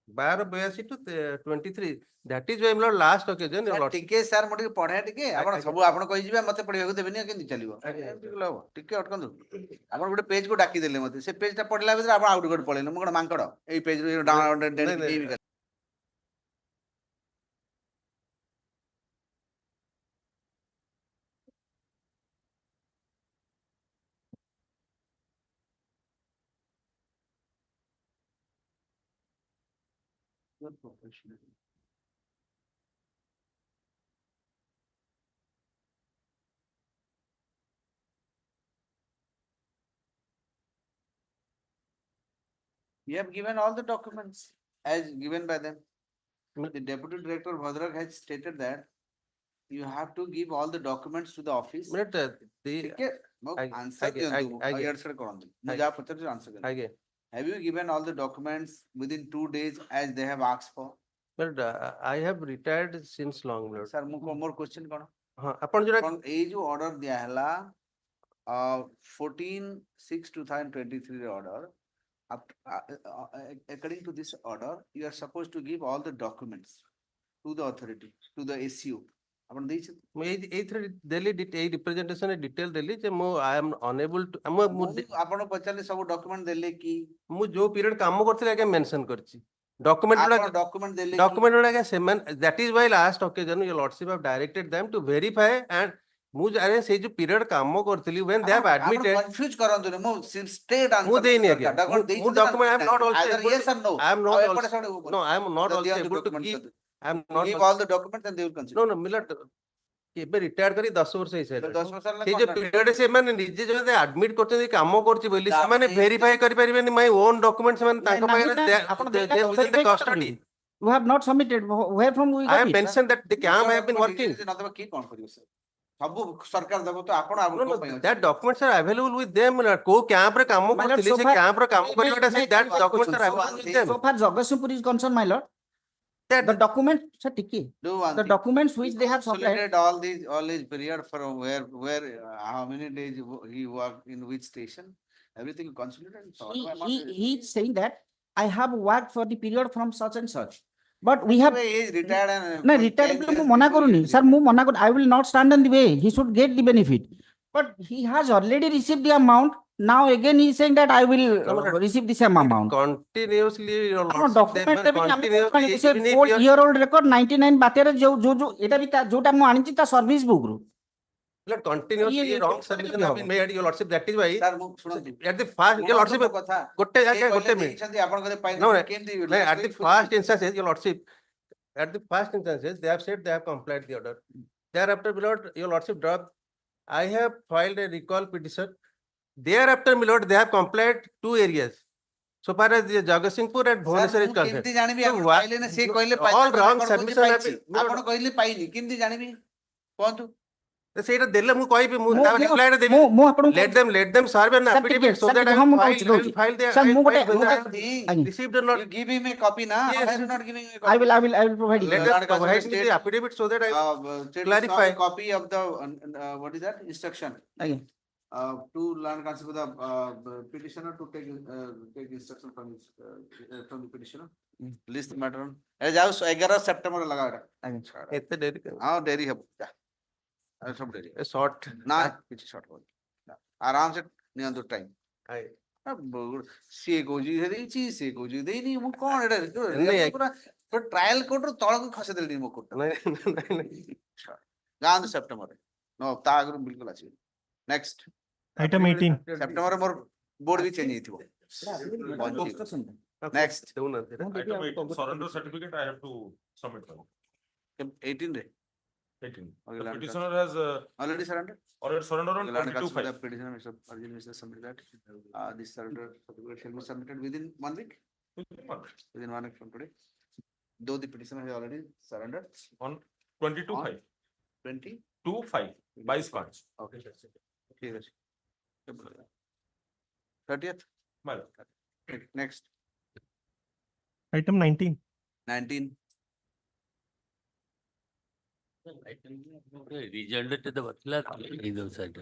12/82 to 23 that is why my last occasion टिके sir मोटी पढा टिके आपण सब आपण कहि जिबे मते पढियाको देबेनी केनि चलिबो टिके अटकंदु आपण गोटे पेज को डाकी देले मते से पेज ता पढला बेर आपण आउट गोट पळेन म कोन मांकड एई पेज रो download professional you have given all the documents as given by them. The deputy director Bhadrak has stated that you have to give all the documents to the office. Have you given all the documents within 2 days as they have asked for? But I have retired since long. Sir, more question kono? अपन जो ए जो order दिया हला 14/6/2023 order. According to this order, you are supposed to give all the documents to the authority, to the SCO. अपन देई छ मैं ए दिल्ली ए representation detail Delhi जे मो आई एम अनेबल टू आपण पचाले सब डॉक्यूमेंट देले की मु जो पीरियड काम करथिले आगे मेंशन करछि डॉक्यूमेंट देले आगे सेमन that is why last occasion your lordship have directed them to verify and मु अरे से जो पीरियड काम करथिली when they have admitted confuse करंतु ने मु स्ट्रेट आंसर मु देनी आगे मु document I am not also yes or no I am not also no I am not also able to give I am not give all the documents and they will consider. No, millet केबे retire करी 10 वर्ष हे से 10 वर्ष से जो period से माने निजे जो एडमिट करते काम करछि बोली से माने वेरीफाई करि परिबे नि माय ओन डॉक्यूमेंट्स माने ताको पाए with the custody you have not submitted where from we I have mentioned that the camp have been working नतबा की कोन करियो सर सब सरकार देबो तो आपण आपण that documents are available with them को कैंप रे काम करथिले से कैंप रे काम करिवाटा से that documents are available with them so far Jagatsinghpur is concerned my lord the documents sir tiki the documents which they have supplied all these period for where how many days he worked in which station everything consolidated he is saying that I have worked for the period from such and such but we have he is retired and no retired mu mana karuni sir mu mana I will not stand in the way he should get the benefit But he has already received the amount. Now again he is saying that I will receive the same amount. Continuously, your ଆମ lordship, they document were ରେ ବି ଆମେ continuously, ସେ even if 4 you are- year old record 99 ବାତ୍ୟାରେ ଯୋଉ ଏଟା ବି ଯୋଉଟା ମୁଁ ଆଣିଛି ତା ସର୍ଭିସ ବୁକ୍ ରୁ Lord, continuously ଇଏ wrong କେମିତି submission ହବ? have been made, your lordship, that is why. Sir, ମୁଁ ଶୁଣନ୍ତୁ। At the first, your lordship, ଶୁଣନ୍ତୁ କଥା। ଗୋଟେ ସେ କହିଲେ minute. ଦେଇଛନ୍ତି, ଆପଣ କହିଲେ ପାଇଲେ, No, କେମିତି no, at the first instances, your lordship, at the first instances, they have said they have complied the order. Thereafter, my lord, your lordship dropped. I have filed a recall petition. Thereafter, my lord, they have complied 2 areas. So far as the Jagatsinghpur and Bhubaneswar is concerned. କେମିତି ଜାଣିବି So ଆପଣ what- ପାଇଲେ ନା, ସେ କହିଲେ all wrong ଆପଣ submission have ପାଇଛି, been- ଆପଣ କହିଲେ ପାଇନି, କେମିତି ଜାଣିବି କୁହନ୍ତୁ? ସେଇଟା ଦେଲେ ମୁଁ କହିବି, ମୁଁ ମୁଁ- ତା ମୁଁ- reply ଟା ଦେବି। ମୁଁ- ମୁଁ ଆପଣଙ୍କୁ Let them serve an Sir, affidavit ଟିକେ- so sir, that I ଟିକେ, ହଁ, will ମୁଁ file, କହୁଛି, I will ଦଉଛି। file the, Sir, I will ମୁଁ file ଗୋଟେ- whether ମୁଁ I ଗୋଟେ- have received or not. You give him a copy na, Yes. why are you not giving me a I copy? will provide you. Let us provide me the affidavit so that I clarify. A copy of the, what is that, instruction? Again. To learn concept of the petitioner to take instruction from the petitioner. List the matter on. ए जाओ 11 September लगा बेटा। एते देरी कर। हाँ देरी है। जा। सब देरी। A short ना कुछ शॉर्ट हो। आराम से नियंत्रण टाइम। हाय। अब सी को जी है ची सी को जी दे नहीं मु कौन है नहीं, पूरा तो ट्रायल कोर्ट रो तळ को खसे देली मु कोर्ट नहीं। गांध सेप्टेम्बर नो ता आगु बिल्कुल अछि नेक्स्ट Item 18. सेप्टेम्बर मोर बोर्ड भी change हिथिबो next Item 18, surrender certificate I have to submit. 18 रे 18. The petitioner has already surrendered on 22/5. petitioner Mr. submit that this surrender certificate shall be submitted within 1 week within 1 week from today, though the petitioner has already surrendered On 22/5. 22/5 22/5. 22/5. okay ठीक है 30th Well, next Item 19. 19 result ତ ବତିଲା ଏଇ ଦଉ side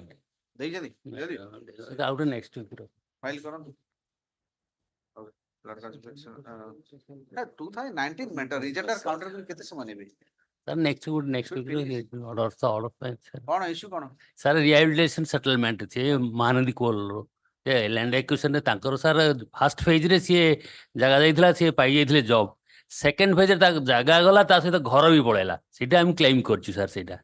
ଦେଇଛନ୍ତି ଜଲ୍ଦି ଆଉ ଗୋଟେ next weak ର ଫାଇଲ କରନ୍ତୁ ଓକେ ବ୍ଲଡ କନ୍ସେପ୍ଟ 2019 ମେଣ୍ଟର ରିଜଲ୍ଟ କାଉଣ୍ଟର କରି କେତେ ସମୟ ନେବେ ସାର୍ ନେକ୍ସଟ ୱିକ୍ ର ଅର୍ଡର ପାଇଁ ସାର୍ କଣ ଇସ୍ୟୁ କଣ ସାର୍ ରିହାବିଲିଟେସନ ସେଟଲମେଣ୍ଟ ସେ ମହାନଦୀ କୋଲର ଲ୍ୟାଣ୍ଡ ଆକ୍ୱିଜିସନରେ ତାଙ୍କର ସାର୍ ଫାର୍ଷ୍ଟ ଫେଜ୍ରେ ସିଏ ଜାଗା ଦେଇଥିଲା ସିଏ ପାଇଯାଇଥିଲେ ଜବ୍ ସେକେଣ୍ଡ ଫେଜ୍ରେ ତା ଜାଗା ଗଲା ତା ସହିତ ଘର ବି ପଳେଇଲା ସେଇଟା ଆମେ କ୍ଲେମ୍ କରୁଛୁ ସାର୍ ସେଇଟା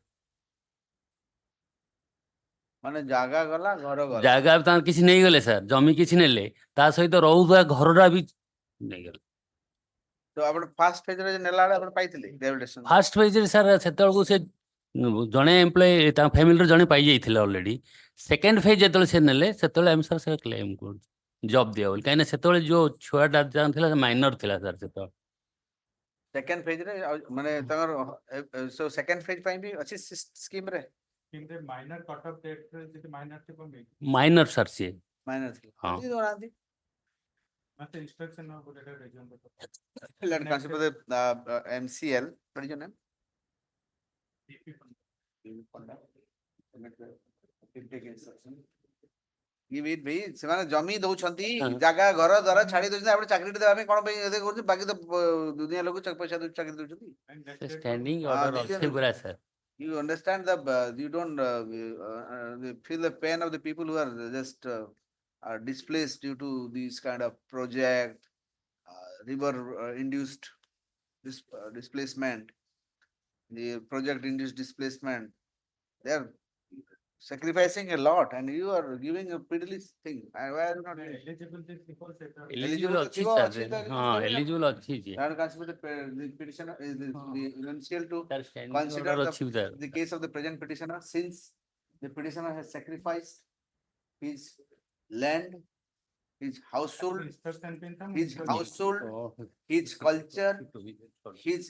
ମାନେ ଜାଗା ଗଲା ଘର ଗଲା ଜାଗା ତାଙ୍କର କିଛି ନେଇଗଲେ ସାର୍ ଜମି କିଛି ନେଲେ ତା ସହିତ ରହୁଥିବା ଘରଟା ବି ନେଇଗଲେ ତ ଆପଣ ଫାର୍ଷ୍ଟ ଫେଜରେ ନେଲା ବେଳେ ଆପଣ ପାଇଥିଲେ ରିହାବିଲିଟେସନ ଫାର୍ଷ୍ଟ ଫେଜ୍ରେ ସାର୍ ସେତେବେଳକୁ ସେ ଜଣେ ଏମ୍ପ୍ଲୟ ତାଙ୍କ ଫ୍ୟାମିଲିର ଜଣେ ପାଇଯାଇଥିଲେ ଅଲରେଡି ସେକେଣ୍ଡ ଫେଜ୍ ଯେତେବେଳେ ସେ ନେଲେ ସେତେବେଳେ ଆମେ ସାର୍ ସେ କ୍ଲେମ୍ କରୁଛୁ ଜବ୍ ଦିଆ ବୋଲି କାହିଁକିନା ସେତେବେଳେ ଯୋଉ ଛୁଆଟା ଥିଲା ସେ ମାଇନର ଥିଲା ସାର୍ ସେତେବେଳେ ସେକେଣ୍ଡ ଫେଜରେ ମାନେ ତାଙ୍କର ସୋ ସେକେଣ୍ଡ ଫେଜ ପାଇଁ ବି ଅଛି ସ୍କିମ ରେ Minor cut off date ଯଦି minor ଥିବ ମାଇନର ସାର୍ ସିଏ ମାଇନର ହଁ ଏତିକି ଦଉନାହାନ୍ତି ମତେ instruction ହବ ଗୋଟେ resume Let consider the MCL. What is your name? Give it ଭାଇ ସେମାନେ ଜମି ଦଉଛନ୍ତି ଜାଗା ଘର ଦ୍ୱାରା ଛାଡି ଦଉଛନ୍ତି ଆପଣ ଚାକିରି ଦେବା ପାଇଁ କଣ ପାଇଁ ଏତେ କରୁଛନ୍ତି ବାକି ତ ଦୁନିଆ ଲୋକ ପଇସା ଚାକିରି ଦଉଛନ୍ତି standing order ଅଛି ପୁରା sir You understand you don't feel the pain of the people who are just are displaced due to these kind of project river induced displacement, the project induced displacement. They are sacrificing a lot and you are giving a pitiless thing. Why are you not eligible ଅଛି sir ହଁ eligible ଅଛି ଯେ Now consider the petitioner is the essential to standing consider order ଅଛି sir the case of the present petitioner since the petitioner has sacrificed his land, his household, his culture, his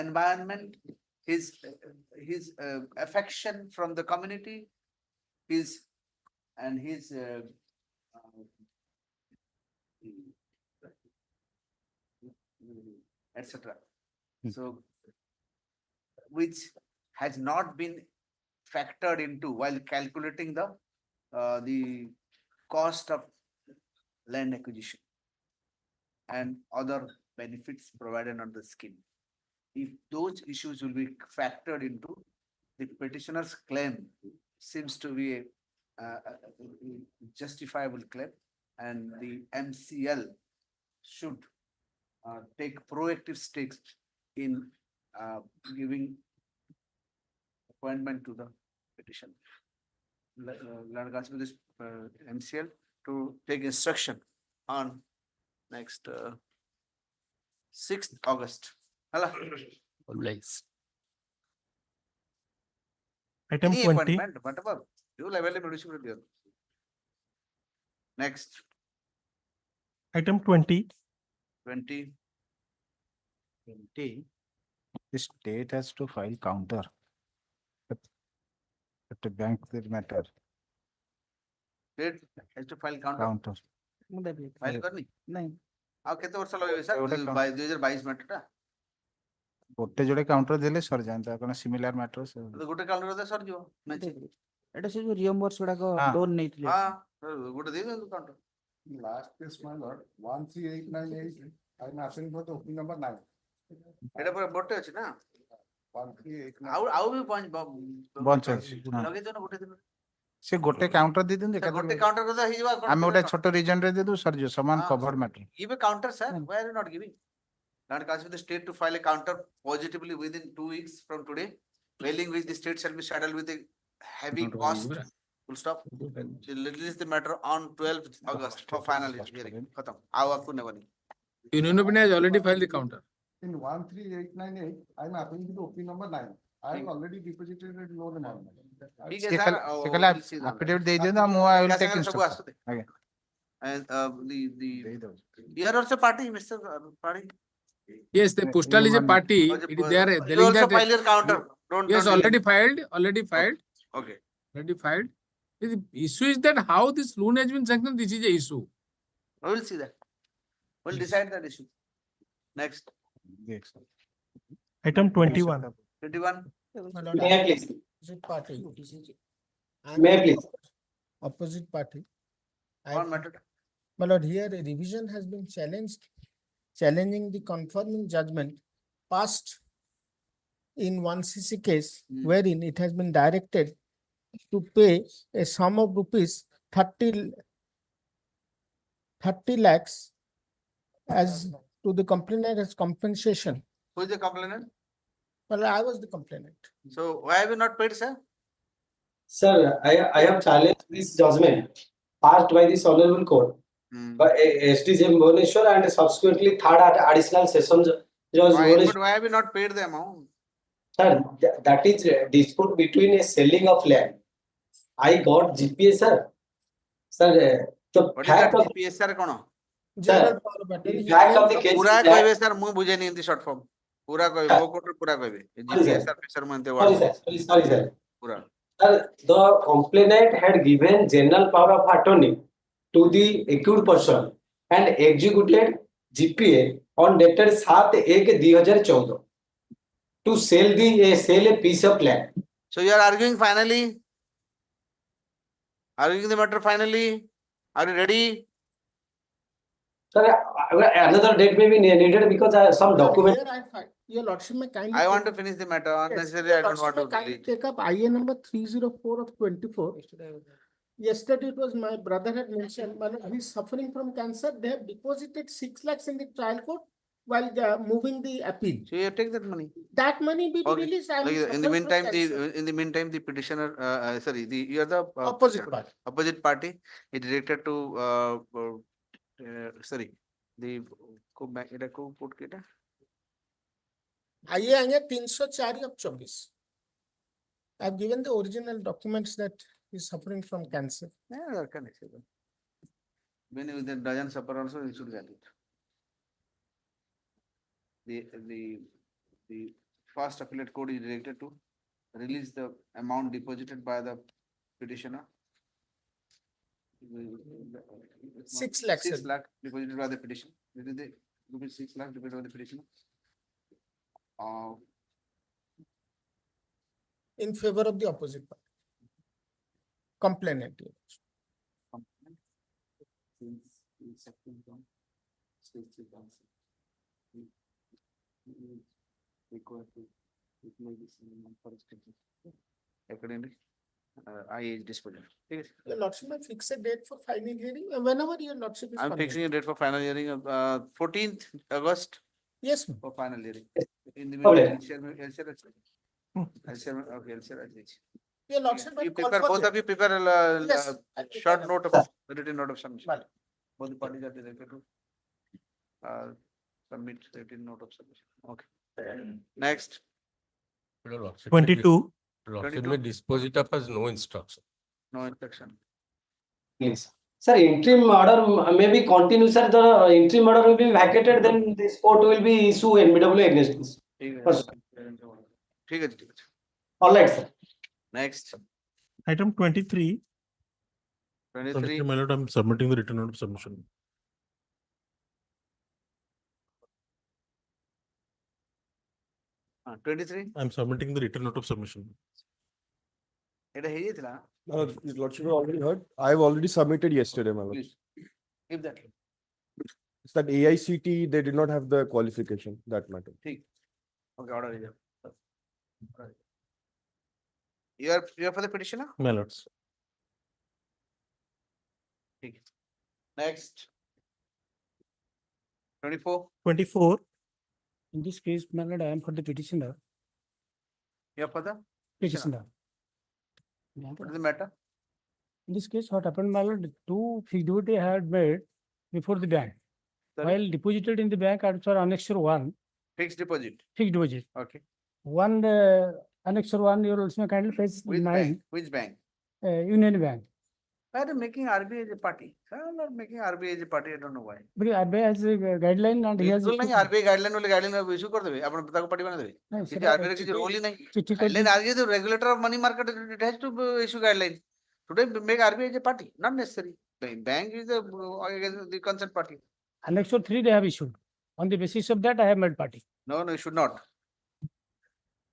environment, his affection from the community, his etc. So which has not been factored into while calculating the cost of land acquisition and other benefits provided under the scheme. If those issues will be factored into the petitioner's claim seems to be a justifiable claim, and the MCL should take proactive steps in giving appointment to the petition. Let us with this MCL to take instruction on next 6th August. Hello. Item Any 20. appointment, whatever, you will available municipality. Next, Item 20. 20. The state has to file counter. At the bank matter. State has to file counter. Counter. File करनी? नहीं. आप कितने वर्ष लगे sir? 2022 matter टा? गोटे जोड़े counter देले सर जानता कोन सिमिलर मैटर सर. तो गोटे काउंटर करते सर जो नहीं. এটা সে রিএম্বার্স গুড়াক লোন নেইଥିଲେ. हाँ, गोटे दे दो counter. Last case, my lord, 13898, I am asking for the opening number 9. ଏଟା ପୁରା ବଟେ ଅଛି ନା? 13898. ଆଉ ବି ପାଞ୍ଚ बंच अछि. ଲଗେଇ ଦିଅ ନା ଗୋଟେ ଦିନ. से गोटे काउंटर दे दिन देखा. गोटे काउंटर करते ହେଇଯିବ. आमे गोटे छोटो रीजन रे दे दू सर जो समान covered matter. Give a counter, sir. Why are you not giving? Land Council the state to file a counter positively within 2 weeks from today, failing which the state shall be saddled with a heavy cost. Full stop. She release the matter on 12th August for final hearing. Khatam. Aao aapko never nahi. Union Opinion has already filed the counter. In 13898, I am asking for the opening number 9. I have already deposited a loan amount. ठीक है sir. से कल affidavit दे देना मु I will take instruction. Okay. And the you are also party, Mr. Party. Yes, the postal is a party. It is there. You also file your counter. Yes, already filed. Already filed. Okay. Already filed. The issue is that how this loan has been sanctioned. This is a issue. We will see that. We'll decide that issue. Next. Item 21. 21. May I please? Opposite party. May I please? Opposite party. One matter. My lord, here a revision has been challenged, challenging the confirming judgment passed in one CC case, wherein it has been directed to pay a sum of rupees 30 lakhs as to the complainant as compensation. Who is the complainant? Well, I was the complainant. So why have you not paid, sir? Sir, I have challenged this judgment passed by this honorable court by SDJ Bhubaneswar and subsequently third additional session judge. But why have you not paid the amount? Sir, that is dispute between a selling of land. I got GPA, sir. Sir, the What is fact that of GPS, sir? Kono? sir, the fact of the case पूरा is that- कहबे sir, मुझे बुझे नहीं in the short form. पूरा कहबे, वो कोटर पूरा कहबे. GPS sir, sir मनते sorry, वाला. sir. Sorry, sir. पूरा. Sir, the complainant had given general power of attorney to the accused person and executed GPA on dated 7/1/2014 to sell a piece of land. So you are arguing finally? Arguing the matter finally? Are you ready? Sir, another date may be needed because some document. Here I find, your lordship may kindly. I want to finish the matter. Unnecessarily, I don't want to Kindly delete. take up IA number 304 of 24. Yesterday it was my brother had mentioned, but he's suffering from cancer. They have deposited 6 lakhs in the trial court while they are moving the appeal. So you take that money. That money be Okay. released. I am Like, in the suffering from meantime, cancer. in the meantime, the petitioner, sorry, you are the Opposite party. Opposite party is directed to, sorry, the put kita. IA आएंगे 304 of 24. I have given the original documents that he's suffering from cancer. Yeah, that can be. When it doesn't suffer also, you should get it. The first appellate court is directed to release the amount deposited by the petitioner. 6 lakhs. 6 lakh deposited by the petition. This is the rupees 6 lakh deposited by the petitioner. In favor of the opposite party. Complainant. Accordingly, I is disposal. Okay. Your lordship may fix a date for final hearing whenever your lordship is I'm convenient. fixing a date for final hearing of 14th August Yes, ma'am. for final hearing. In the Okay. Your lordship You may call prepare, for both that. of you prepare Yes, a I'll prepare short that. note of written note of submission. Vale. Both the parties are directed to submit written note of submission. Okay. Next. Your lordship, 22. Lordship 22. may dispose it of as no instruction. No instruction. Please. Sir, interim order may be continued, sir. The interim order will be vacated, then this court will be issue NBW against this. person. ठीक है ठीक है. All right, sir. Next. Item 23. 23. My lord, I'm submitting the written note of submission. 23. I'm submitting the written note of submission. এটা হয়ে গেছিল না? His lordship has already heard. I've already submitted yesterday, my lord. Please. Give that. It's that AICT, they did not have the qualification, that matter. ठीक. Okay, order is there. You are for the petitioner? My lords. ठीक. Next. 24. 24. In this case, my lord, I am for the petitioner. You are for the Petitioner. What is the matter? In this case, what happened, my lord, two fixed deposit I had made before the bank. Sorry? While deposited in the bank, for annexure 1, Fixed deposit. fixed deposit. Okay. One annexure 1, you will also kindly page Which 9, bank? Which bank? Union Bank. Why are they making RBI as a party? Why are they making RBI as a party? I don't know why. Because RBI has a guideline and he has. बिल्कुल नहीं RBI guideline वाले guideline issue कर देबे अपन पता को party बना देबे क्योंकि RBI का किसी रोल ही नहीं गाइडलाइन RBI तो regulator of money market it has to issue guideline today make RBI as a party not necessary bank is the concerned party. Annexure 3 they have issued. On the basis of that, I have made party. No, you should not.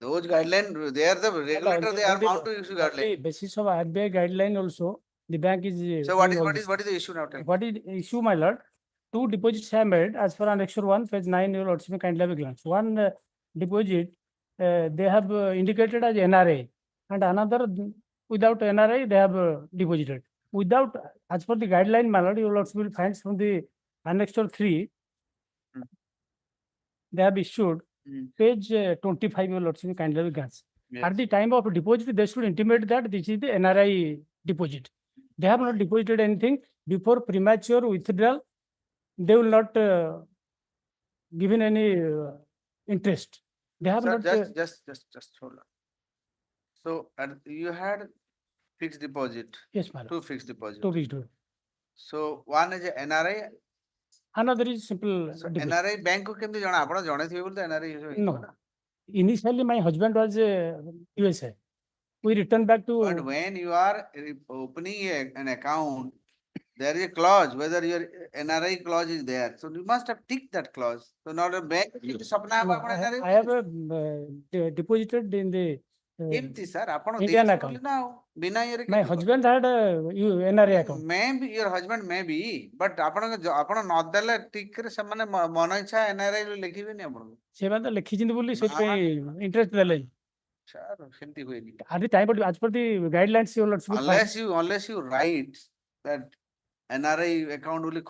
Those guidelines, they are the regulator, they are bound to issue On guideline. the basis of RBI guideline also, the bank is. So what is the issue now? Tell me. What is the issue, my lord? Two deposits have made as per annexure 1, page 9, your lordship may kindly have a glance. One deposit, they have indicated as NRA, and another without NRA, they have deposited. Without, as per the guideline, my lord, your lordship will find from the annexure 3, they have issued page 25, your lordship may kindly have a glance. Yes. At the time of deposit, they should intimate that this is the NRI deposit. They have not deposited anything before premature withdrawal. They will not given any interest. They have Sir, not. just hold on. So you had fixed deposit. Yes, madam. Two fixed deposit. Two fixed deposit. So one is a NRI. Another is simple. So deposit. NRI bank को केमती जाना आपण जाने थी बोलते NRI No. Initially, my husband was USA. We returned back to. But when you are opening an account, there is a clause whether your NRI clause is there. So you must have ticked that clause. So now the bank सपना No, I have deposited in the केमती sir आपण Indian देखिए account. बोले ना बिना ये My husband had a NRI account. may be your husband may be but आपण आपण न देले ठीक रे से माने मन इच्छा NRI लिखिबे नि आपण ସେମାନେ ତ ଲେଖିଛନ୍ତି ବୋଲି ସେଥିପାଇଁ interest ଦେଲେ. sir ସେମତି ହୁଏନି. At the time, as per the guidelines, your lordship will find. Unless you write that NRI account will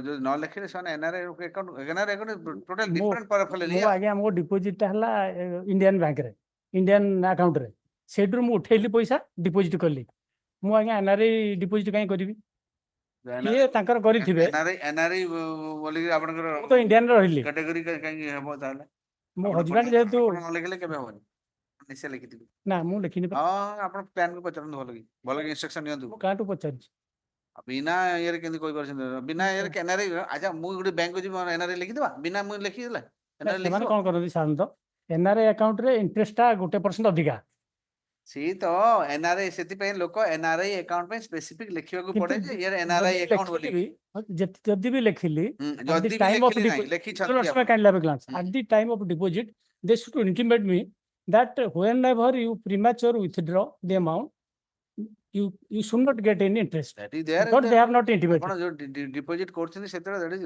जो न लिखे सन NRI account is total different paraphernalia. ମୁଁ ଆଜ୍ଞା ମୋ ଡିପୋଜିଟ ହେଲା ଇଣ୍ଡିଆନ ବ୍ୟାଙ୍କରେ ଇଣ୍ଡିଆନ ଆକାଉଣ୍ଟରେ ସେଇଠୁ ମୁଁ ଉଠେଇଲି ପଇସା ଡିପୋଜିଟ କଲି ମୁଁ ଆଜ୍ଞା ଏନଆରଆଇ ଡିପୋଜିଟ କାହିଁ କରିବି କିଏ ତାଙ୍କର କରିଥିବେ NRI ବୋଲି ଆପଣଙ୍କର ମୁଁ ତ ଇଣ୍ଡିଆନରେ ରହିଲି କ୍ୟାଟେଗୋରୀ କାହିଁ ହେବ ତାହେଲେ ମୋ ହଜବେଣ୍ଡ ଯେହେତୁ ନ ଲେଖିଲେ କେବେ ହବନି ନିଶ୍ଚୟ ଲେଖିଥିବେ ନା ମୁଁ ଲେଖିନି ଆପଣ ପ୍ଲାନ୍ କୁ ପଚାରନ୍ତୁ ଭଲ କି ଇନଷ୍ଟ୍ରକ୍ସନ ନିଅନ୍ତୁ ମୁଁ କାହାଠୁ ପଚାରିଛି ବିନା ଇଏରେ କେମିତି କହିପାରୁଛନ୍ତି ବିନା ଇଏରେ NRI ଆଚ୍ଛା ମୁଁ ଗୋଟେ ବ୍ୟାଙ୍କକୁ ଯିବି NRI ଲେଖିଦେବା ବିନା ମୁଁ ଲେଖିଦେଲା ସେମାନେ କଣ କରନ୍ତି ସାଧାରଣତଃ ଏନଆରଆଇ ଆକାଉଣ୍ଟରେ ଇଣ୍ଟରେଷ୍ଟଟା 1% ଅଧିକା ସେଇ ତ NRI ସେଥିପାଇଁ ଲୋକ NRI ଆକାଉଣ୍ଟ ପାଇଁ ସ୍ପେସିଫିକ ଲେଖିବାକୁ ପଡେ ଯେ ଇଏ NRI ଆକାଉଣ୍ଟ ବୋଲି ଯଦି ବି ଲେଖିଲି ଯଦି ବି ଲେଖିଲି ନାହିଁ ଲେଖିଛନ୍ତି at the time of deposit they should intimate me that whenever you premature withdraw the amount you should not get any interest that is there but they have not intimated ଆପଣ ଯୋଉ deposit କରୁଛନ୍ତି ସେତେବେଳେ that is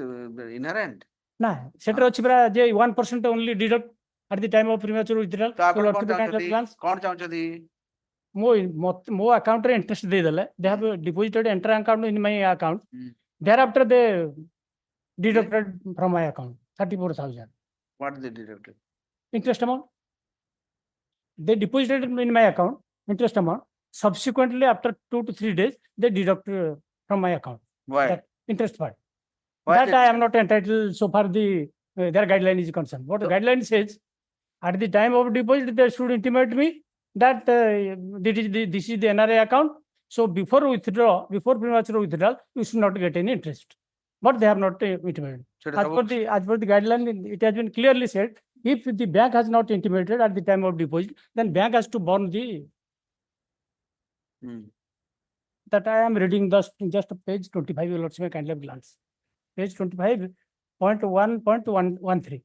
inherent ନା ସେଟା ଅଛି ପରା ଯେ 1% only deduct at the time of premature withdrawal. तो आपण Lordship कोण kind of चाहुଛନ୍ତି glance. कोण चाहुଛନ୍ତି ମୋ account ରେ interest ଦେଇଦେଲେ, they have deposited enter account in my account. Hmm. Thereafter they deducted from my account 34,000 what they deducted interest amount. They deposited in my account interest amount. Subsequently, after 2 to 3 days, they deduct from my account. Why? That interest part. Why That they- I am not entitled so far their guideline is concerned. What the guideline says, at the time of deposit, they should intimate me that this is the NRA account. So before premature withdrawal, you should not get any interest. But they have not intimated. As per the guideline, it has been clearly said, if the bank has not intimated at the time of deposit, then bank has to burn the. That I am reading just page 25, you Lordship, kindly have glance. Page 25.1.113.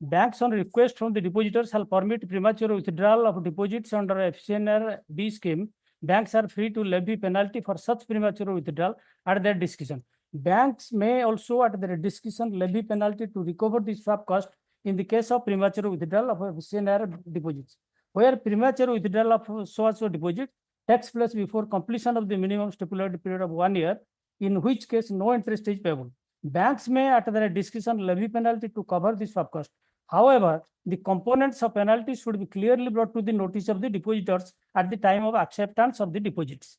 Banks on request from the depositor shall permit premature withdrawal of deposits under FCNR B scheme. Banks are free to levy penalty for such premature withdrawal at their discretion. Banks may also at their discretion levy penalty to recover the swap cost in the case of premature withdrawal of FCNR deposits. Where premature withdrawal of so deposit takes place before completion of the minimum stipulated period of 1 year, in which case no interest is payable. Banks may at their discretion levy penalty to cover the swap cost. However, the components of penalty should be clearly brought to the notice of the depositors at the time of acceptance of the deposits.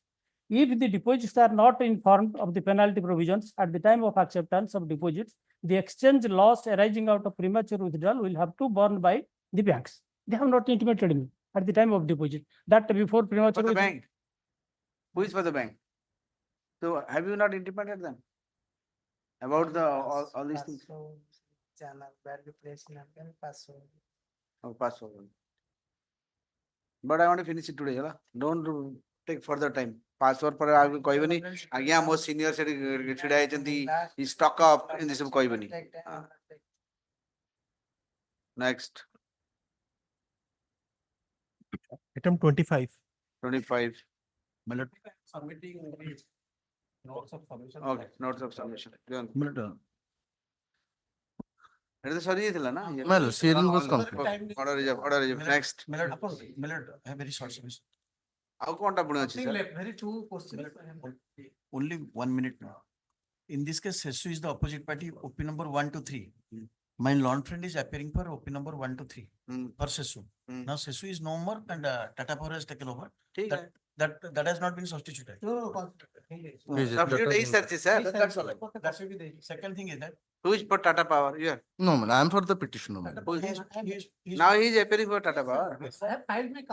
If the deposits are not informed of the penalty provisions at the time of acceptance of deposits, the exchange loss arising out of premature withdrawal will have to borne by the banks. They have not intimated me at the time of deposit that before premature for the withdrawal. bank? Who is for the bank? So have you not intimated them about the all these things? Oh, password. But I want to finish it today. Yala. Don't take further time. Password पर आगे कोई भी नहीं. आगे हम वो senior से छिड़ा है जंती stock up in this कोई भी नहीं. Next. Item 25. 25. Submitting notes of submission. Okay, notes of submission. It is sorry ना. Well, hearing was complete. Order is next. Millard, I have very short submission. How come to put Very two questions. Only 1 minute now. In this case, Sesu is the opposite party, OP number 1 to 3. My lawn friend is appearing for OP number 1 to 3 for Sesu. Now Sesu is no more and Tata Power has taken over. That has not been substituted. Substitute is search, sir. That's all. That should be the second thing is that. Who is for Tata Power? You are. No, man, I am for the petitioner. Now he is appearing for Tata Power.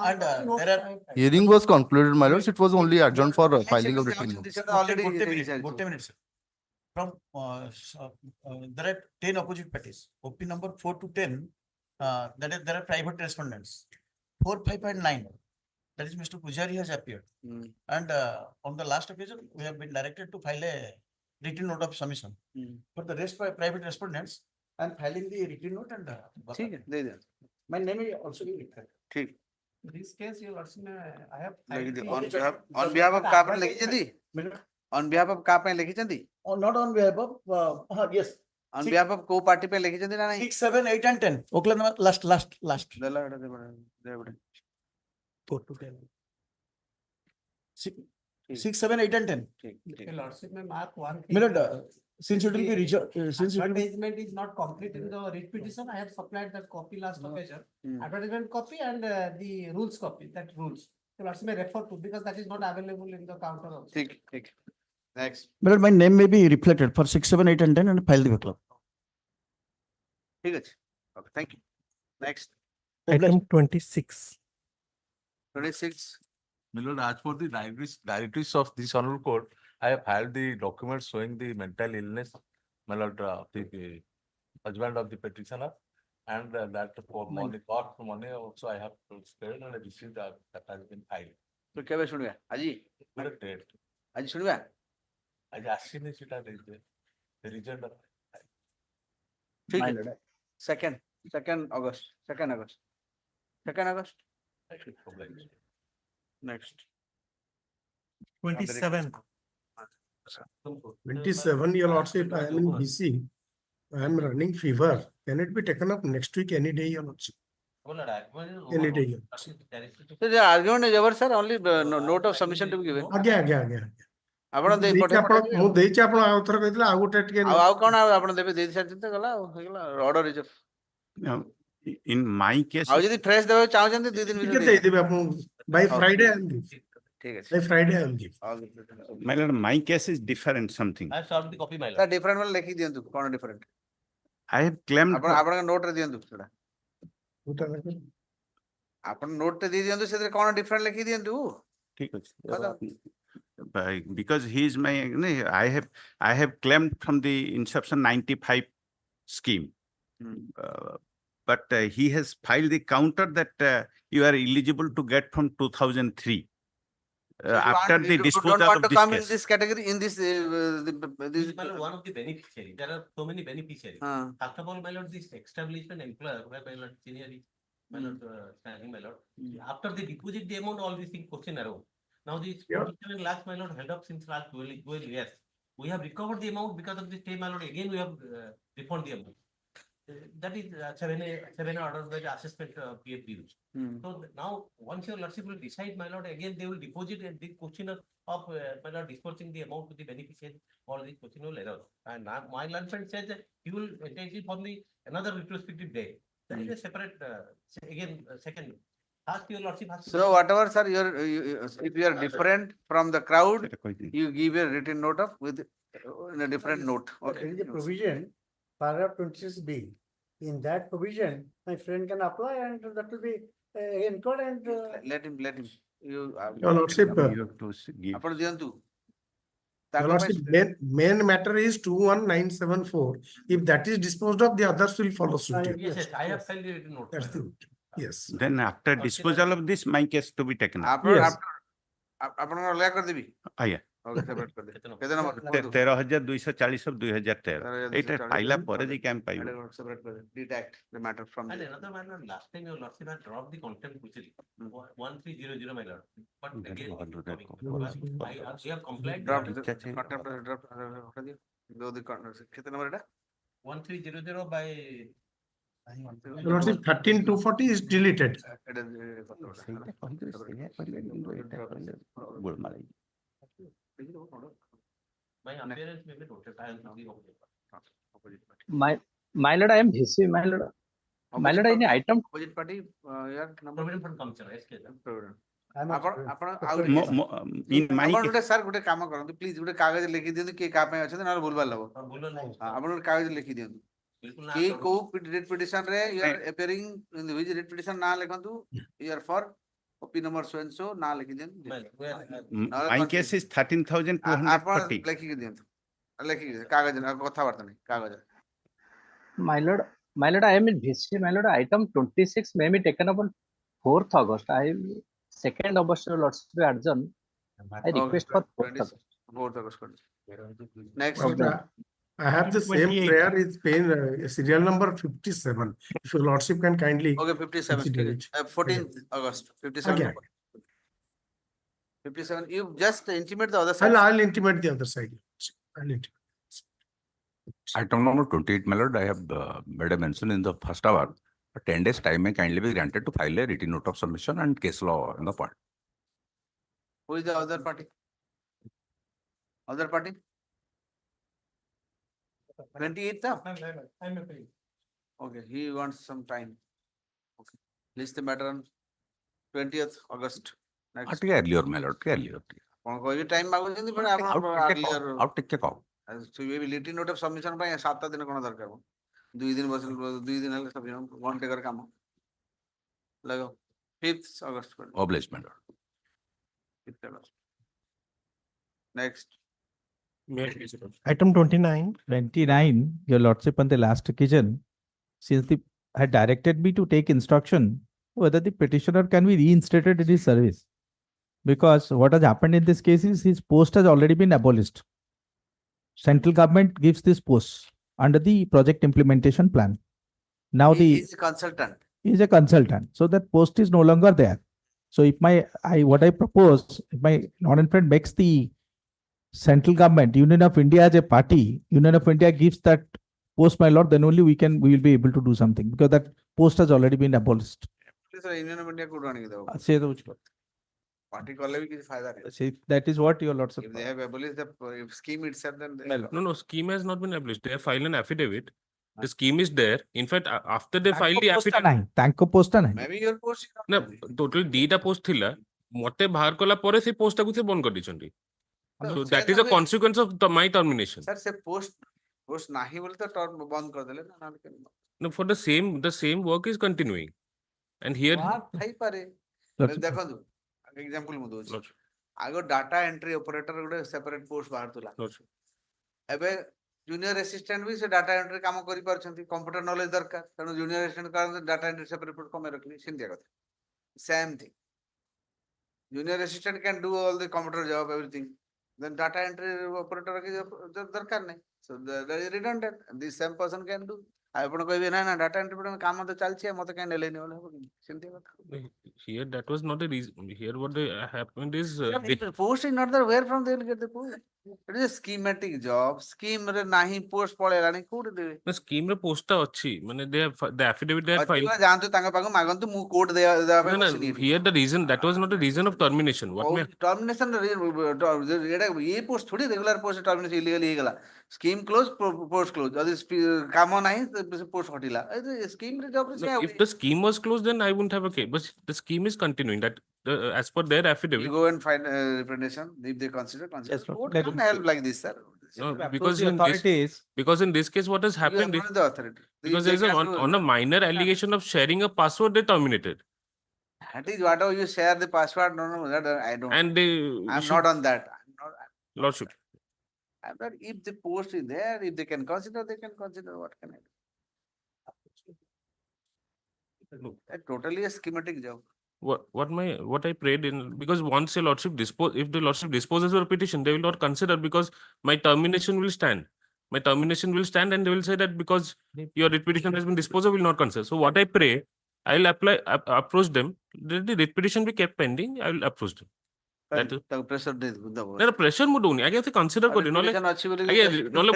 And there are hearing was concluded, my lords. It was only adjourned for filing of written notice. Already. 40 minutes. From there are 10 opposite parties. OP number 4 to 10. That is, there are private respondents. 4, 5.9. That is Mr. Pujari has appeared. And on the last occasion, we have been directed to file a written note of submission. For the rest by private respondents, I am filing the written note and. My name is also written. ठीक. This case, you also I have. On behalf of कहाँ पर लिखी चंदी? On behalf of कहाँ पे लिखी चंदी? Not on behalf of, yes. On behalf of co-party पे लिखी चंदी ना नहीं? 6, 7, 8 and 10. Oklahoma last. 4 to 10. 6, 7, 8 and 10. Lordship may mark one. Since it will be Advertisement is not complete in the writ petition. I have supplied that copy last occasion. Advertisement copy and the rules copy. That rules. So Lordship may refer to because that is not available in the counter also. ठीक. Next. My name may be reflected for 6, 7, 8 and 10 and file the backlog. ठीक है. Okay, thank you. Next. Item 26. 26. My lord, as for the directives of this honorable court, I have filed the documents showing the mental illness, my lord, the husband of the petitioner, and that for money, cost money also I have paid and I received that has been filed. तो क्या सुन गया? अजी. अजी सुन गया? आज आशी नहीं सीटा देते. The result of. ठीक है. Second August. Next. 27. 27, your lordship, I am in BC. I am running fever. Can it be taken up next week any day or not? Any day. So the argument is over, sir, only note of submission to be given. ଆଜ୍ଞା। ଆପଣ ଦେଇ ଦେଇଛି ପଠେଇ ଆପଣ ପଠେଇଦେବେ ମୁଁ ଆଉ। ଦେଇଛି ଆପଣ ଆଉ ଥରେ କହିଥିଲେ ଆଉ ଗୋଟେ ଟିକେ ଆଉ କଣ ଆପଣ ଦେବେ, ଦେଇ ସାରିଛନ୍ତି ତ ଗଲା ଆଉ ହେଇଗଲା order reserve. Now, in my case, ଆଉ ଯଦି ଫ୍ରେଶ ଦେବାକୁ ଚାହୁଁଛନ୍ତି 2 ଦିନ ଟିକେ ଭିତରେ ଦେଇଦେବେ ଆପଣ by Friday I will give. ଠିକ ଅଛି। By Friday I will give. my lord, my case is different something. I have solved the copy, my ତା lord. ଡିଫରେଣ୍ଟ ମାନେ ଲେଖି ଦିଅନ୍ତୁ କଣ ଡିଫରେଣ୍ଟ। I have claimed ଆପଣ ଆପଣଙ୍କ note ରେ ଦିଅନ୍ତୁ ସେଟା। କୋଉଟା ଲେଖିବେ? ଆପଣ note ଟେ ଦେଇ ଦିଅନ୍ତୁ ସେଥିରେ କଣ ଡିଫରେଣ୍ଟ ଲେଖି ଦିଅନ୍ତୁ। ठीक है। Because he is my, I have claimed from the inception 95 scheme. But he has filed the counter that you are eligible to get from 2003. After the you don't disposal want of to this come in case. this category, in this This is, my lord, one of the beneficiaries. There are so many beneficiaries. First of all, my lord, this establishment employer, where my lord, seniority, my lord, standing, my lord. After they deposit the amount, all these things question around. Now this 47 lakhs, my lord, held up since last 12 years. We have recovered the amount because of the stay, my lord. Again, we have refunded the amount. That is 7 order by the assessment PF dues. So now, once your lordship will decide, my lord, again they will deposit a big question of my lord dispersing the amount to the beneficiary. All these question will error. And my lordship says that he will entitle for the another retrospective day. That is a separate again second. Ask your lordship. So whatever, sir, if you are different from the crowd, you give a written note of with in a different note. Okay. There is a provision, paragraph 26B. In that provision, my friend can apply and that will be incurred and. Let him. Your lordship. ଆପଣ ଦିଅନ୍ତୁ। Your lordship, main matter is 21974. If that is disposed of, the others will follow suit. Yes, I have filed the written note. That's the route. Yes. Then after disposal of this, my case to be taken up. ଆପଣଙ୍କର ଅଲଗା କରିଦେବି। ଆଜ୍ଞା। Okay, separate କରିଦେବି। କେତେ number? 13,240 of 2013 ଏଇଟା ପାଇଲା ପରେ ଯାଇକି ଆମେ ପାଇବୁ। Separate କରିଦେବି। Deduct the matter from. And another matter, last time your lordship had dropped the contempt quickly. 1300, my lord. But again, we have complied. Drop କେତେ ନମ୍ବର ଏଟା? 1300 by. Your lordship, 13240 is deleted. My appearance may be noted. I am my lord, I am busy, my lord. My lord, any item. Opposite party, provident fund comes, yes, in my ଗୋଟେ sir ଗୋଟେ କାମ କରନ୍ତୁ please ଗୋଟେ କାଗଜ ଲେଖି ଦିଅନ୍ତୁ କିଏ କାହା ପାଇଁ ଅଛନ୍ତି ନହେଲେ ଭୁଲଭାଲ ହବ। ଆପଣ ଗୋଟେ କାଗଜ ଲେଖି ଦିଅନ୍ତୁ କି କୋଉ ରିଟ୍ ପିଟିସନ ରେ you are appearing in the which writ petition ନାଁ ଲେଖନ୍ତୁ you are for OP number so and so ନାଁ ଲେଖି ଦିଅନ୍ତୁ। my case is 13,240. ଆପଣ ଲେଖିକି ଦିଅନ୍ତୁ କାଗଜ କଥାବାର୍ତ୍ତା ନାହିଁ କାଗଜ। My lord, I am in VC, my lord, item 26 may be taken up on 4th August. 2nd August, your lordship to adjourn. I request for 4th August. 4th August. Next. I have the same prayer is pain serial number 57. If your lordship can kindly. Okay, 57. 14th August. 57. 57. You just intimate the other side. I'll intimate the other side. I'll intimate. Item number 28, my lord, I have made a mention in the first hour. 10 days time may kindly be granted to file a written note of submission and case law in the point. Who is the other party? Other party? 28th? Okay, he wants some time. Okay. List the matter on 20th August. Next. Earlier, my lord, earlier. ଆପଣ କହିବେ time ମାଗୁଛନ୍ତି ପୁଣି ଆପଣ ଆଉ ଟିକେ କମ। ଲିଟିନ note of submission ପାଇଁ 7 ଦିନ କଣ ଦରକାର? 2 ଦିନ ବସିଲ 2 ଦିନ ହେଲେ ସବମିଶନ ଘଣ୍ଟେ କର କାମ ଲଗାओ 5th August Obligement. Next. Item 29, your lordship, on the last occasion, since the had directed me to take instruction whether the petitioner can be reinstated in his service. Because what has happened in this case is his post has already been abolished. Central government gives this post under the project implementation plan. Now he is a consultant. He is a consultant. So that post is no longer there. So if what I propose, if my honorable friend makes the central government, Union of India as a party, Union of India gives that post, my lord, then only we will be able to do something, because that post has already been abolished. Union of India could run it. Say the Party call भी किसी फायदा नहीं. say that is what your lordship. If they have abolished the scheme itself, then they No, scheme has not been abolished. They have filed an affidavit. The scheme is there. In fact, after they filed the affidavit, Tanko posta nahi. maybe your post. ना total dita post थिला. मते बाहर कला परे से post टाकु से बंद कर दिछन्ती. So that is a consequence of my termination. Sir, से post नहीं बोले तो बंद कर देले ना. No, for the same work is continuing. And here थाई पारे. देखो दो. Example मु दो. आगो data entry operator गुडे separate post बाहर तुला. एबे junior assistant भी से data entry काम करी पारछन्ती. Computer knowledge दरकार. तेणु junior assistant कारण data entry separate post कमे रखली. सिंधिया कथा. Same thing. Junior assistant can do all the computer job, everything. Then data entry operator की दरकार नहीं. So that is redundant. This same person can do. आपण कोई भी ना data entry में काम तो चलची है. मत कहीं लेने वाला है. सिंधिया कथा. here that was not the reason. Here what happened is post is not there. Where from they will get the post? It is a schematic job. Scheme रे नहीं post पड़ेगा नहीं कोड दे. the scheme रे post ता अच्छी. माने they have the affidavit they have filed. अच्छी जान तो तांगे पागो मागन तो मु code they No, here the reason that was not the reason of termination. What may termination ये post थोड़ी regular post termination illegal ही गला. Scheme close, post close. अभी काम नहीं post हटिला. Scheme रे job no, if the scheme was closed, then I wouldn't have a case. But the scheme is continuing. That as per their affidavit. You go and find representation if they consider. Yes, Court can't help like this, sir. No, because in this case, what has happened is the authority. because there is on a minor allegation of sharing a password, they terminated. That is whatever you share the password. No, that I don't. And I'm not on that. Lordship. I'm not. If the post is there, if they can consider, they can consider. What can I do? Totally a schematic job. What I prayed in, because once the lordship if the lordship disposes of a petition, they will not consider, because my termination will stand. My termination will stand, and they will say that because your writ petition has been disposed of, will not consider. So what I pray, I will approach them. Let the writ petition be kept pending. I will approach them. That is pressure pressure mu doni. I guess consider kori. No le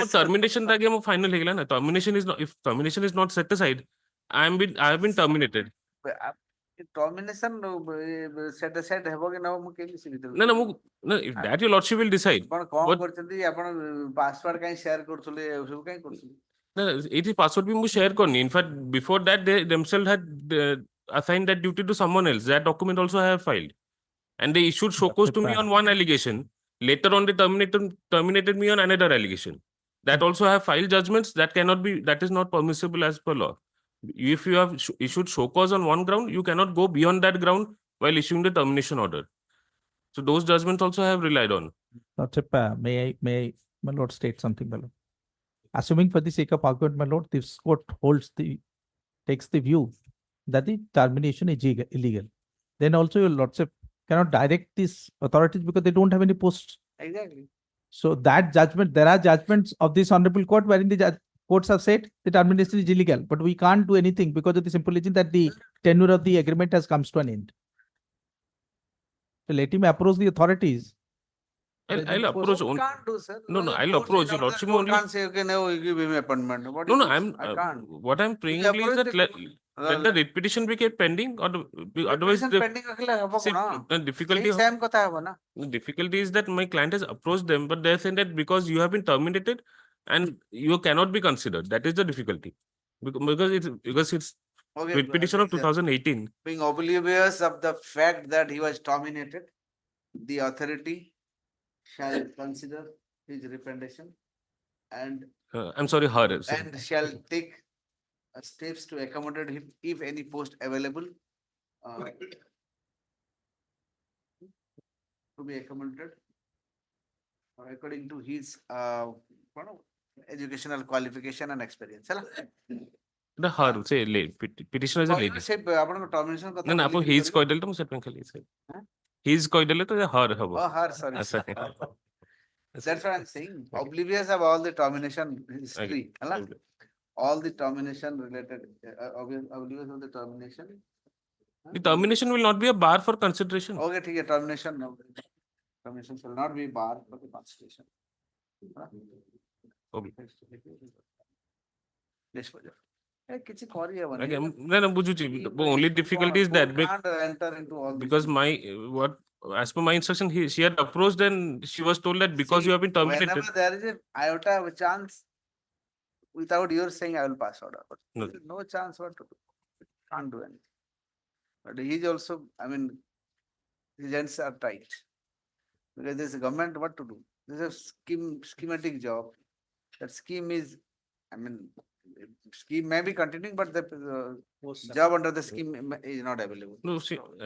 termination ta mo final hegla na. Termination is not, if termination is not set aside, I have been terminated. Termination set aside have के ना मु केली सिगित. No, if that your lordship will decide. पण कौन करचंती आपण password काई share करथले सब काई करथले. No, it is password भी मु share करनी. In fact, before that they themselves had assigned that duty to someone else. That document also I have filed. And they issued show cause to me on one allegation. Later on, they terminated me on another allegation. That also have filed judgments that is not permissible as per law. If you have issued show cause on one ground, you cannot go beyond that ground while issuing the termination order. So those judgments also I have relied on. Lordship, may I, my lord, state something, my lord? Assuming for the sake of argument, my lord, this court takes the view that the termination is illegal. Then also your lordship cannot direct these authorities because they don't have any posts. Exactly. So that judgment, there are judgments of this honorable court wherein the courts have said the termination is illegal, but we can't do anything because of the simple reason that the tenure of the agreement has come to an end. So let him approach the authorities. I'll approach. Can't do, sir. No, I'll approach you. Lordship only. Can't say okay, no, you give him appointment. I can't. What I'm praying is that let the writ petition be kept pending, or otherwise the difficulty. The difficulty is that my client has approached them, but they're saying that because you have been terminated and you cannot be considered. That is the difficulty, because it's writ petition of 2018. Being oblivious of the fact that he was terminated, the authority shall consider his representation and I'm sorry, her. And shall take steps to accommodate him if any post available to be accommodated according to his educational qualification and experience. The her say petitioner is a lady. Termination no, he is कोई तो मुझे पहले say. He is कोई तो her हबो. Oh, her, sorry. That's what I'm saying. Oblivious of all the termination history. All the termination related, oblivious of the termination. The termination will not be a bar for consideration. Okay, okay, termination. No. Termination shall not be a bar for the consideration. disposal. କିଛି କରିହବନି। Okay, no, ବୁଝୁଛି. The only difficulty is that Can't enter into all these because things. my what as per my instruction, she had approached and she was told that because See, you have been terminated. Whenever there is a iota of a chance, without your saying, I will pass order. But No. there is no chance what to do. Can't do anything. But he is also, I mean, his ends are tight. Because this government, what to do? This is a schematic job. That scheme is, I mean, scheme may be continuing, but the job under the scheme is not available. No,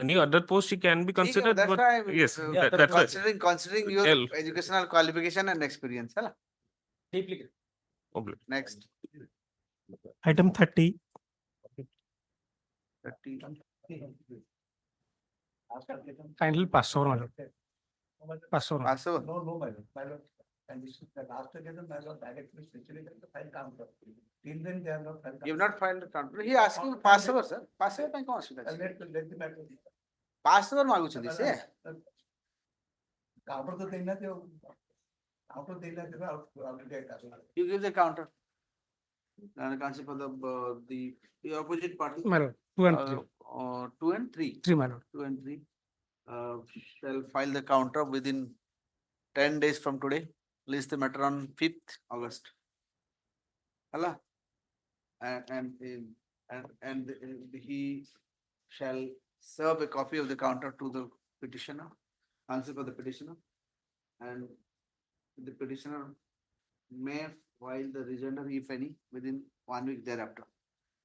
any other post she can be considered. That's But why, yes, that's why. considering your L. educational qualification and experience. Hala? Obli- Next. Item 30. 30. Kindly pass over, my lord. Pass over. Pass over. No, my lord. And this is the last occasion, my lord, directly specially the file counter. Till then, they have not filed. You have not filed the counter. He asked you pass over, sir. Pass over by consider. Let the matter. Pass over मागुଛନ୍ତି ସେ Counter तो देना थे counter देना थे You give the counter. And counsel for the opposite party. My lord, 2 and 3. 2 and 3. 3, my lord. 2 and 3. Shall file the counter within 10 days from today. List the matter on 5th August. Allah. And he shall serve a copy of the counter to the petitioner, answer for the petitioner, and the petitioner may file the rejoinder, if any, within 1 week thereafter.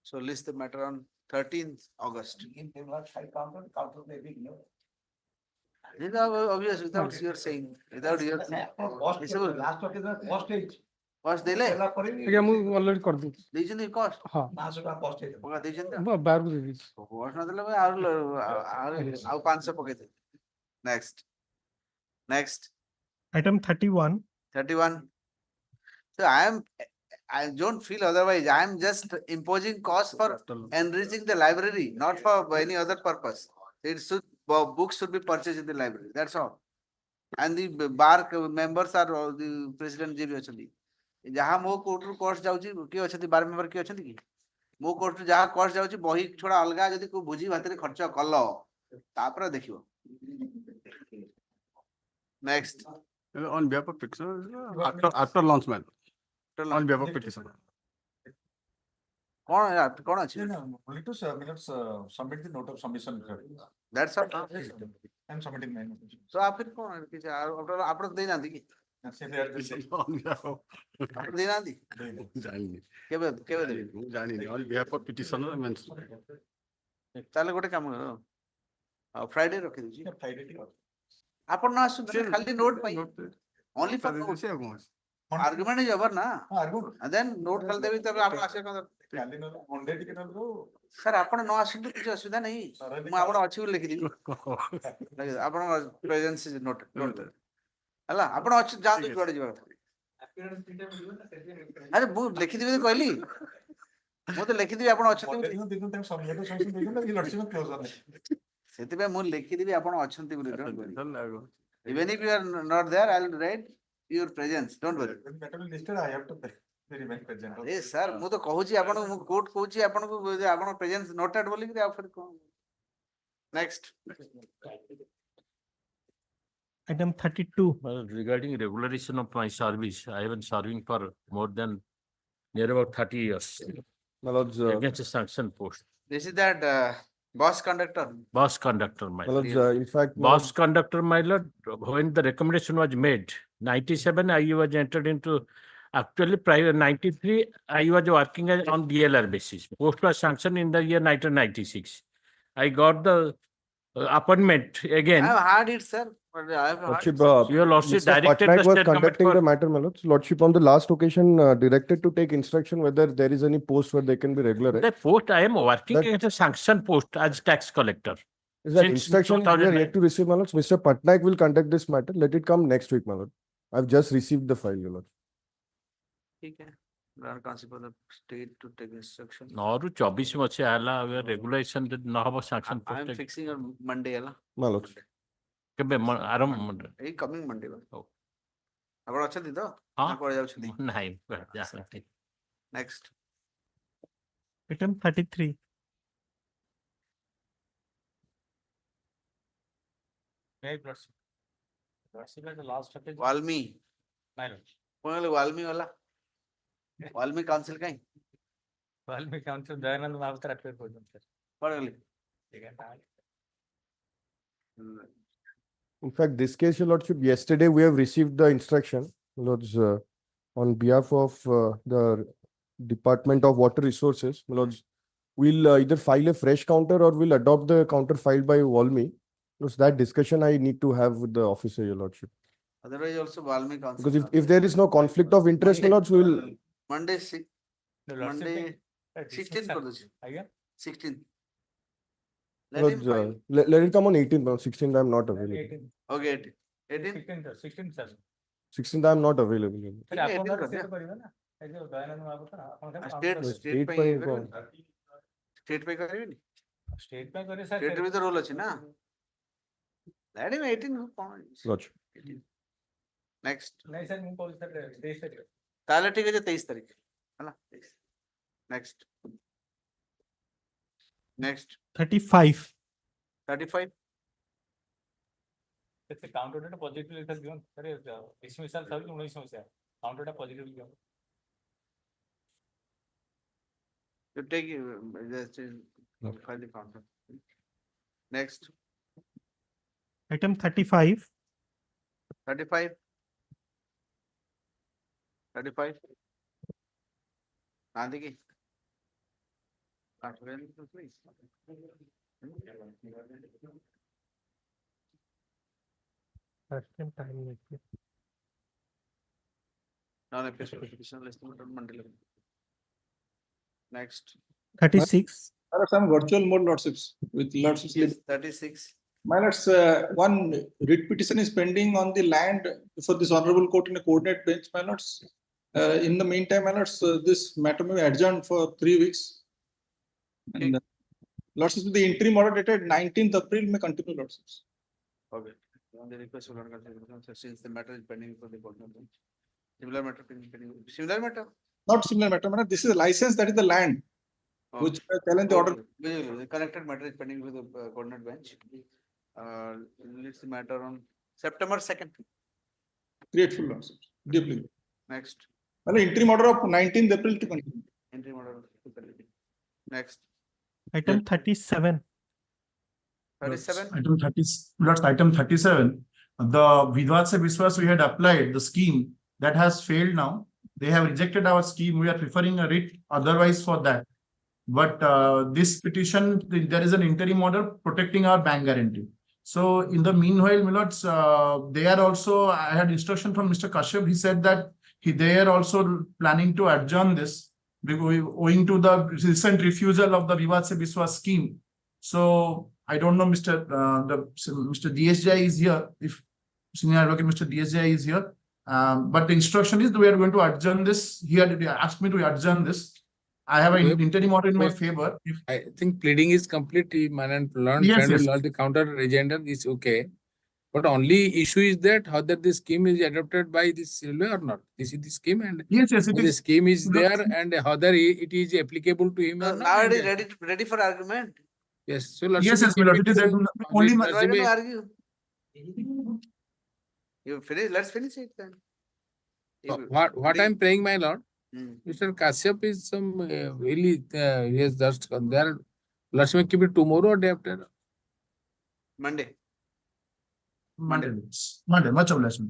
So list the matter on 13th August. In the counter, counter may be ignored. This is obvious without your saying, without your Last occasion, cost age. cost ଦେଲେ ଆଜ୍ଞା ମୁଁ already କରିଦେଇଛି। ଦେଇଛନ୍ତି cost ହଁ। 500 ଟଙ୍କା cost age. ପକା ଦେଇଛନ୍ତି ମୁଁ 12 କୁ ଦେଇଦେଇଛି। cost ନଦେଲେ ଭାଇ ଆଉ 500 ପକେଇଦେବେ next Item 31. 31. So I don't feel otherwise. I am just imposing cost for enriching the library, not for any other purpose. It should books should be purchased in the library. That's all. And the bar members are the president जी भी अछंती। जहाँ मो court रू cost जाउची किए अछंती bar member किए अछंती की मो court रू जहाँ cost जाउची बही छोड़ा अलगा जदि को बुझी भातरे खर्च कलो तापर देखियो। Next. On behalf of petitioner, after launch, man. On behalf of petitioner. कौन अच्छी? Only to submit the note of submission. That's all. I'm submitting my note. So आप फिर कौन किसी आप लोग दे जाती की? आप दे जाती? केवल जानी on behalf of petitioner means. ताले गोटे काम करो फ्राइडे रखी दीजिए Friday ठीक है अपन ना सुन खाली note pi only for note argument is over ना and then note खाली देवी तब आप आशा कर Monday ठीक है ना तो सर अपन न आसुन कुछ असुविधा नहीं मैं अपन अच्छी बोल लिखी दी अपन प्रेजेंस इज नोट हला अपन अच्छी जान दो जोड़े जीवा अरे वो लिखी दी तो कहली ମୁଁ ତ ଲେଖିଦେବି ଆପଣ ଅଛନ୍ତି ସେଥିପାଇଁ ମୁଁ ଲେଖିଦେବି ଆପଣ ଅଛନ୍ତି ବୋଲି even if you are not there I will write your presence don't worry A sir ମୁଁ ତ କହୁଛି ଆପଣ ମୁଁ କୋର୍ଟ କହୁଛି ଆପଣଙ୍କୁ ଆପଣ ପ୍ରେଜେନ୍ସ ନୋଟେଡ୍ ବୋଲି କି ଆଉ ଫେର କଣ next Item 32. Well, regarding regularization of my service, I have been serving for more than near about 30 years. Against a sanction post. This is that bus conductor. Bus conductor, my lord. In fact, Bus conductor, my lord, when the recommendation was made, 97, I was entered into, actually prior 93, I was working on DLR basis. Post was sanctioned in the year 1996. I got the appointment again. I have heard it, sir. But I have heard Lordship, Your lordship Mr. directed Patnaik the was state government conducting for- the matter, my lords. Lordship, on the last occasion, directed to take instruction whether there is any post where they can be regularized. The post, I am working That- as a sanction post as tax collector. Is that Since instruction we are 2009. yet to receive, my lords? Mr. Patnaik will conduct this matter. Let it come next week, my lord. I've just received the file, your lord. ठीक है for the state to take instruction. Nauru 24 मछे आला अगर regulation न हबो sanction I am post fixing on Monday ହେଲା My lord. केबे आरंभ ଏଇ coming Monday ହଉ। ଆପଣ ଅଛନ୍ତି ତ ହଁ ନା କୁଆଡେ ଯାଉଛନ୍ତି ନାହିଁ next Item 33. वाल्मी Minor. कोणाला वाल्मी वाला वाल्मी काउंसिल काय Valmiki Council, Dayanand Mahapatra appear for them, sir. पडगली In fact, this case, Your Lordship, yesterday we have received the instruction, Lords, on behalf of the Department of Water Resources, Lords, we'll either file a fresh counter or we'll adopt the counter filed by Walmi. Lords, that discussion I need to have with the officer, Your Lordship. otherwise also WALMI council Because if there is no conflict of interest, my Lords, we'll Monday The Lordship Monday think that 16th dismissal- कर दो 16th let him Lords, file let it come on 18th, but 16th I'm not available. 18. okay 18th 16th, sir. 16th, sir. 16th I'm not available. Your Lordship. Sir, ठीक है, आपको 18 अगर कर state दिया। करिएगा ना, ऐसे दयानंद महापात्र, आपको क्या स्टेट count स्टेट State पे by ही कौन? स्टेट पे करेंगे नी करें? State में करे, sir. स्टेट में तो रोल अच्छी ना let him 18 points Lordship. next नहीं सर, मुझे कॉल सर, 23 तारीख। ताले ठीक है जो 23 तारीख है ना next next 35. 35 It's a counter data positive it has given. Sir, dismissal सभी 19 में से है। Counter data positive given. you take just file the counter next Item 35. 35 35 आंधी की non-application list Monday next 36. There are some virtual mode lordships with lordships. yes 36 My lords, one writ petition is pending on the land for this honorable court in a coordinate bench, my lords. In the meantime, my lords, this matter may be adjourned for 3 weeks. And lordships, with the interim order dated 19th April may continue lordships. okay on the request of Lord, since the matter is pending for the court bench similar matter pending similar matter Not similar matter, my lord. This is a license, that is the land, which challenge the order. the connected matter is pending with the coordinate bench let's the matter on September 2nd Grateful lordships, deeply. next Well, interim order of 19th April to continue. entry model next Item 37. 37 Item 30, Lords, item 37, the Vidwad Se Viswas we had applied, the scheme that has failed now. They have rejected our scheme. We are preferring a writ otherwise for that. But this petition, there is an interim order protecting our bank guarantee. So in the meanwhile, my lords, they are also, I had instruction from Mr. Kashyap. He said that they are also planning to adjourn this owing to the recent refusal of the Vivad Se Viswas scheme. So I don't know, Mr. DSJ is here. If Senior Advocate Mr. DSJ is here, but the instruction is that we are going to adjourn this. He had asked me to adjourn this. I have an interim order in my favor. I think pleading is complete, man, and learned Yes, and yes. all the counter agenda is okay. But only issue is that whether the scheme is adopted by this railway or not. This is the scheme, and Yes, it the is. scheme is there, and whether it is applicable to him or not. now it and- is ready for argument Yes, so let's Yes, yes, my lord. It is only why don't you argue you finish let's finish it then what I'm praying, my lord, Hmm. Mr. Kashyap is some really he has just gone there. Let's make it tomorrow or day after. Monday Monday, much obliged.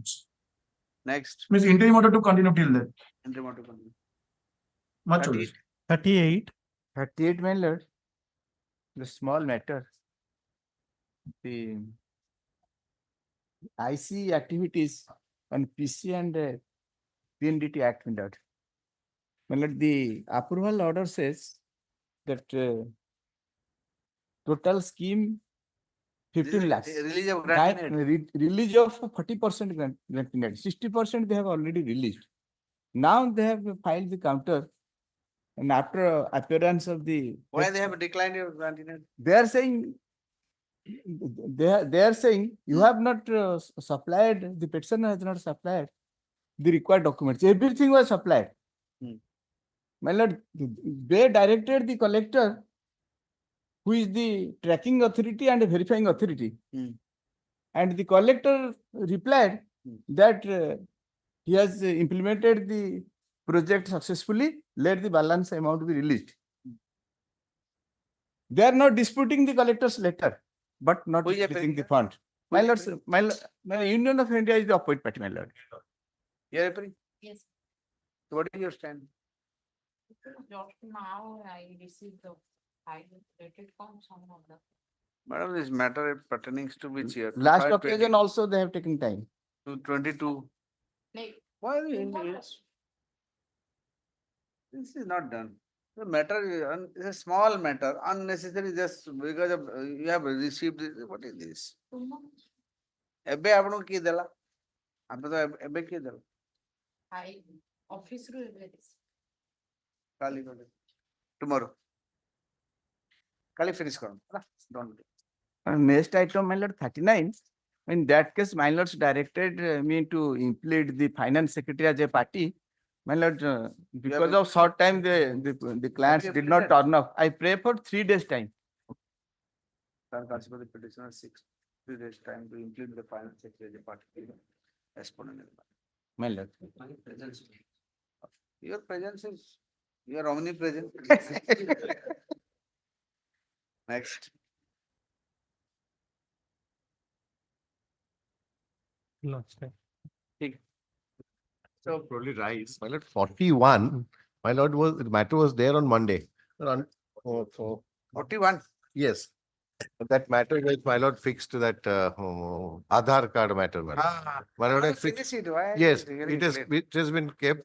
next Means interim order to continue till then. entry model continue. Much 38. obliged. 38. 38, my lord. The small matter. The IC activities on PC and PNDT Act, my lord. My lord, the approval order says that total scheme 15 lakhs. Release of grant in aid. Release of 40% grant in aid. 60% they have already released. Now they have filed the counter, and after appearance of the Why they have declined your grant in aid? they are saying they are saying you have not supplied, the petitioner has not supplied the required documents. Everything was supplied. my lord, they directed the collector, who is the tracking authority and verifying authority. And the collector replied that he has implemented the project successfully, let the balance amount be released. They are not disputing the collector's letter, but not releasing the fund. My lord, my Union of India is the opposite party, my lord. You are appearing? Yes. So what is your stand? Just now I received the file related from some of the. Madam, this matter pertaining to which year? Last occasion also they have taken time. To 22. Like, Why are you this is not done. The matter is a small matter, unnecessary just because of you have received it. What is this? ଏବେ ଆପଣଙ୍କୁ କିଏ ଦେଲା? ଆମେ ତ ଏବେ କିଏ ଦେଲା? I office ରୁ ଏବେ କାଲି କଲେ tomorrow. କାଲି finish କରନ୍ତୁ ହେଲା? Don't do. Next item, my lord, 39. In that case, my lords directed me to implead the finance secretary as a party. My lord, because of short time, the clients did not turn up. I pray for 3 days time. Sir, consider the petitioner 3 days time to implement the finance secretary as a party. Exponent. My lord. Your presence is, you are omnipresent. Next. So probably rise. My lord, 41. My lord was the matter was there on Monday. For 41. Yes. That matter is my lord fixed to that Aadhar card matter. My lord, my lord had fixed. Why Yes, it it has been kept.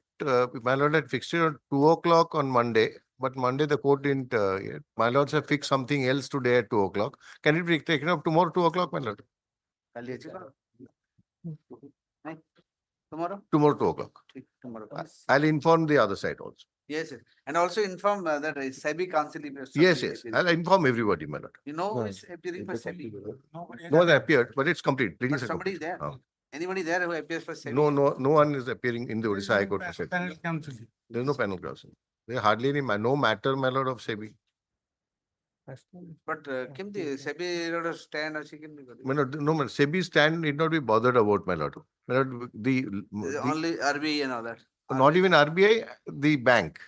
My lord had fixed it on 2 o'clock on Monday. But Monday the court didn't. My lords have fixed something else today at 2 o'clock. Can it be taken up tomorrow 2 o'clock, my lord? Tomorrow? Tomorrow 2 o'clock. Tomorrow. I'll inform the other side also. Yes, sir. And also inform that SEBI council. Yes, yes. I'll inform everybody, my lord. You know who is appearing for SEBI? No one appeared, but it's complete. But somebody is there. Anybody there who appears for SEBI? No one is appearing in the Odisha High Court for SEBI. There's no panel council. There hardly any, no matter, my lord, of SEBI. But Kimti, SEBI stand or she can be good. My lord, no, SEBI stand need not be bothered about, my lord. My lord, Only RBI and all that. Not even RBI, the bank.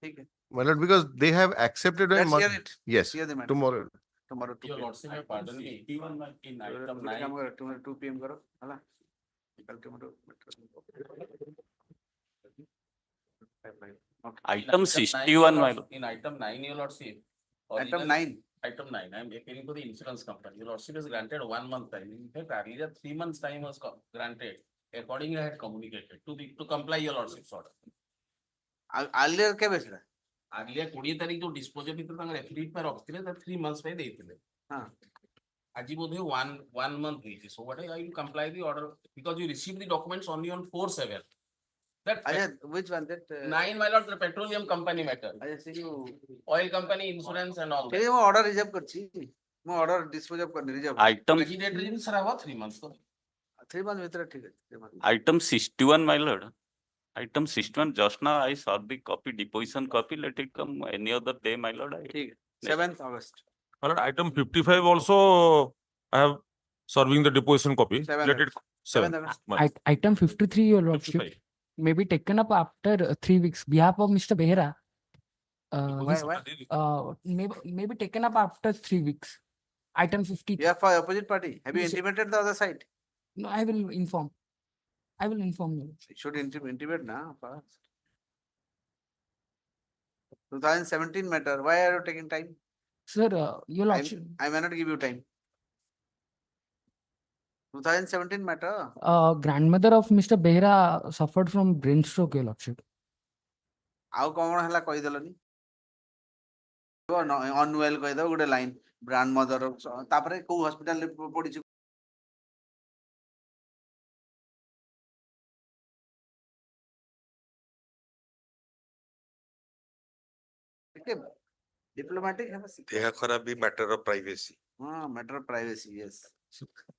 Okay. My lord, because they have accepted. Let's hear it. Yes, Hear the matter. tomorrow. Tomorrow 2 Your PM. lordship, pardon me. Even in item 9. Tomorrow 2 PM karo. Hala. Tomorrow. Item 61, my lord. In item 9, your lordship. Item 9. Item 9, I am appealing for the insurance company. Your lordship is granted 1 month time. In fact, earlier 3 months time was granted. Accordingly, I had communicated to comply your lordship's order. Earlier ke besra? Earlier 20 तारीख जो disposal भितर तांगर affidavit पर रखिले that 3 months पे देइथिले. हाँ. Aji bodhe 1 month ହେଇଛି. So what I will comply the order because you received the documents only on 4/7. That which one? That 9, my lord, the petroleum company matter. See you. Oil company insurance and all. Okay, मैं order reserve करची. मैं order dispose of करने reserve. Item. Regulatory in sir हुआ 3 months को. 3 months भीतर ठीक है. Item 61, my lord. Item 61, just now I saw the copy, deposition copy, let it come any other day, my lord. ठीक है. 7th August. My lord, item 55 also, I have serving the deposition copy. 7th Let it. 7th. Item 53, your lordship, 55. may be taken up after 3 weeks. Behalf of Mr. Behera. May be taken up after 3 weeks. Item 50. Yeah, for opposite party. Have you intimated the other side? No, I will inform. I will inform you. Should intimate now first. 2017 matter. Why are you taking time? Sir, your lordship. I may not give you time. 2017 matter. Grandmother of Mr. Behera suffered from brain stroke, your lordship. How common hela koi delani? Hon'Ble koi da good line. Grandmother tapare ko hospital le podi. Diplomatic have a देहा खराब भी matter of privacy. Matter of privacy, yes.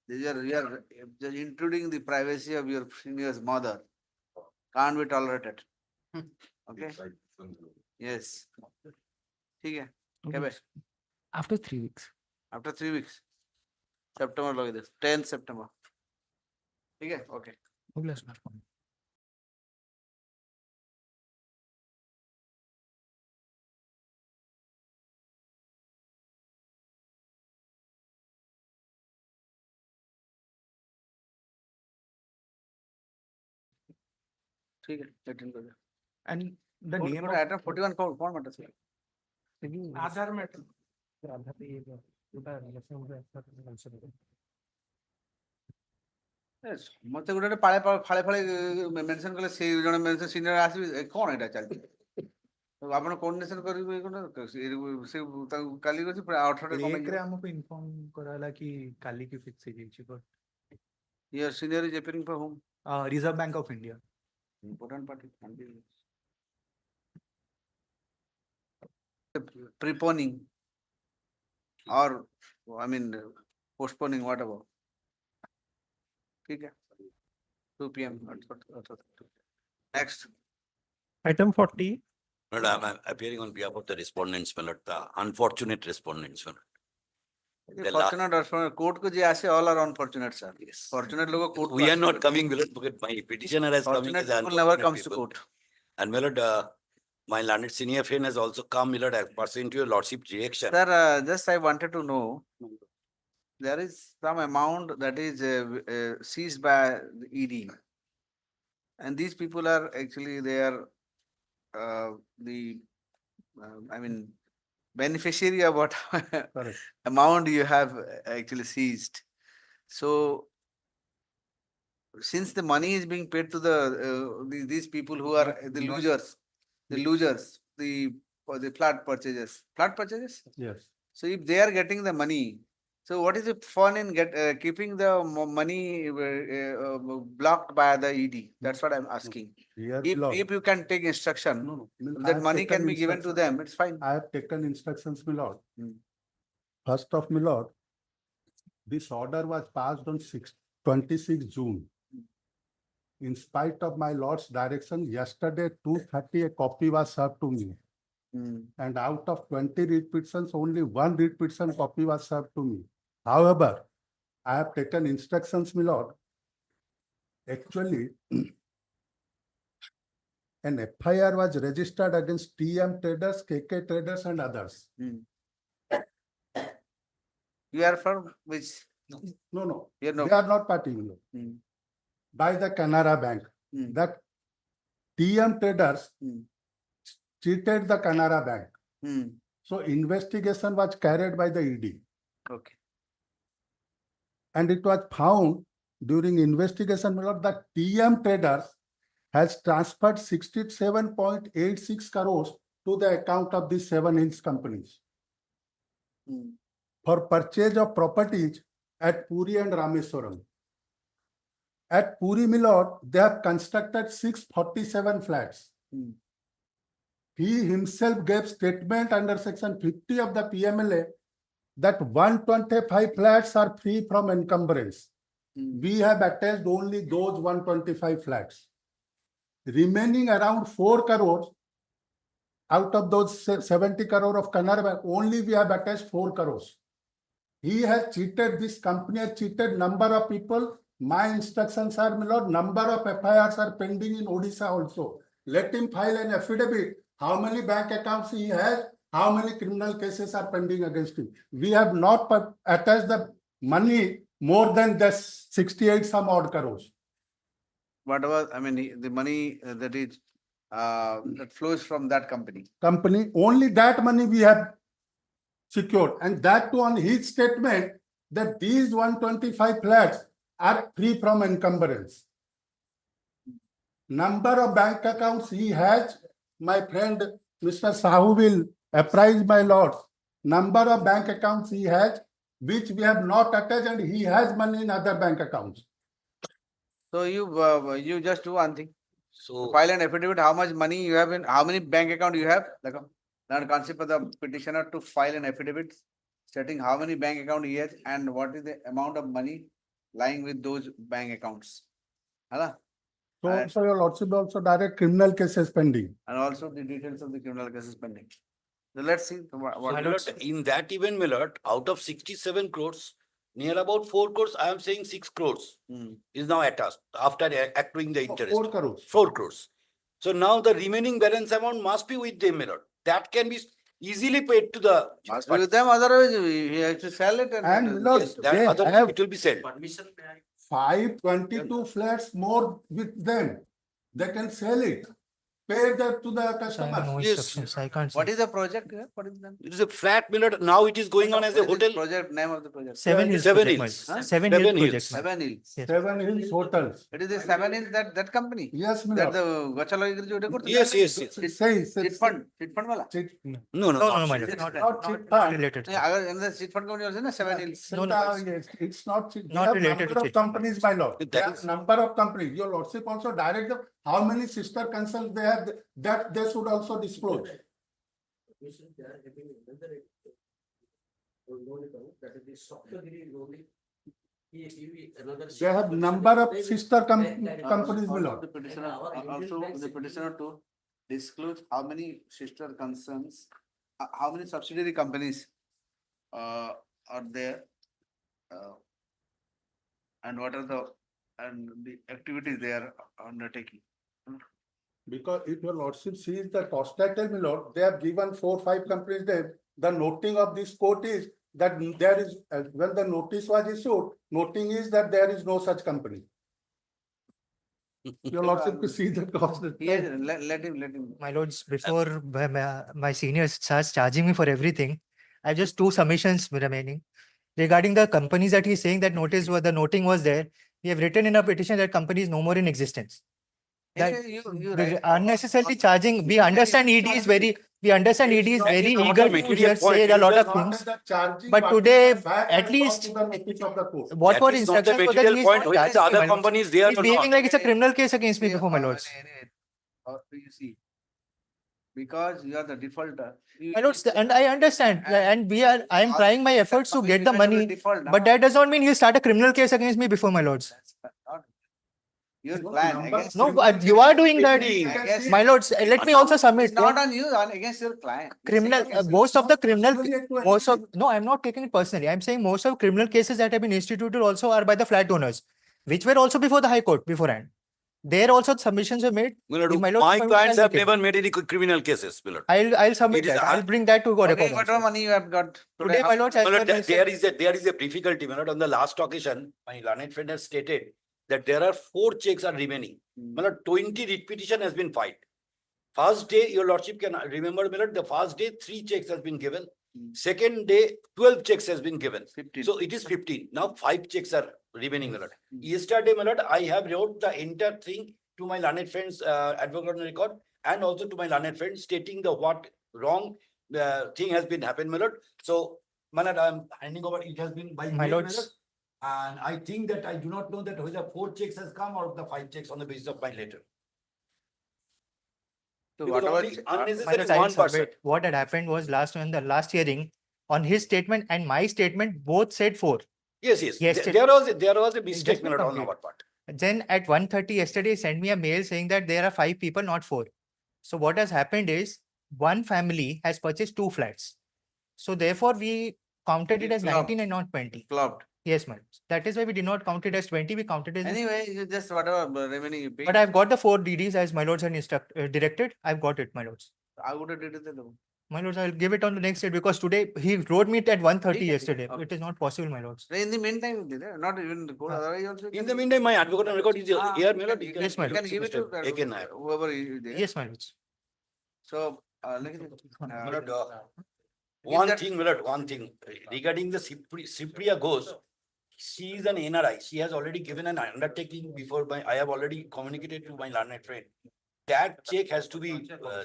You are just intruding the privacy of your senior's mother. Can't be tolerated. Okay. Yes. ठीक है, कब है? After 3 weeks. After 3 weeks. September लगे दे, 10th September. ठीक है, okay. ठीक है, attend कर दे. And the name of item 41 कौन matter से? Aadhar matter. ମତେ ଗୋଟେ ପାଳେ ଫାଳେ ମେନସନ କଲେ ସେଇ ଜଣେ ମେନସନ ସିନିୟର ଆସିବେ କଣ ଏଇଟା ଚାଲିଛି ଆପଣ କୋଅର୍ଡିନେସନ କରିବେ ସେ ତାକୁ କାଲି ଅଛି 18 ରେ ଆମକୁ ଇନଫର୍ମ କରାଲା କି କାଲି କି ଫିକ୍ସ ହେଇଯାଇଛି but your senior is appearing for whom? Reserve Bank of India. Important party. Preponing or I mean postponing whatever. ठीक है 2 p.m. Next. Item 40. Madam, I'm appearing on behalf of the respondents, my lord, the unfortunate respondents, my lord. Fortunate respondent, court को जे आसे all are unfortunate, sir. Yes. Fortunate लोगों court We are not coming, my lord, because my petitioner has come. Fortunate people never comes to court. And my lord, my learned senior friend has also come, my lord, pursuant to your lordship rejection. Sir, just I wanted to know, there is some amount that is seized by the ED. And these people are actually, they are I mean, beneficiary of what amount you have actually seized. So, since the money is being paid to these people who are the losers, the flat purchasers, Yes. So if they are getting the money, so what is the fun in keeping the money blocked by the ED? That's what I'm asking. If you can take instruction, that money can be given to them, it's fine. I have taken instructions, my lord. First of my lord, this order was passed on 26 June. In spite of my lord's direction, yesterday 2:30 a copy was served to me. And out of 20 read petitions, only 1 read petition copy was served to me. However, I have taken instructions, my lord. Actually, an FIR was registered against TM traders, KK traders, and others. You are from which? No. You know. They are not party, my lord. By the Canara Bank. That TM traders cheated the Canara Bank. So investigation was carried by the ED. Okay. And it was found during investigation, my lord, that TM traders has transferred 67.86 crores to the account of these 7 hills companies for purchase of properties at Puri and Rameswaram. At Puri, my lord, they have constructed 647 flats. He himself gave statement under section 50 of the PMLA that 125 flats are free from encumbrance. We have attached only those 125 flats. Remaining around 4 crores out of those 70 crore of Canara Bank, only we have attached 4 crores. He has cheated, this company has cheated number of people. My instructions are, my lord, number of FIRs are pending in Odisha also. Let him file an affidavit. How many bank accounts he has, how many criminal cases are pending against him. We have not attached the money more than the 68 some odd crores. Whatever, I mean, the money that is that flows from that company. Only that money we have secured, and that too on his statement that these 125 flats are free from encumbrance. Number of bank accounts he has, my friend Mr. Sahu will apprise my lords. Number of bank accounts he has, which we have not attached, and he has money in other bank accounts. So you just do one thing. So file an affidavit. How much money you have in? How many bank account you have? Like now, concept of the petitioner to file an affidavit stating how many bank account he has and what is the amount of money lying with those bank accounts. Hala? So, so your lordship also direct criminal cases pending. And also the details of the criminal cases pending. So let's see what. My lord, in that event, my lord, out of 67 crores, near about 4 crores, I am saying 6 crores is now at us after accruing the interest. 4 crores. 4 crores. So now the remaining balance amount must be with them, my lord. That can be easily paid to the. Must be with them, otherwise we have to sell it. And Lord, Yes, that they other have it will be sold. 522 flats more with them. They can sell it, pay that to the customer. Yes. I can't What is the project? What is the? It is a flat, my lord. Now it is going on as a hotel. Project, name of the project. Seven Hills. Seven project, Hills. my lord. Huh? Seven Seven Hills Hills. project. my lord. 7 Hills. Yes. 7 Hills Hotels. It is the 7 Hills, that company? Yes, my That lord. the Gachalagiri. Yes, yes, yes. Chit fund wala? No, No, no, my lord. It's not. Not chit Not fund. related. Yeah, agar in the chit fund company also na 7 Hills. No, no. Yes, it's not. They Not have related number to of chit fund. companies, my lord. That They have is- number of companies. Your lordship also direct them. How many sister concerns they have, that they should also disclose. They have number of sister companies, my lord. The petitioner, also the petitioner to disclose how many sister concerns, how many subsidiary companies are there. And what are the activities they are undertaking. Because if your lordship sees the cost title, my lord, they have given 4-5 companies there. The noting of this court is that there is, when the notice was issued, noting is that there is no such company. Your lordship to see the cost. Yes, let him. My lords, before my senior starts charging me for everything, I have just 2 submissions remaining. Regarding the companies that he's saying that notice was the noting was there, we have written in a petition that company is no more in existence. That unnecessarily charging, we understand ED is very, eager to hear say a lot of things. But today, at least, what were instructions for that he is not charging the me, other my lords. companies there He's or behaving not. like it's a criminal case against me before my lords. You see, because you are the defaulter. My lords, and I understand, and I am trying my efforts to get the money, but that does not mean he'll start a criminal case against me before my lords. Your client against. No, but you are doing that. Against- My lords, let me also submit. It's not on you, against your client. Criminal, no, I'm not taking it personally. I'm saying most of criminal cases that have been instituted also are by the flat owners, which were also before the High Court beforehand. There also submissions were made. If my lords My permit, clients I'll have make it. never made any criminal cases, my lord. I'll submit It is- that. I'll bring that to Okay, record. whatever money you have got. Today, my lords, as My lord, per my there is a difficulty, my lord. On the last occasion, my learned friend has stated that there are 4 checks are remaining. My lord, 20 writ petition has been filed. First day, your lordship can remember, my lord, the first day 3 checks has been given. Second day, 12 checks has been given. 15. So it is 15. Now 5 checks are remaining, my lord. Yesterday, my lord, I have wrote the entire thing to my learned friend's advocate on record and also to my learned friend stating the what wrong thing has been happened, my lord. So, my lord, I am handing over. It has been by My mail, lords. lord. And I think that I do not know that whether 4 checks has come or the 5 checks on the basis of my letter. So Because whatever. only My unnecessary lords, I will 1%. submit. What had happened was when the last hearing, on his statement and my statement, both said 4. Yes, yes. Yesterday- There was a mistake, Just my to lord, on complete. our part. Then at 1:30 yesterday, he sent me a mail saying that there are 5 people, not 4. So what has happened is one family has purchased 2 flats. So therefore, we counted it as Clubbed. 19 and not 20. Clubbed. Yes, ma'am. That is why we did not count it as 20. We counted it as. Anyway, you just whatever remaining you pay. But I've got the 4 DDs as my lords had directed. I've got it, my lords. I would have did it. My lords, I'll give it on the next day because today he wrote me at 1:30 Okay, yesterday. okay. It is not possible, my lords. In the meantime, you did it, not even the code, otherwise also. In the meantime, my advocate on record is here, my lord. Yes, my You can lords. give it to Again, I have. whoever is there. Yes, my lords. So, look at it. My lord, Is one that- thing, my lord, one thing regarding the Cypria goes. She is an NRI. She has already given an undertaking before I have already communicated to my learned friend. That check has to be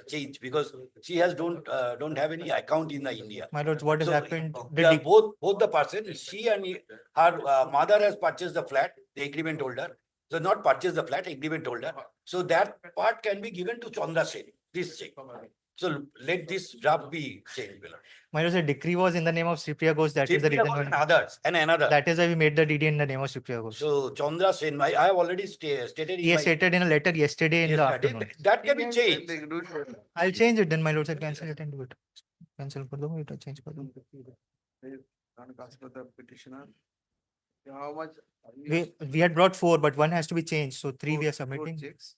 changed because she has don't have any account in the India. My lords, what has So, happened? both the person, she and her mother has purchased the flat, the agreement holder. So not purchased the flat, agreement holder. So that part can be given to Chandra Sen, this check. So let this draft be changed, my lord. My lord, the decree was in the name of Sripriya Ghosh. That is the Sripriya reason Ghosh and why. others and another. That is why we made the DD in the name of Sripriya Ghosh. So Chandra Sen, I have already stated. He has stated in a letter yesterday in the afternoon. That can be changed. I'll change it then, my lord. Sir, cancel it and do it. Cancel कर दूंगा, it change कर दूंगा. Ask for the petitioner. How much? We had brought 4, but 1 has to be changed. So 3 we are submitting. Checks.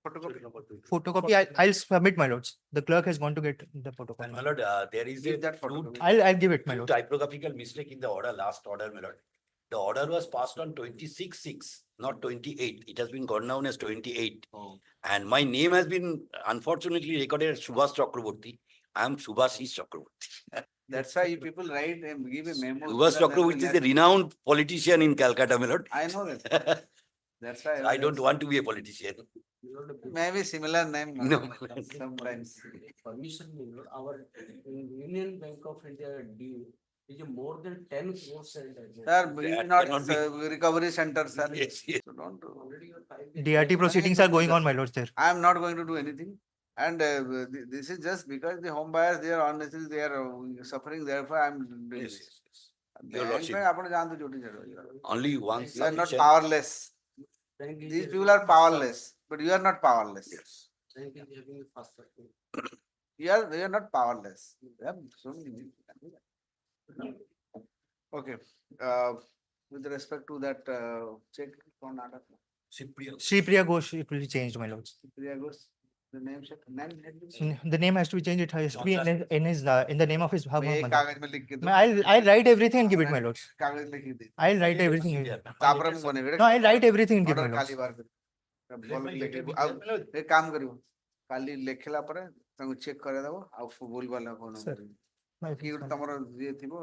Photocopy. Photocopy, I'll submit, my lords. The clerk has gone to get the photocopy. And my lord, there is Give a that few photocopy. I'll give it, my lord. typographical mistake in the order, last order, my lord. The order was passed on 26/6, not 28. It has been gone down as 28. And my name has been unfortunately recorded as Subhas Chakraborty. I am Subhashis Chakraborty. That's why you people write and give a memo. Subhas Chakraborty is a renowned politician in Calcutta, my lord. I know that. That's why. I don't want to be a politician. Maybe similar name. No. Sometimes. Permission, our Union Bank of India due is more than 10 crores. Sir, we will not recovery center, sir. Yes, yes. So don't do. DRT proceedings are going on, my lords, there. I am not going to do anything. And this is just because the home buyers, they are honestly, they are suffering. Therefore, I am doing Yes, this. Your lordship. You Only one are not submission. powerless. These people are powerless, but you are not powerless. Yes. You are not powerless. Okay. With respect to that check from Aadhar. Sripriya Ghosh, it will be changed, my lords. Sripriya Ghosh, the name had been The name has to be changed. It has to be in the name of his. कागज में लिख के दो. I'll write everything and give it, my lords. कागज लिख के दे. I'll write everything. तापर हम बने. No, I'll write everything and give my Order lords. खाली बार कर. बोल लिख के अब एक काम करियो. खाली लिखला पर तांको चेक करे दबो आ फुल वाला कोन. Sir. कि तमरो जे थिबो.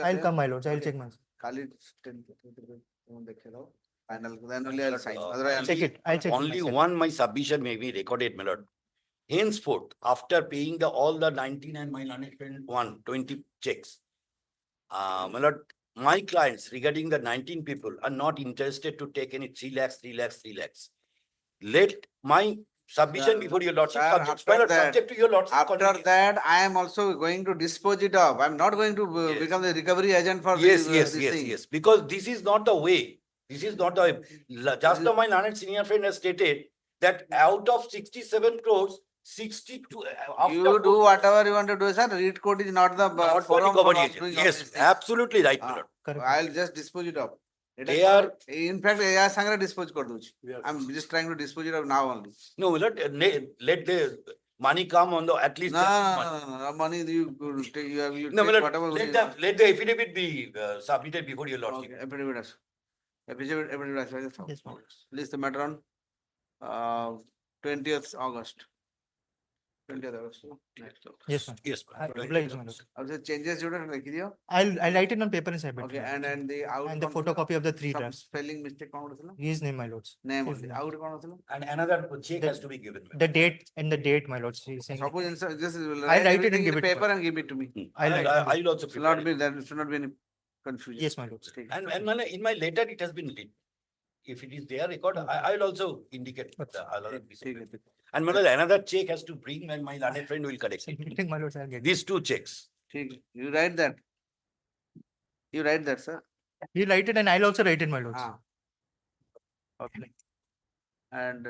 I'll come, my lords. I'll check my. खाली 10 देखे दो. Final then only I'll sign. Otherwise I'll check it. I'll check. Only one my submission may be recorded, my lord. Henceforth, after paying all the 19 and my learned friend 20 checks, my lord, my clients regarding the 19 people are not interested to take any 3 lakhs. Let my submission before your lordship, subject to your lordship. After that, I am also going to dispose it of. I am not going to become the recovery agent for this thing. Yes. Because this is not the way. This is not the just now my learned senior friend has stated that out of 67 crores, 62. You do whatever you want to do, sir. Read code is not the forum for doing all Yes, these things. absolutely right, my lord. I'll just dispose it of. They are, in fact, I am dispose kar do. I'm just trying to dispose it of now only. no, let the money come on the at least. No, money you have you No, take let whatever. let the affidavit be submitted before your lordship. Okay, affidavit. Yes, List the matter on 20th August. 20th August. Yes, ma'am. Yes, I'll oblige, my lord. Also changes you don't like it. I'll write it on paper and submit. Okay, and the out And the photocopy of the 3 drafts. spelling mistake count होता His name, my lords. name His only. name. Out count होता And another check has to be given. The date and the date, my lords. He's saying. Suppose just I'll write it and give it. paper and give it to me. I'll write it. I'll also Should not be there should not be any confusion. Yes, my lords. And in my letter it has been lit. If it is there record, I'll also indicate. I'll also be submitted. And another check has to bring and my learned friend will collect it. My lords, I'll get. These 2 checks. You write that. You write that, sir. He'll write it and I'll also write it, my lords. Okay. And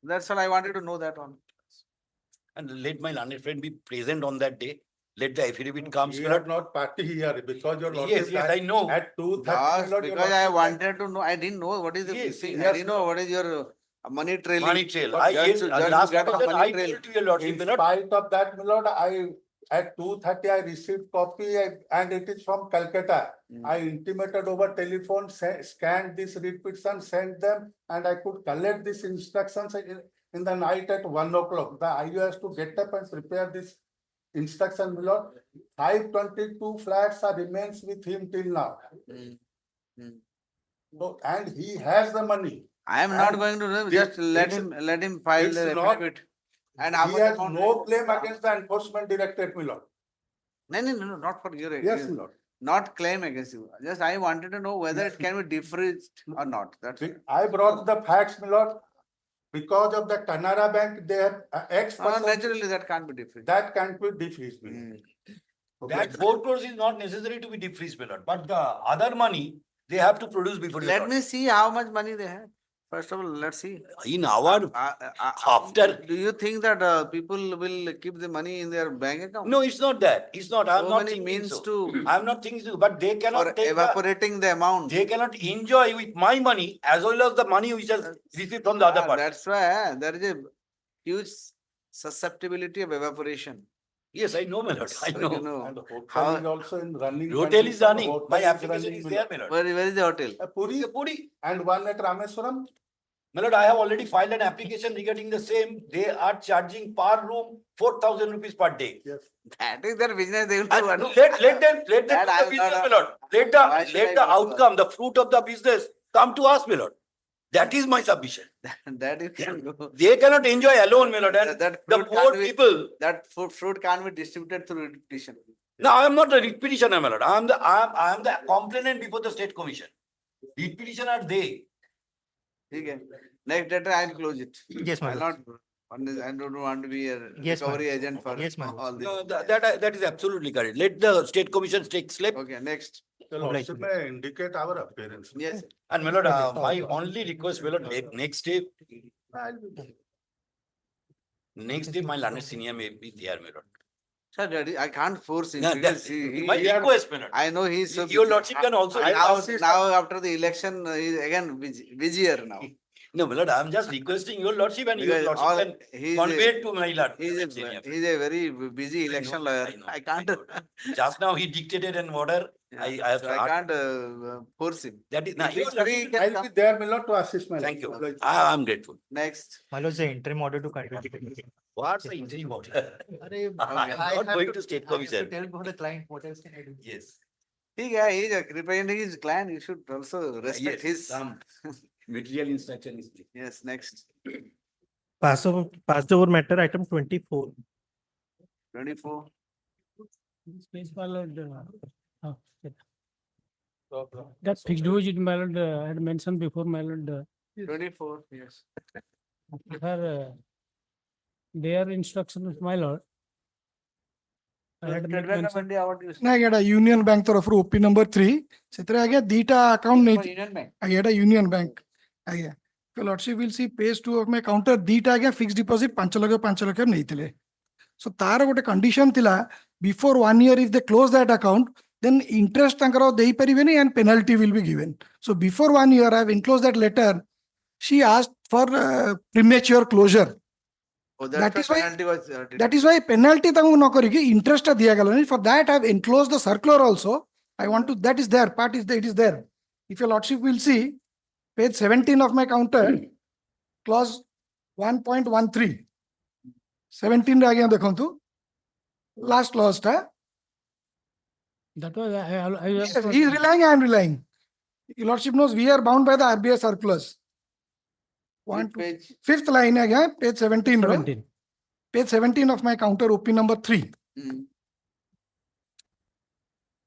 that's all I wanted to know that one. And let my learned friend be present on that day. Let the affidavit come. We are not party here because your Yes, lordship I know. at 2:30. Just because I wanted to know, I didn't know what is the Yes, thing. yes. I didn't know what is your money trailing. Money trail. But I just yes, to- just to last get a question, money I trail. told to your lordship, In my lord. spite of that, my lord, at 2:30 I received copy and it is from Calcutta. I intimated over telephone, scanned this repetition, sent them, and I could collect these instructions in the night at 1 o'clock. The IU has to get up and prepare this instruction, my lord. 522 flats are remains with him till now. So, and he has the money. I am not going to know, just let him file it's the not- affidavit. And He has no claim against the enforcement directorate, my lord. No, not for your. Yes, my lord. Not claim against you. Just I wanted to know whether it can be defrayed or not. That's it. I brought the facts, my lord. Because of the Canara Bank, they have X percent. Naturally, that can't be different. That can't be defreezed. That 4 crores is not necessary to be defreezed, my lord, but the other money, they have to produce before. Let me see how much money they have. First of all, let's see. In our, after. Do you think that people will keep the money in their bank account? No, it's not that. It's not. I'm So not many thinking means so. to I'm not thinking so, but they cannot for take evaporating the amount. They cannot enjoy with my money as well as the money which has received from the other party. That's why there is a huge susceptibility of evaporation. Yes, I know, my lord. I So, know. you know, And the hotel how- is also in running. Hotel is condition. running. Hotel My is application running is with- there, my lord. Where is the hotel? Puri, Puri. and one at Rameswaram. My lord, I have already filed an application regarding the same. They are charging per room 4,000 rupees per day. Yes. That is their business. They will And do. let them do That I the will business, not- my lord. Why should I Let the go to outcome, the fruit of the business come to us, my lord. That is my submission. That you can go. They cannot enjoy alone, my lord. And That the fruit poor can't be- people. That fruit can't be distributed through repetition. No, I am not the writ petitioner, my lord. I am the complainant before the state commission. Writ petitioner are they. Okay. Next data, I'll close it. Yes, my I'll lord. not. I don't want to be a Yes, ma'am. recovery agent for Yes, ma'am. all this. No, that is absolutely correct. Let the state commission take slip. Okay, next. Lordship may indicate our appearance. Yes. And my lord, my only request, my lord, next day, my learned senior may be there, my lord. Sir, Daddy, I can't force him. No, because my request, my lord. I know he's so Your busy. lordship can also Now after the election, he's again busier now. No, my lord, I am just requesting your lordship and your Because all- lordship he's can convey a- it to my lord. He's a very busy election lawyer. I can't. Just now he dictated an order. I have So I can't force him. That is, If he's free, he can I'll come. be there, my lord, to assist my. Thank you. lord. I am grateful. Next. My lord, the interim order to continue. What's the interim order? Arey, I am not have going to state I have to commission. tell for the client, what else can I do? Yes. He's representing his client. You should also respect his. Some material instruction is. Yes, next. Passed over matter item 24. 24. Space ballot. That fixed deposit ballot I had mentioned before, my lord. 24, yes. Their instructions, my lord. I had State made Bank of mention. India, what you say? I get a Union Bank तरफ OP number 3 ସେଥିରେ ଆଜ୍ଞା ଦିଟା account For ନେଇ Union Bank. ଆଜ୍ଞା ଏଟା Union Bank ଆଜ୍ଞା so lordship will see page 2 of my counter ଦିଟା ଆଜ୍ଞା fixed deposit 5 ଲକ୍ଷ ନେଇଥିଲେ so ତାର ଗୋଟେ condition ଥିଲା before 1 year if they close that account then interest ତାଙ୍କର ଦେଇ ପାରିବେନି and penalty will be given so before 1 year I have enclosed that letter she asked for premature closure. Oh, That that's is why why- penalty was. That is why penalty तांको न करिकी interest टा दिया गला नहीं. For that I have enclosed the circular also. I want to, that is there, part is there, it is there. If your lordship will see, page 17 of my counter, clause 1.13. 17 रे आगे देखो तो, last clause टा. That was Yes, he is relying, I am relying. Your lordship knows we are bound by the RBI circulars. Which page? Fifth line again, page 17. 17. Page 17 of my counter, OP number 3. Mm.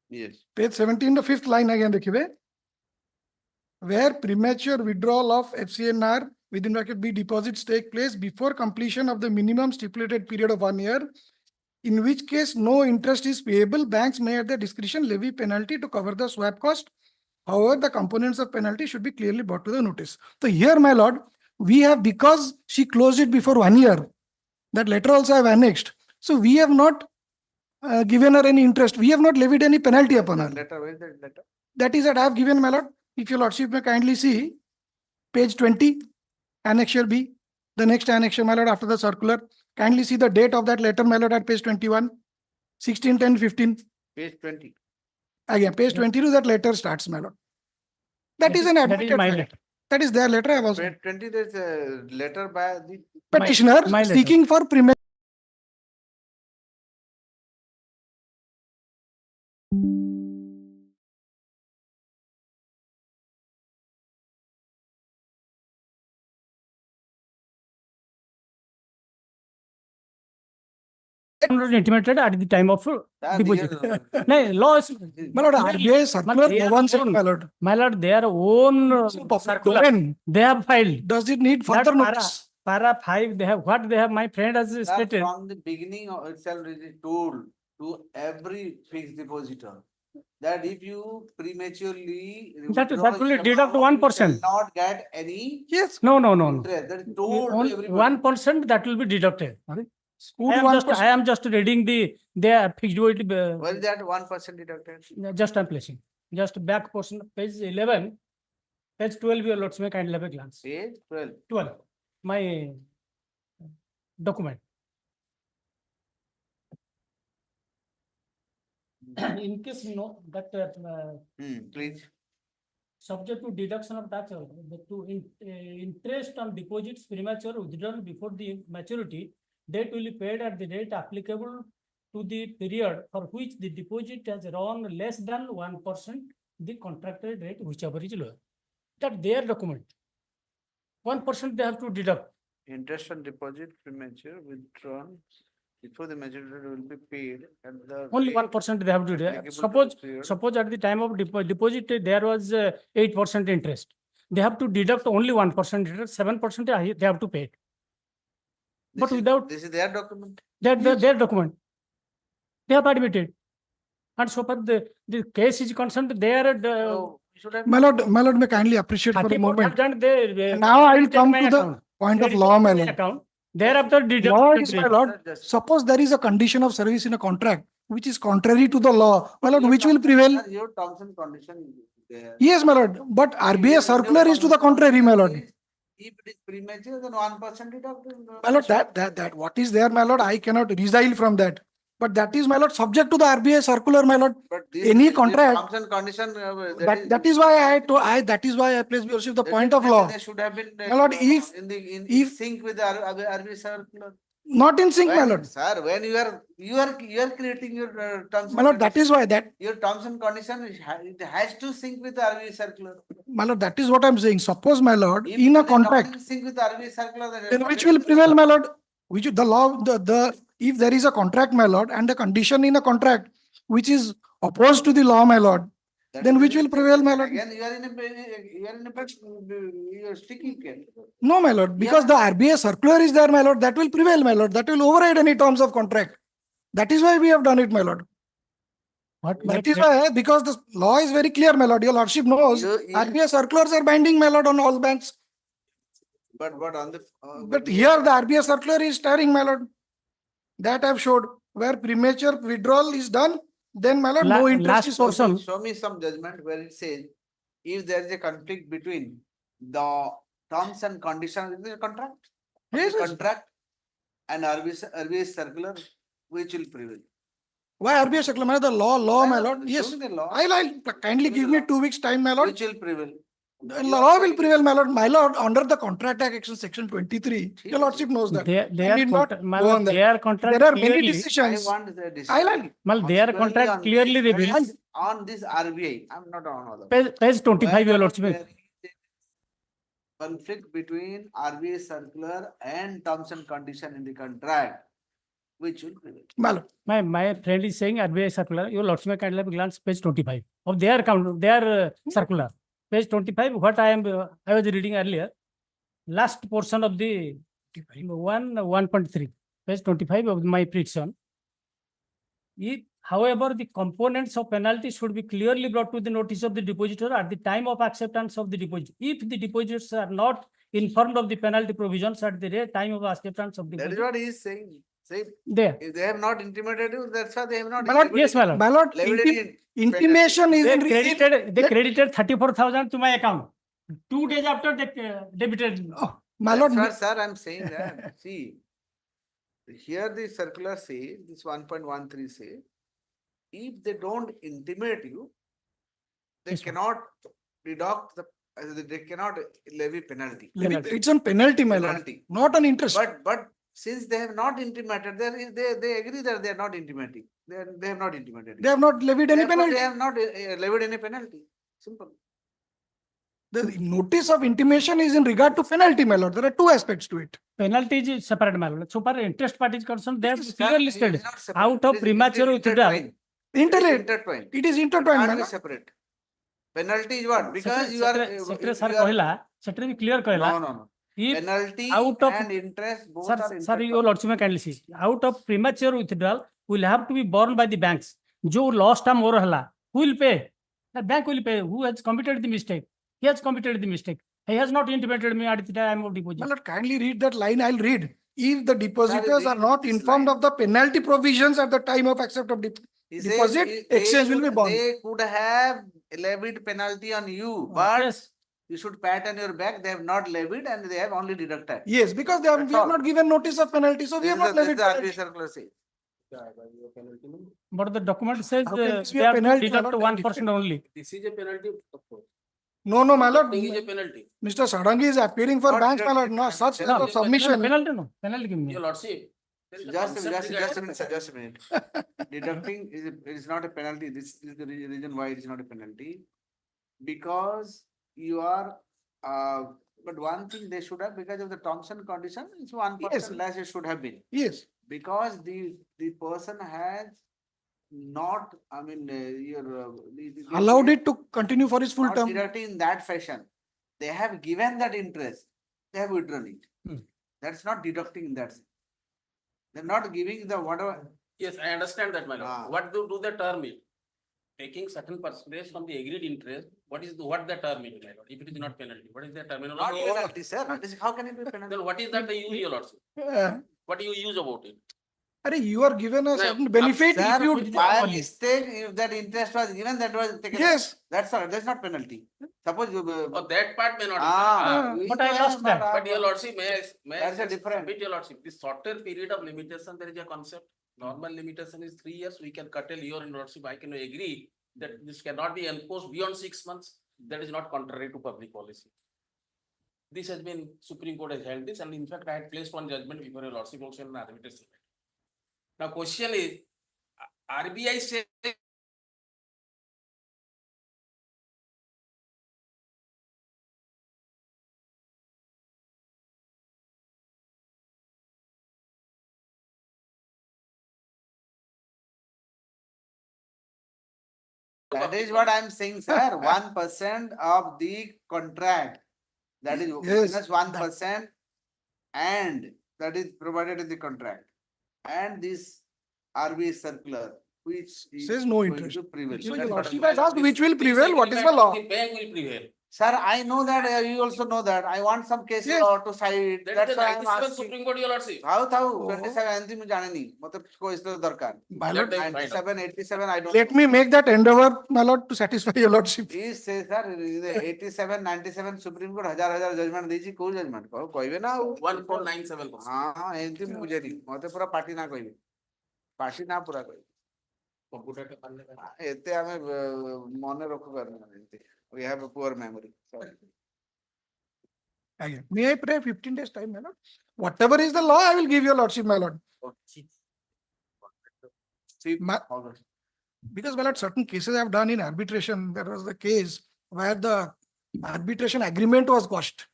Yes. Page 17, the fifth line again, देखिए. Where premature withdrawal of FCNR within bracket B deposits take place before completion of the minimum stipulated period of 1 year, in which case no interest is payable, banks may at their discretion levy penalty to cover the swap cost. However, the components of penalty should be clearly brought to the notice. So here, my lord, we have, because she closed it before 1 year, that letter also I have annexed. So we have not given her any interest. We have not levied any penalty upon her. Letter, where is that letter? That is that I have given, my lord. If your lordship may kindly see, page 20, annexure B, the next annexure, my lord, after the circular. Kindly see the date of that letter, my lord, at page 21, 16, 10, 15. Page 20. Again, page 22, that letter starts, my lord. That is an that is admitted my fact. letter. That is their letter. I have also. Page 20, there's a letter by the Petitioner my letter. seeking for premature. Intimated at the time of deposit. No, law is. My lord, RBI circular governs it, my lord. My lord, their own circular Domain. they have filed. Does it need further That para- notice? para 5, they have, what they have, my friend has Sir, stated. from the beginning of itself, it is told to every fixed depositor that if you prematurely That withdraw will your deduct amount, you 1%. shall not get any Yes. No. interest. That is told to everybody. 1% that will be deducted. Who I do am just, 1%? I am just reading their fixed deposit. Well, that 1% deducted. Just I'm placing. Just back portion, page 11, page 12, your lords may kindly have a glance. Page 12. 12, my document. In case you know that Please. subject to deduction of tax, interest on deposits premature withdrawn before the maturity, date will be paid at the rate applicable to the period for which the deposit has run less than 1% the contracted rate, whichever is lower. That their document. 1% they have to deduct. Interest on deposit premature withdrawn before the maturity will be paid at the Only rate 1% they have to applicable deduct. to the period. Suppose at the time of deposit there was 8% interest. They have to deduct only 1% interest, 7% they have to pay. But without This is their document. their document, they have admitted. And so far the case is concerned, they are My lord, may kindly appreciate for a moment. Now I will come to the point of law, my lord. Thereafter, Law is, my lord, suppose there is a condition of service in a contract which is contrary to the law, my lord, which will prevail? Sir, your terms and condition is there. Yes, my lord, but RBI circular is to the contrary, my lord. If it is premature, then 1% deducted. My lord, that what is there, my lord, I cannot resile from that. But that is, my lord, subject to the RBI circular, my lord. But Any contract. Terms and condition. That is why that is why I place worship the point of law. They should have been. My lord, in sync with the RBI circular. Not in sync, my lord. Sir, when you are creating your terms. My lord, that is why your terms and condition it has to sync with the RBI circular. My lord, that is what I'm saying. Suppose, my lord, in a contract, sync with the RBI circular, then which will prevail, my lord? Which the law, if there is a contract, my lord, and the condition in a contract which is opposed to the law, my lord, then which will prevail, my lord? Again, you are sticking here. No, my lord, because the RBI circular is there, my lord, that will prevail, my lord. That will override any terms of contract. That is why we have done it, my lord. That is why, because the law is very clear, my lord. Your lordship knows RBI circulars are binding, my lord, on all banks. But on the But here the RBI circular is staring, my lord. That I've showed where premature withdrawal is done, then my lord, no interest is portion. Show me some judgment where it says if there is a conflict between the terms and conditions in the contract, contract and RBI circular, which will prevail. Why RBI circular? My lord, the law, my lord. Yes, I'll kindly give me 2 weeks time, my lord. Which will prevail. The law will prevail, my lord. My lord, under the Contract Act Action Section 23, your lordship knows that. Their contract There are many clearly, decisions. I want the decision. I like. Their contract clearly reveals. On this RBI, I'm not on other. Page 25, your lordship. Conflict between RBI circular and terms and condition in the contract, which will prevail. My friend is saying RBI circular. Your lordship may kindly have a glance page 25 of their circular. Page 25, what I was reading earlier, last portion of the 1.3, page 25 of my prediction. If, however, the components of penalty should be clearly brought to the notice of the depositor at the time of acceptance of the deposit. If the depositors are not informed of the penalty provisions at the time of acceptance of the deposit. That is what he is saying. Say, there. If they have not intimated you, that's why they have not. My lord, yes, my lord. My lord, intimation is they credited 34,000 to my account. 2 days after they debited. My lord, sir, I'm saying that. See, here the circular say, this 1.13 say, if they don't intimate you, they cannot deduct they cannot levy penalty. It's on penalty, my lord, not on interest. But since they have not intimated, they agree that they are not intimating. They have not intimated. They have not levied any penalty. They have not levied any penalty. Simple. The notice of intimation is in regard to penalty, my lord. There are 2 aspects to it. Penalty is separate, my lord. So far, interest party is concerned, they have clearly listed out of premature withdrawal. Intertwined. It is intertwined, my lord. Separate. Penalty is what? Because you are. Secretary sir कहला, secretary clear कहला. No. If Penalty out of- and interest both Sir, are sir, interest. your lordship may kindly see. Out of premature withdrawal will have to be borne by the banks. जो lost term और हला, who will pay? The bank will pay. Who has committed the mistake? He has committed the mistake. He has not intimated me at the time of deposit. My lord, kindly read that line. I'll read. If the depositors are read not this informed line. of the penalty provisions at the time of accept of He deposit, says exchange will be borne. They could have levied penalty on you, but Yes. you should pat on your back. They have not levied and they have only deducted. Yes, because we have all. not given notice of penalty, so we have not levied This is the penalty. RBI circular says. But the document says How can this be they a have to penalty, my deduct lord? 1% only. This is a penalty, of course. No, my lord. This is a penalty. Mr. Sadangi is appearing for Not banks, my lord. deducted No, such type of submission. Penalty no. Penalty give me. Your lordship. there is a Just concept a regarding- minute, sir, just a minute. Deducting is not a penalty. This is the reason why it is not a penalty. Because you are, but one thing they should have, because of the terms and condition, it's 1% Yes. less it should have been. Yes. Because the person has not, I mean, Allowed it to continue for his full not term. deducting in that fashion. They have given that interest, they have withdrawn it. That's not deducting in that sense. They're not giving the whatever. Yes, I understand that, my lord. Ah. What do the term mean? Taking certain percentage from the agreed interest, what the term mean, my lord? If it is not penalty, what is the terminology? Not penalty, sir. How can it be penalty? Then what is that they use, your lordship? What do you use about it? Arey, you are given a certain benefit if Sir, you. by mistake, if that interest was given, that was taken. Yes. That's all. That's not penalty. Suppose you. Oh, that part may not. Ah, but I lost that. But your lordship, may That's a just different. submit your lordship, this shorter period of limitation, there is a concept. Normal limitation is 3 years, we can curtail your lordship, I can agree that this cannot be enforced beyond 6 months. That is not contrary to public policy. This has been, Supreme Court has held this, and in fact, I had placed one judgment before your lordship also in an arbitration. Now, question is, RBI says That is what I'm saying, sir. 1% of the contract. That is Yes. minus 1%, and that is provided in the contract. And this RBI circular, which is Says no going interest. to prevail. So So your that's what lordship I'm- has asked which will prevail, what is the law? the bank will prevail. Sir, I know that, you also know that. I want some case Yes. law to cite. That That's is the why I'm 97 asking. Supreme Court, your lordship. How Oh. 27 anything ମୁଁ ଜାଣିନି ମତେ କୋଉ ଇସ୍ତର ଦରକାର My lord, 97 87 I don't let me make that endeavor, my lord, to satisfy your lordship. is say sir 87 97 supreme court ହଜାର ହଜାର judgement ଦେଇଛି କୋଉ judgement କହିବେ ନା ଆଉ 1497%. ହଁ ଏମିତି ମୁଁ ବୁଝେନି ମତେ ପୁରା ପାର୍ଟି ନା କହିବେ ପାର୍ଟି ନା ପୁରା କହିବେ Computer ଟା ପାରଲେ ପାରଲେ। ଏତେ ଆମେ ମନେ ରଖିପାରୁନୁ ଏମିତି we have a poor memory sorry. Again, may I pray 15 days time, my lord? Whatever is the law, I will give your lordship, my lord. See, Ma- Because, my lord, certain cases I have done in arbitration. There was the case where the arbitration agreement was quashed,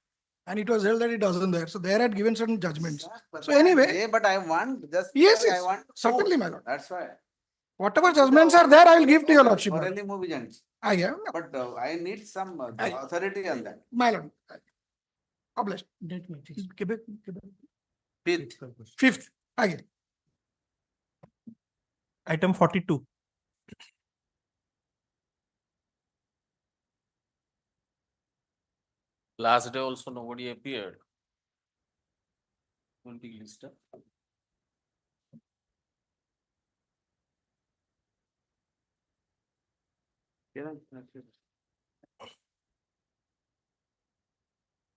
and it was held that it wasn't there. So there had given certain judgments. So anyway, but I want just yes, I yes, want certainly, my lord. that's why Whatever judgments are there, I will give to your lordship, my lord. orally ମୁଁ ବି ଜାଣିଛି Aye, but I need some Aye. authority on that. my lord. Obliged. Date may fix. Quebec, Fifth. Fifth, again. Item 42. Last day also nobody appeared. Will be listed.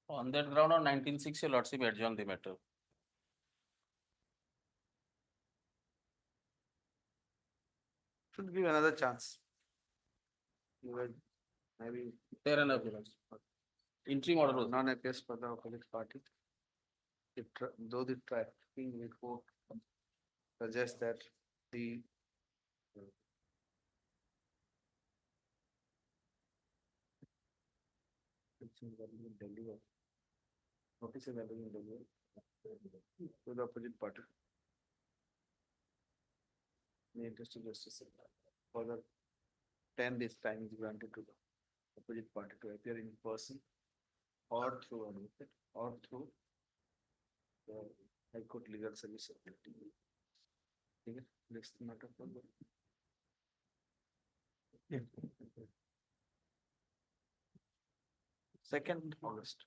On that ground on 1960, your lordship adjourned the matter. Should give another chance. You will maybe Fair enough, your lordship. Interim order was non-appears for the opposite party. Though the trafficking report suggests that the notice is available in Delhi to the opposite party. In the interest of justice, further 10 days time is granted to the opposite party to appear in person or through advocate or through the High Court Legal Service. ठीक है, next matter for the. Second August.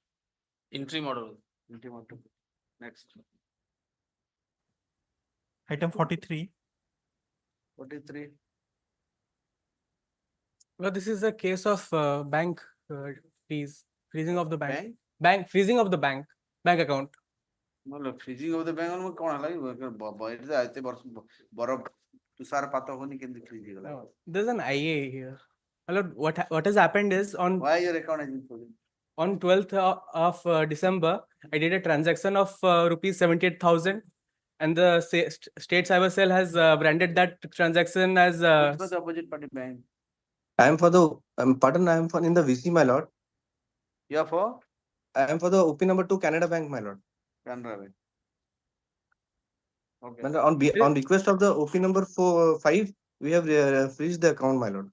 Interim order. Interim order. Next. Item 43. 43. Well, this is a case of bank freezing of the Bank? freezing of the bank account. मतलब freezing of the bank में कौन हलाई बाहर से आते बर्फ तुषार पाता होने के अंदर freezing होला. There's an IA here. Hello, what has happened is on Why your account has been frozen? on 12th of December, I did a transaction of rupees 78,000, and the state cyber cell has branded that transaction as. Which was the opposite party bank? I am for the pardon. I am for in the VC, my lord. You are for? I am for the OP number 2 Canada Bank, my lord. Canada Bank. Okay. My lord, on request of the OP number 5, we have freezed the account, my lord.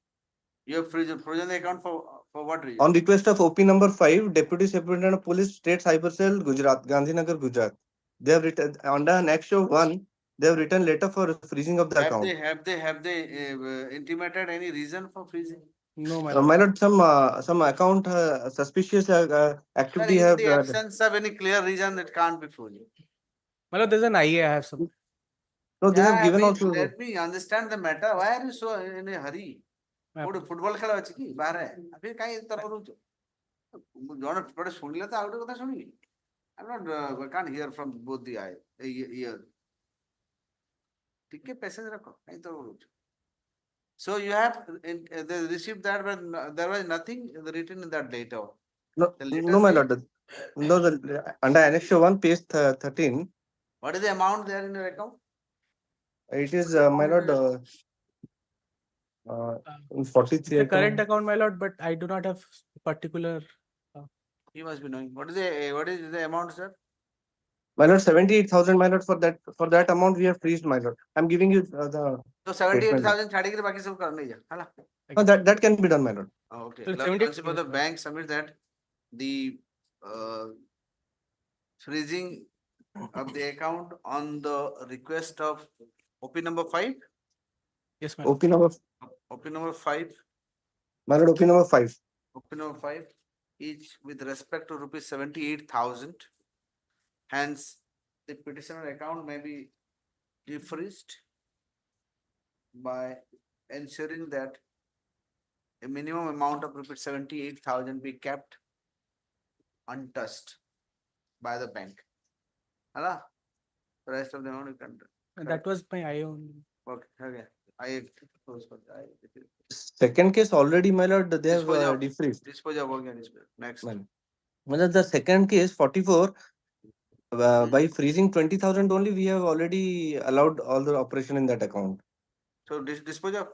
You have frozen the account for what reason? On request of OP number 5, Deputy Superintendent of Police, State Cyber Cell, Gujarat, Gandhinagar, Gujarat. They have written under Annex 1. They have written letter for freezing of the account. Have they intimated any reason for freezing? No, My lord, some account suspicious activity Sir, in have. the absence of any clear reason, it can't be frozen. My lord, there's an IA. I have some. No, they have given also. Let me understand the matter. Why are you so in a hurry? Football खेला अच्छी की बाहर है अभी कहीं तरह रुक John पड़े सुन लेता आउट कथा सुनी I'm not I can't hear from both the ear ठीक है पैसे रखो कहीं तो रुक so you have they received that but there was nothing written in that letter. No, my lord. No, under Annex 1, page 13. What is the amount there in your account? It is, my lord, 43. The current account, my lord, but I do not have particular. He must be knowing. What is the amount, sir? My lord, 78,000, my lord. For that amount, we have freezed, my lord. I'm giving you the. So 78,000 छाड़ी के बाकी सब करने जा, है ना? That can be done, my lord. Okay. Principal, the bank submit that the freezing of the account on the request of OP number 5. Yes, ma'am. OP number. OP number 5. My lord, OP number 5. OP number 5 is with respect to rupees 78,000. Hence, the petitioner account may be defreezed by ensuring that a minimum amount of rupees 78,000 be kept untouched by the bank. Hello? The rest of the amount you can. That was my IA only. Okay. I Second case already, my lord, they have defreezed. Dispose of again. Next. Well, the second case, 44, by freezing 20,000 only, we have already allowed all the operation in that account. So dispose of?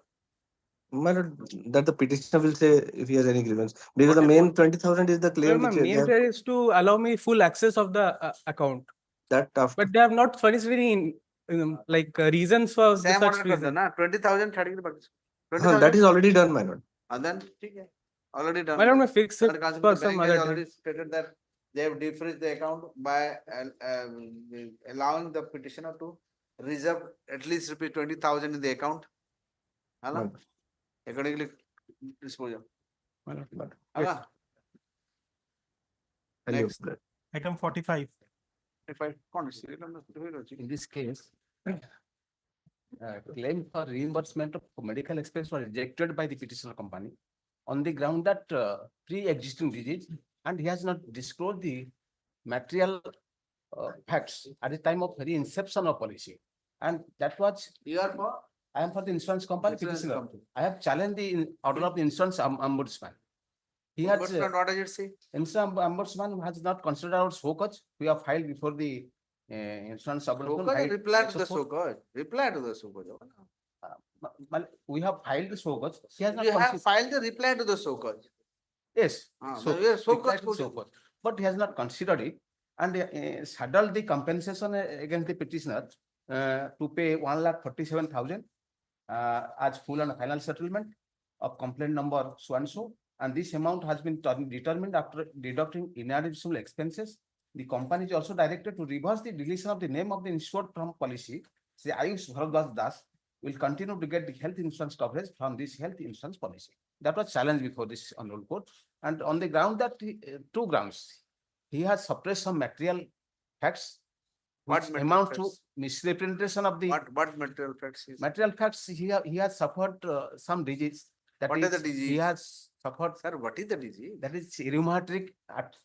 My lord, that the petitioner will say if he has any grievance. Because the main 20,000 is the claim. My main prayer is to allow me full access of the account. That after. But they have not furnished any reasons for Same such order reason. 20,000 छाड़ी के बाकी. That is already done, my lord. And then already done. Why don't we fix it The for some bank has other already stated that they have defreezed the account by allowing the petitioner to reserve at least rupees 20,000 in the account. Hello? Accordingly, dispose of. Hello? Next. Item 45. In this case, claim for reimbursement of medical expense was rejected by the petitioner company on the ground that pre-existing disease, and he has not disclosed the material facts at the time of very inception of policy. And that was. You are for? I am for the insurance company petitioner. Company. I have challenged the order of the insurance ombudsman. He has. What does it say? Insurance ombudsman has not considered our show cause. We have filed before the insurance ombudsman. Reply to the show cause. Reply to the show cause. We have filed the show cause. He has not. You have filed the reply to the show cause. Yes. Reply to the show cause. But he has not considered it and saddled the compensation against the petitioner to pay 1,47,000 as full and final settlement of complaint number so and so And this amount has been determined after deducting inadmissible expenses. The company is also directed to reverse the deletion of the name of the insured from policy. Say Ayush Bharadwaj Das will continue to get the health insurance coverage from this health insurance policy. That was challenged before this honorable court. And on the ground that, two grounds, he has suppressed some material facts which What material amount to facts? misrepresentation of the What material facts is? material facts. He has suffered some disease. That What is the is, disease? he has suffered. Sir, what is the disease? That is rheumatic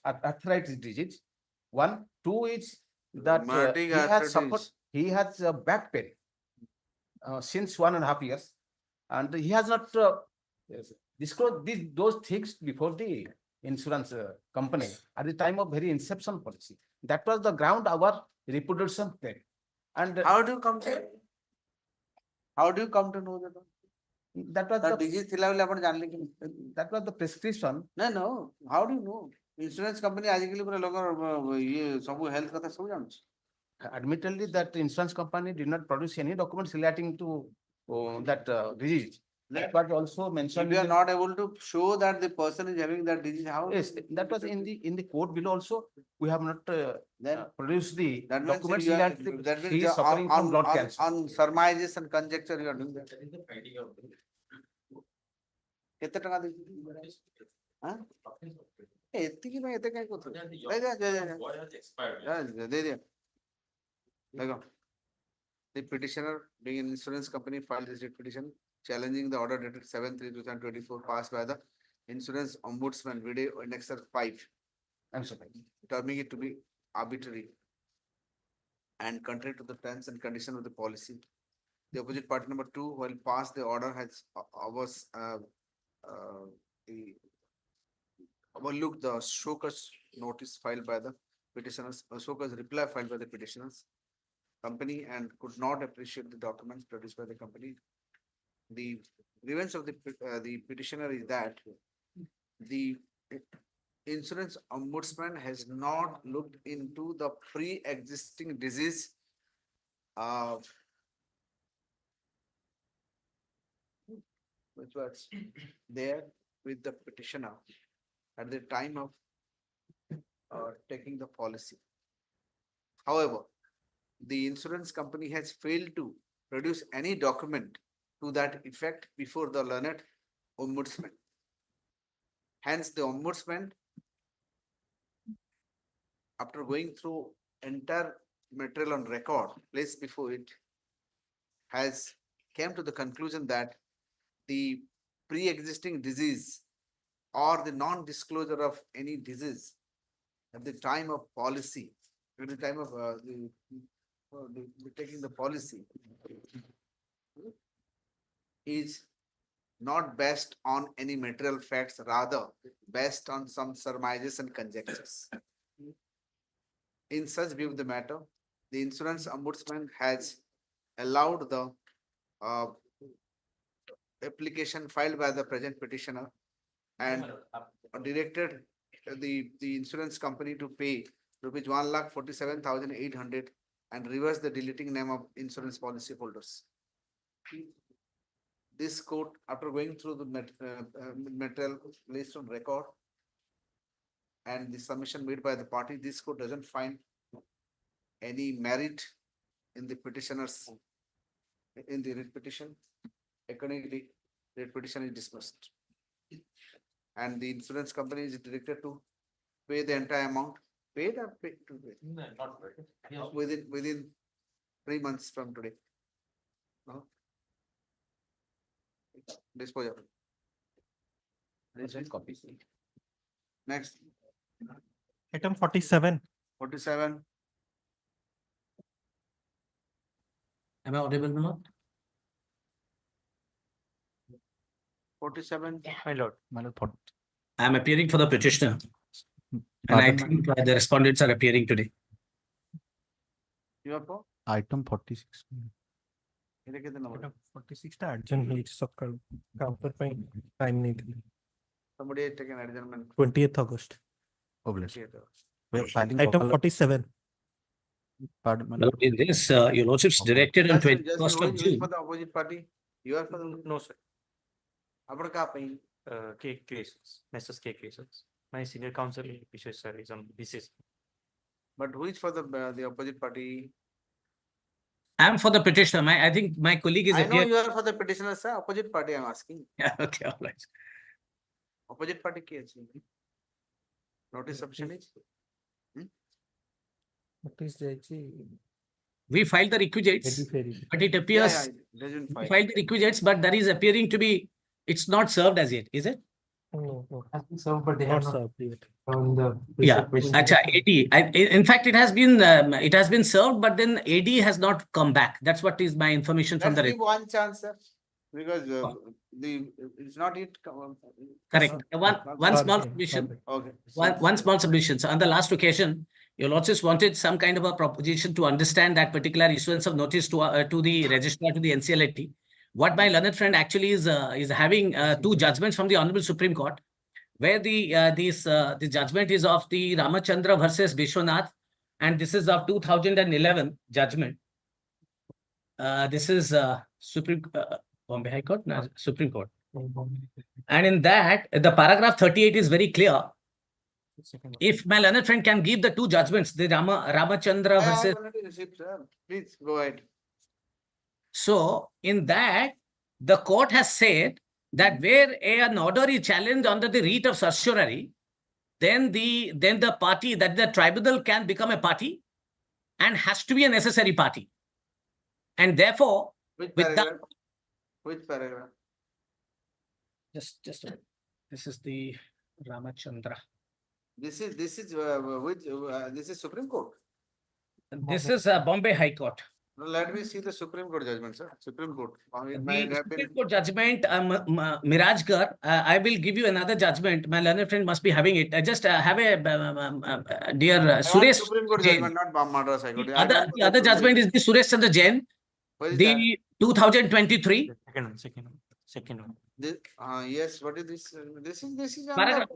arthritis disease. One, two is that Rheumatic he has suffered. arthritis. He has back pain since 1.5 years, and he has not disclosed those things before the insurance company at the time of very inception policy. That was the ground our reproduction claim. And How do you come to? How do you come to know that? that was the disease thila bole apan janle ki? that was the prescription. No. How do you know? Insurance company आजकल पूरा लोग ये सब health कथा सब जानते. Admittedly, that insurance company did not produce any documents relating to that disease. That was also mentioned. If you are not able to show that the person is having that disease, how? Yes, that was in the court below also. We have not produced the That means documents you are, related to that he means is suffering from blood cancer. on surmises and conjecture you are doing that. कितने टका दे? हाँ? इतनी की मैं इतने क्या करता? दे दे. देखो. The petitioner, being an insurance company, filed this petition challenging the order dated 7/3/2024 passed by the Insurance Ombudsman video annexer 5, terming it to be arbitrary and contrary to the terms and conditions of the policy. The opposite party number 2, while passed the order, has overlooked the show cause notice filed by the petitioners, show cause reply filed by the petitioners company, and could not appreciate the documents produced by the company. The grievance of the petitioner is that the insurance ombudsman has not looked into the pre-existing disease which was there with the petitioner at the time of taking the policy. However, the insurance company has failed to produce any document to that effect before the learned ombudsman. Hence, the ombudsman, after going through entire material on record placed before it, has came to the conclusion that the pre-existing disease or the non-disclosure of any disease at the time of policy, at the time of taking the policy, is not based on any material facts, rather based on some surmises and conjectures. In such view of the matter, the insurance ombudsman has allowed the application filed by the present petitioner and directed the insurance company to pay rupees 1,47,800 and reverse the deleting name of insurance policy holders. This court, after going through the material placed on record and the submission made by the party, this court doesn't find any merit in the petitioners in the writ petition. Accordingly, the petition is dismissed. And the insurance company is directed to pay the entire amount. Paid or paid to pay? No, not paid. Within 3 months from today. No? Dispose of it. Next. Item 47. 47. Am I audible now? 47. My lord. I am appearing for the petitioner. And I think the respondents are appearing today. You are for? Item 46. Item 46 टा adjourn हुई सकाल counter पे time नहीं थी. Somebody has taken adjournment. 20th August. Item 47. Now, in this, your lordships directed on 21st of Who is June. for the opposite party? You are for the? No, sir. Apna कहाँ पे? K creations, Messrs K creations. My senior counsel issues sir is on basis. But who is for the opposite party? I'm for the petitioner. I think my colleague is I know appeared. you are for the petitioner, sir. Opposite party, I'm asking. Yeah, okay, all right. Opposite party ki hai? Notice option is? We filed the requisites, but it appears it has been we filed. filed the requisites, but that is appearing to be, it's not served as yet, is it? So, but they have not served yet. On the Yeah, acha, AD. In fact, it has been served, but then AD has not come back. That's what is my information from Let's the. give one chance, sir. Because it's not it. Correct. One small submission. Okay. One small submission. So on the last occasion, your lordships wanted some kind of a proposition to understand that particular issuance of notice to the registrar, to the NCLAT. What my learned friend actually is having two judgments from the Honorable Supreme Court, where the judgment is of the Ramachandra versus Vishwanath, and this is of 2011 judgment. This is Bombay High Court, no, Supreme Court. And in that, the paragraph 38 is very clear. If my learned friend can give the two judgments, the Ramachandra I versus. already received, sir. Please go ahead. So in that, the court has said that where an order is challenged under the writ of certiorari, then the party, that the tribunal can become a party and has to be a necessary party. And therefore, Which with paragraph? Which paragraph? Just a minute. This is the Ramachandra. This is this is Supreme Court. This is Bombay High Court. Now let me see the Supreme Court judgment, sir. Supreme Court. The Supreme Court judgment, Mirajkar, I will give you another judgment. My learned friend must be having it. I just have a dear Suresh Supreme Court Jain. judgment, not Madras High Court. The other judgment is the Suresh Chandra Jain, the 2023. Second one. Yes, what is this? This is on Paragraph.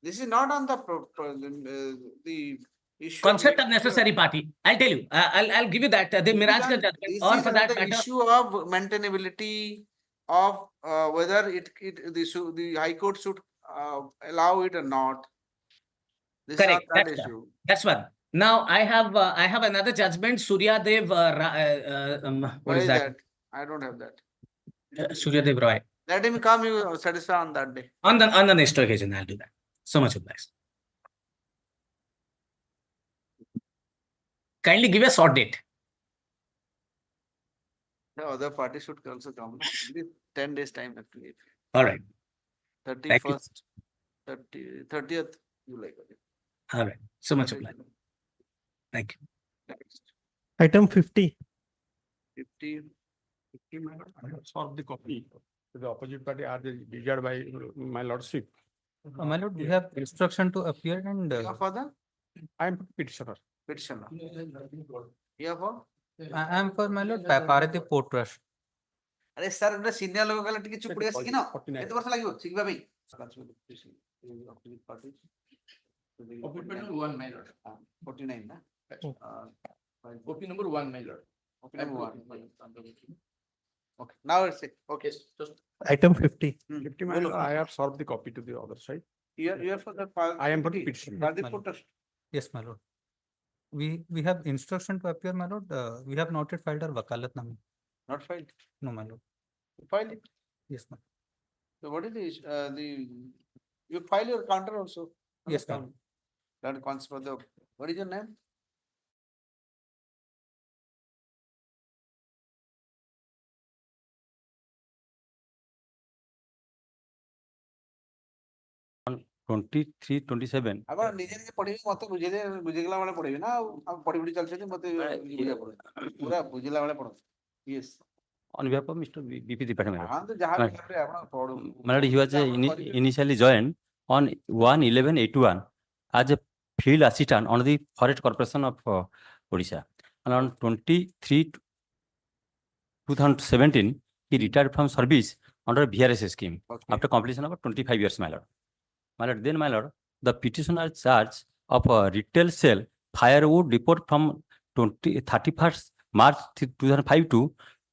this is not on the issue Concept of necessary party. I'll tell you. I'll give you that. The Mirajkar judgment, this or is for on that the matter, issue of maintainability of whether the High Court should allow it or not. This correct. is on that issue. That's one. Now I have another judgment. Surya Dev. What is that? I don't have that. Surya Dev Roy. Let him come. You satisfy on that day. On the next occasion, I'll do that. So much obliged. Kindly give a short date. The other party should also come. 10 days time actually. All right. 31st, 30th July. All right. So much obliged. Thank you. Next. Item 50. 50. Solve the copy. The opposite party are desired by my lordship. My lord, we have instruction to appear and. Your father? I am petitioner. Petitioner. Here for? I am for my lord, Paradeep Port Trust. अरे sir उन्हें senior लोगों का लड़की चुप पड़ेगा सीखी ना कितने वर्ष लगी हो सीख भाई Opinion number 1, my lord. 49 ना Opinion number 1, my lord. Opinion number 1. Okay, now it's it. Okay, just Item 50. 50 my lord, I have solved the copy to the other side. here for the I am for the petitioner. Yes, my lord. We have instruction to appear, my lord. We have not yet filed our wakalatnama. Not filed. No, my lord. You file it. Yes, ma'am. So what is you file your counter also? Yes, ma'am. That counts for the what is your name? On 23-27. ଆପଣ ନିଜେ ନିଜେ ପଢିବେ ମତେ ବୁଝେଇଲା ବେଳେ ପଢିବେ ନା ଆଉ ପଢି ପଢି ଚାଲିଛନ୍ତି ମତେ ପୁରା ବୁଝିଲା ବେଳେ ପଢନ୍ତୁ. Yes. On behalf of Mr. BP Tripathi, ହଁ ତ ଯାହା ବି କରିବେ ଆପଣ ପଢୁ. my lord, he was initially joined on 1/11/81 as a field assistant on the Forest Corporation of Odisha. And on 23/2017, he retired from service under a VRS scheme after completion of 25 years, my lord. My lord, then, my lord, the petitioner charge of a retail sale firewood report from 31st March 2005 to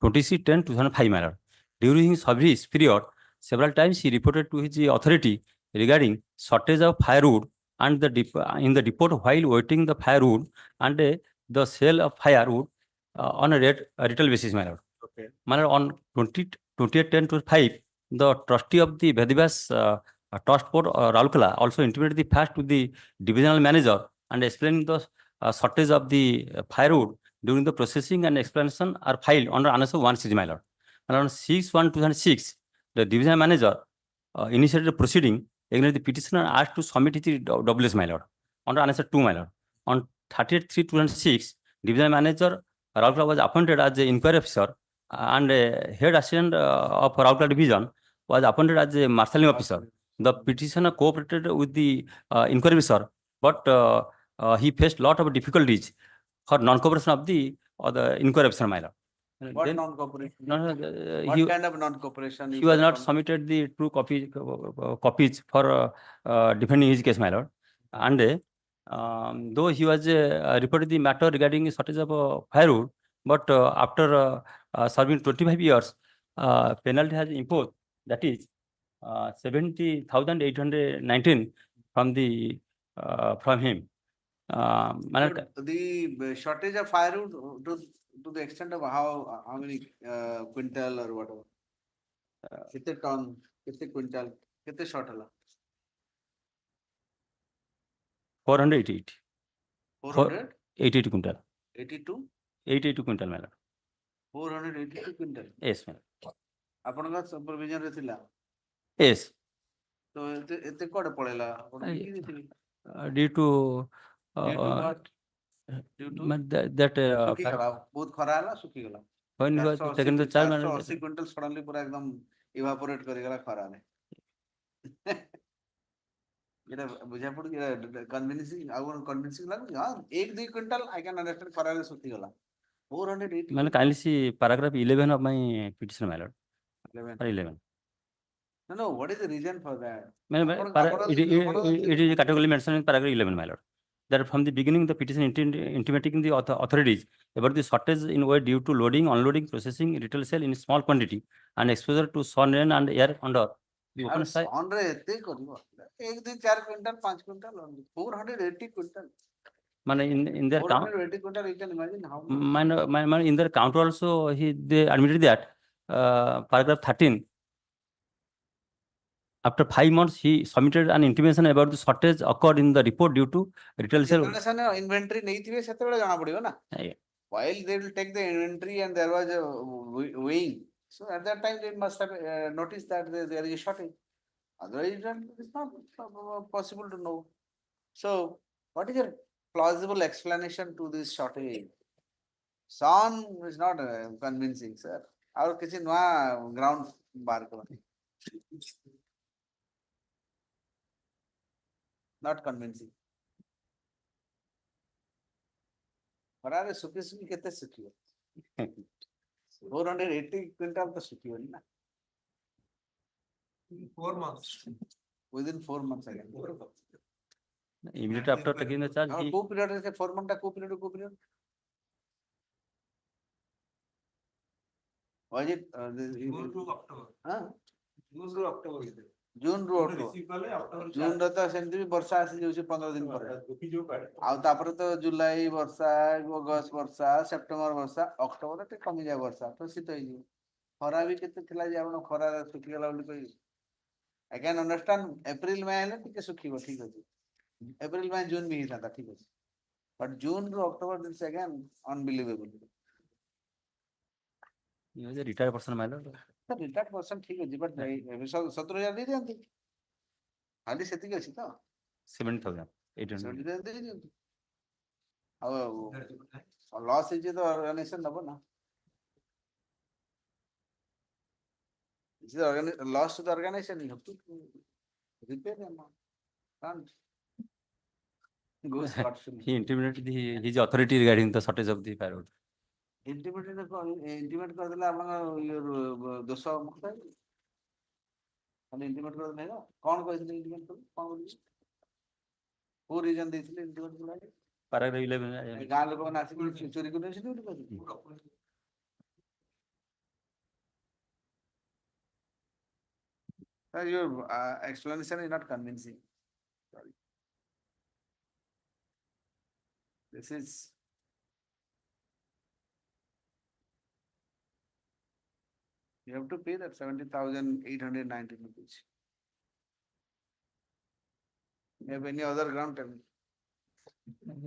26/10/2005, my lord. During his service period, several times he reported to his authority regarding shortage of firewood and in the depot while waiting the firewood and the sale of firewood on a retail basis, my lord. Okay. My lord, on 20/10/25, the trustee of the Vedivas Trust Board Raulkela also intimated the fact to the divisional manager and explained the shortage of the firewood during the processing and explanation are filed under Annex 1 my lord. And on 6/1/2006, the divisional manager initiated a proceeding against the petitioner and asked to submit his WS, my lord, under Annex 2, my lord. On 30/3/2006, divisional manager Raulkela was appointed as the inquiry officer and head assistant of Raulkela division was appointed as a marshalling officer. The petitioner cooperated with the inquiry officer, but he faced lot of difficulties for non-cooperation of the inquiry officer, my lord. What Then- non-cooperation? No, What he- kind of non-cooperation? he was not submitted the true copies for defending his case, my lord. And though he was reported the matter regarding shortage of firewood, but after serving 25 years, penalty has imposed, that is 70,819 from him. My lord, The shortage of firewood to the extent of how many quintal or whatever? कितने ton, कितने quintal, कितने short हला? 488. 400? 88 quintal. 82? 82 quintal, my lord. 482 quintal. Yes, my lord. ଆପଣଙ୍କ supervision ରେ ଥିଲା? Yes. ତ ଏତେ କୁଆଡେ ପଳେଇଲା? ଆପଣ ବିକି ଦେଇଥିବେ? Due to Due to what? Due to? that ଶୁଖିଗଲା, ବହୁତ ଖରା ହେଲା, ଶୁଖିଗଲା। when he was taken the charge, my lord, 480 quintal suddenly पूरा एकदम इवापोरेट କରିଗଲା ଖରାରେ। ଏଟା ବୁଝା ପଡୁଛି, କନଭିନ୍ସିଂ, ଆଉ କଣ କନଭିନ୍ସିଂ ଲାଗୁଛି? ହଁ, 1-2 क्विंटल I can understand ଖରାରେ ଶୁଖିଗଲା। 480 man, kindly see paragraph 11 of my petition, my lord. 11. No, what is the reason for that? It is categorically mentioned in paragraph 11, my lord. That from the beginning, the petition intimating the authorities about the shortage in weight due to loading, unloading, processing, retail sale in small quantity, and exposure to sun, rain, and air under the open sky. On रे एते करियो 1-2-4 quintal 5 quintal 480 quintal Man, in their count, 480 quintal you can imagine how man, in their count also they admitted that paragraph 13. After 5 months, he submitted an intimation about the shortage occurred in the report due to retail sale. inventory ନେଇଥିବେ ସେତେବେଳେ ଜଣା ପଡିବ ନା while they will take the inventory and there was a weighing, so at that time they must have noticed that there is a shortage, otherwise it's not possible to know. So what is your plausible explanation to this shortage? Sun is not convincing, sir. और किसी नया ground बार करो, not convincing. खरारे सुखी सुखी कितने सुखी हो? 480 quintal तो सुखी होनी ना? 4 months. Within 4 months again. Immediately after taking the charge, he, Co-period is 4 months. Co-period. Was it June to October. Huh? June to October is there. June to October. June रे तो सेमती भी वर्षा आसी जाउची 15 दिन पर। आउ तापर तो जुलाई वर्षा, अगस्त वर्षा, सेप्टेम्बर वर्षा, अक्टोबर रे कमी जाय वर्षा तो शीत होई जी। खरा भी केते थिला जे आपण खरा सुखी गला बोली कहि। I can understand April में हेले टिके सुखीबो ठीक अछि। April में June भी ही था ठीक अछि। But June to October this again unbelievable. he was a retired person, my lord. The retired person ठीक अछि but 17,000 दे दियंती। खाली सेति अछि त 7,800. 70,000 दे दियंती। अब लॉस इज तो ऑर्गेनाइजेशन नबो ना। This is loss to the organization. You have to repair the amount. Can't go scot-free. He intimidated his authority regarding the shortage of the firewood. Intimate कर देला आपन ये दोष मुक्त है। हम इंटीमेट कर नहीं ना कौन कहथिले इंटीमेट कर कौन बोली वो रीजन देथिले इंटीमेट कर लागे Paragraph 11. गां लोक नासी चोरी कर देछि तो कहथि Your explanation is not convincing. Sorry. This is. You have to pay that 70,890 rupees. You have any other ground? Tell me.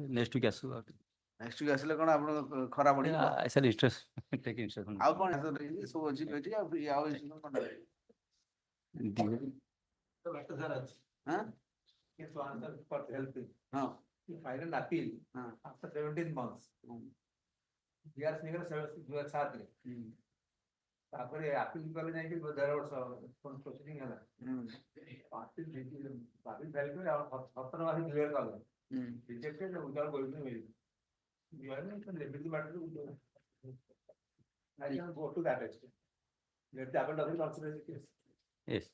Next week as well. Next week ଆସିଲେ କଣ ଆପଣ ଖରା ପଡିବ? I said interest. Take interest. ଆଉ କଣ ସବୁ ଅଛି ଏଠି ଆଉ କଣ? Huh? ହଁ. You file an appeal after 17 months. We are saying 2007 ତାପରେ appeal କଲେ ଯାଇକି 10 ବର୍ଷ proceeding ହେଲା appeal ଫାଇଲ କରି ଆଉ 17 ମାସ କ୍ଲିୟର କଲେ rejected without going to mail. You are not able to matter. I can go to that extent. Let the appeal doesn't consider the case. Yes.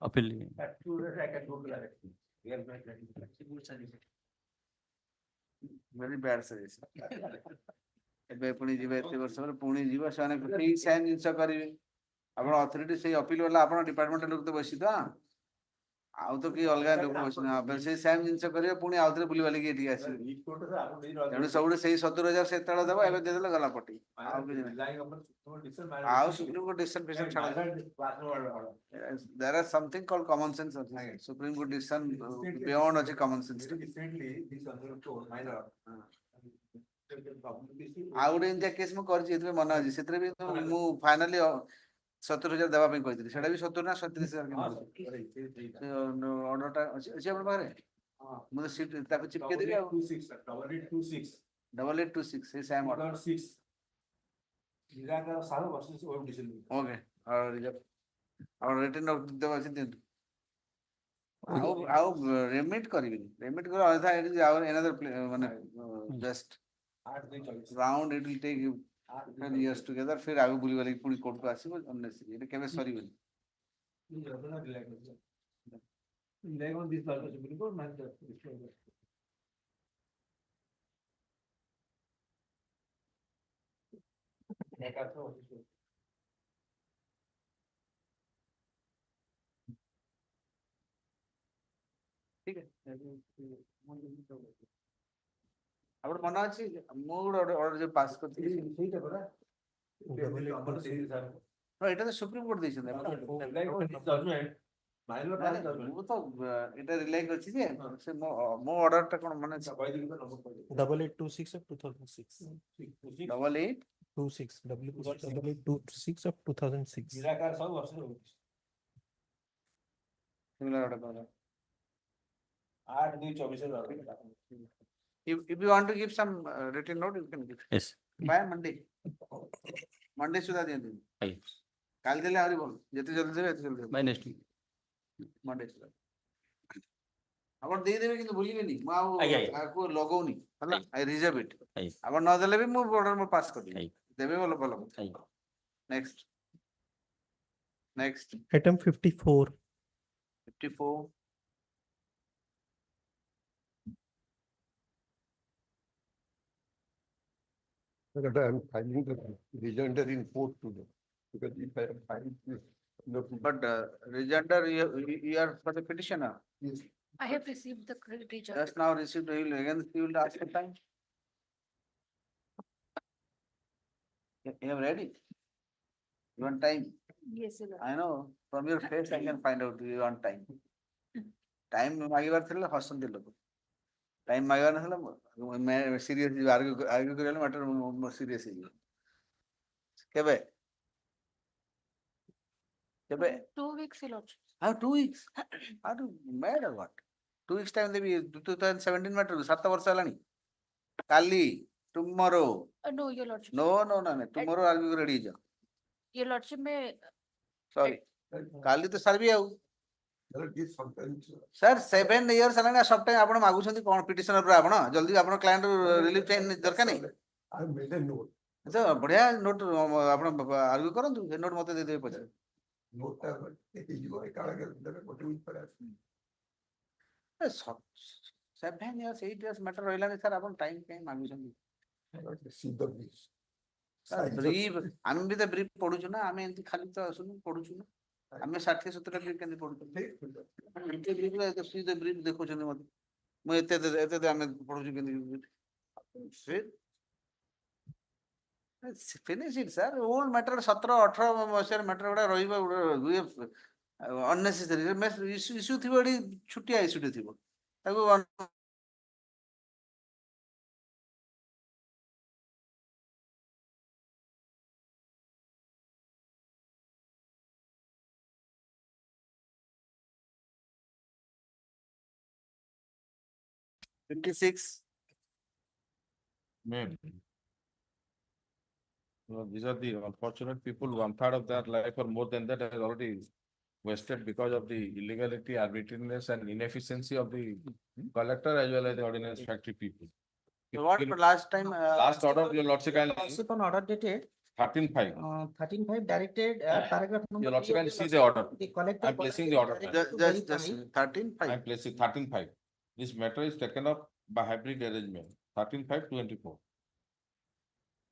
Appeal. That true that I can go to that extent. We are very good service. Very bad service. ଏବେ ପୁଣି ଯିବେ ଏତେ ବର୍ଷ ପରେ ପୁଣି ଯିବ ସେମାନେ ଠିକ ସେମ୍ ଜିନିଷ କରିବେ ଆପଣ ଅଥରିଟି ସେଇ ଅପିଲ ବାଲା ଆପଣ ଡିପାର୍ଟମେଣ୍ଟ ଲୋକ ତ ବସି ତ ଆଉ ତ କି ଅଲଗା ଲୋକ ବସି ସେଇ ସେମ୍ ଜିନିଷ କରିବେ ପୁଣି ଆଉ ଥରେ ବୁଲି ବାଲିକି ଏଠିକି ଆସିବେ ତେଣୁ ସବୁଠୁ ସେଇ 70,000 ସେତେବେଳେ ଦେବ ଏବେ ଦେଇଦେଲେ ଗଲା ପଟି ଆଉ କିଛି ନାହିଁ ଆଉ ସୁପ୍ରିମ କୋର୍ଟ ଡିସିସନ ଫିସନ ଛାଡ଼ there is something called common sense supreme court decision beyond ଅଛି common sense ଆଉ ଗୋଟେ ଏମିତିଆ କେସ୍ ମୁଁ କରିଛି ଏଥିରେ ମନେ ଅଛି ସେଥିରେ ବି ମୁଁ ଫାଇନାଲି 70,000 ଦେବା ପାଇଁ କହିଥିଲି ସେଇଟା ବି 70 ନା 37,000 ଅର୍ଡରଟା ଅଛି ଆପଣଙ୍କ ପାଖରେ ମୁଁ ତାକୁ ଚିପକେଇ ଦେବି ଆଉ 8826 ସେ ସେମ୍ ଅର୍ଡର ଓକେ ଆଉ ରିଟର୍ନ ଦେବା ଅଛି ଦିଅନ୍ତୁ ଆଉ ରେମିଟ୍ କରିବିନି ରେମିଟ୍ କରି ଅନ୍ୟଥା ଏଠି ଆଉ another ମାନେ just round it will take 10 years together फिर आगे बुली वाली पुणी कोर्ट को आसीबो unnecessary एटा केबे सरीबनी ठीक है ଆପଣ ମନେ ଅଛି ମୁଁ ଗୋଟେ ଅର୍ଡର ଯୋଉ ପାସ୍ କରିଥିଲି ସେଇଟା ପରା ଏଇଟା ତ ସୁପ୍ରିମ କୋର୍ଟ ଦେଇଛନ୍ତି ମୁଁ ତ ଏଇଟା ରିଲାଇ କରିଛି ଯେ ସେ ମୋ ଅର୍ଡରଟା କଣ ମନେ ଅଛି 8826 of 2006 8826 8826 of 2006 ନିରାକାର ସବୁ ବର୍ଷ ରହୁଛି ସିମିଲାର ଗୋଟେ କର 8/2/24 If you want to give some written note, you can give. Yes. By Monday. Monday सुधा दिया दिन. Yes. काल दिले आरी बोल. जितने जल्दी से जितने जल्दी. By next week. Monday सुधा. अपन दे देवे किंतु भूली भी नहीं. मैं आपको लोगों नहीं. है I reserve it. अपन ना दिले भी मैं order में pass कर दूँ. देवे वाला बोलो. Next. Next. Item 54. 54. That I am filing the rejoinder in court today, because if I am filing this. But rejoinder, you are for the petitioner. Yes. I have received the rejoinder. Just now received, again, you will ask the time. You have read it? You want time? Yes, sir. I know, from your face I can find out you want time. Time मांगीबार थिले हसन दिलो. Time मांगीबार नथिले मैं serious argue करले matter more serious है. केबे? केबे? 2 weeks, Lord. How 2 weeks? Are you mad or what? 2 weeks time Devi 2017 matter 7 वर्ष हेलानी. काली tomorrow. No, your lordship. No, tomorrow argue ready जा. Your lordship में Sorry. काली तो सर भी आउ. Sir, 7 years हेलानी सब टाइम आपण मागुछंती कोन पिटिशनर पर आपण जल्दी आपण क्लाइंट रिलीफ टाइम दरकार नहीं. I made a note. अच्छा बढ़िया नोट आपण आर्ग्यू करंतु ए नोट मते दे देबे पछे. Note टा यो काला के देबे कोटे वीक पर 7 years 8 years मैटर रहलानी सर आपण टाइम के मागुछंती. See the brief. ब्रीफ आमे भी तो ब्रीफ पढुछु ना आमे एंती खाली तो सुनु पढुछु ना ଆମେ 60-70 brief କେମିତି ପଢୁଛୁ ଏତେ brief ରେ ଏତେ ସୁଇଜ brief ଦେଖୁଛନ୍ତି ମତେ ମୁଁ ଏତେ ଆମେ ପଢୁଛୁ କେମିତି finish it sir old matter 17-18 ମସିହାର matter ଗୁଡା ରହିବ unnecessary issue ଥିବ ଏଠି ଛୁଟିଆ issue ଟେ ଥିବ ତାକୁ Maybe. These are the unfortunate people, 1/3 of their life or more than that has already wasted because of the illegality, arbitrariness and inefficiency of the collector as well as the ordinance factory people. So what last time Last order, your lordship can Lordship on order dated 13/5. 13/5 directed paragraph number. Your lordship can see the order. The collector. I'm placing the order. just 13/5 I'm placing 13/5. This matter is taken up by hybrid arrangement, 13/5/24.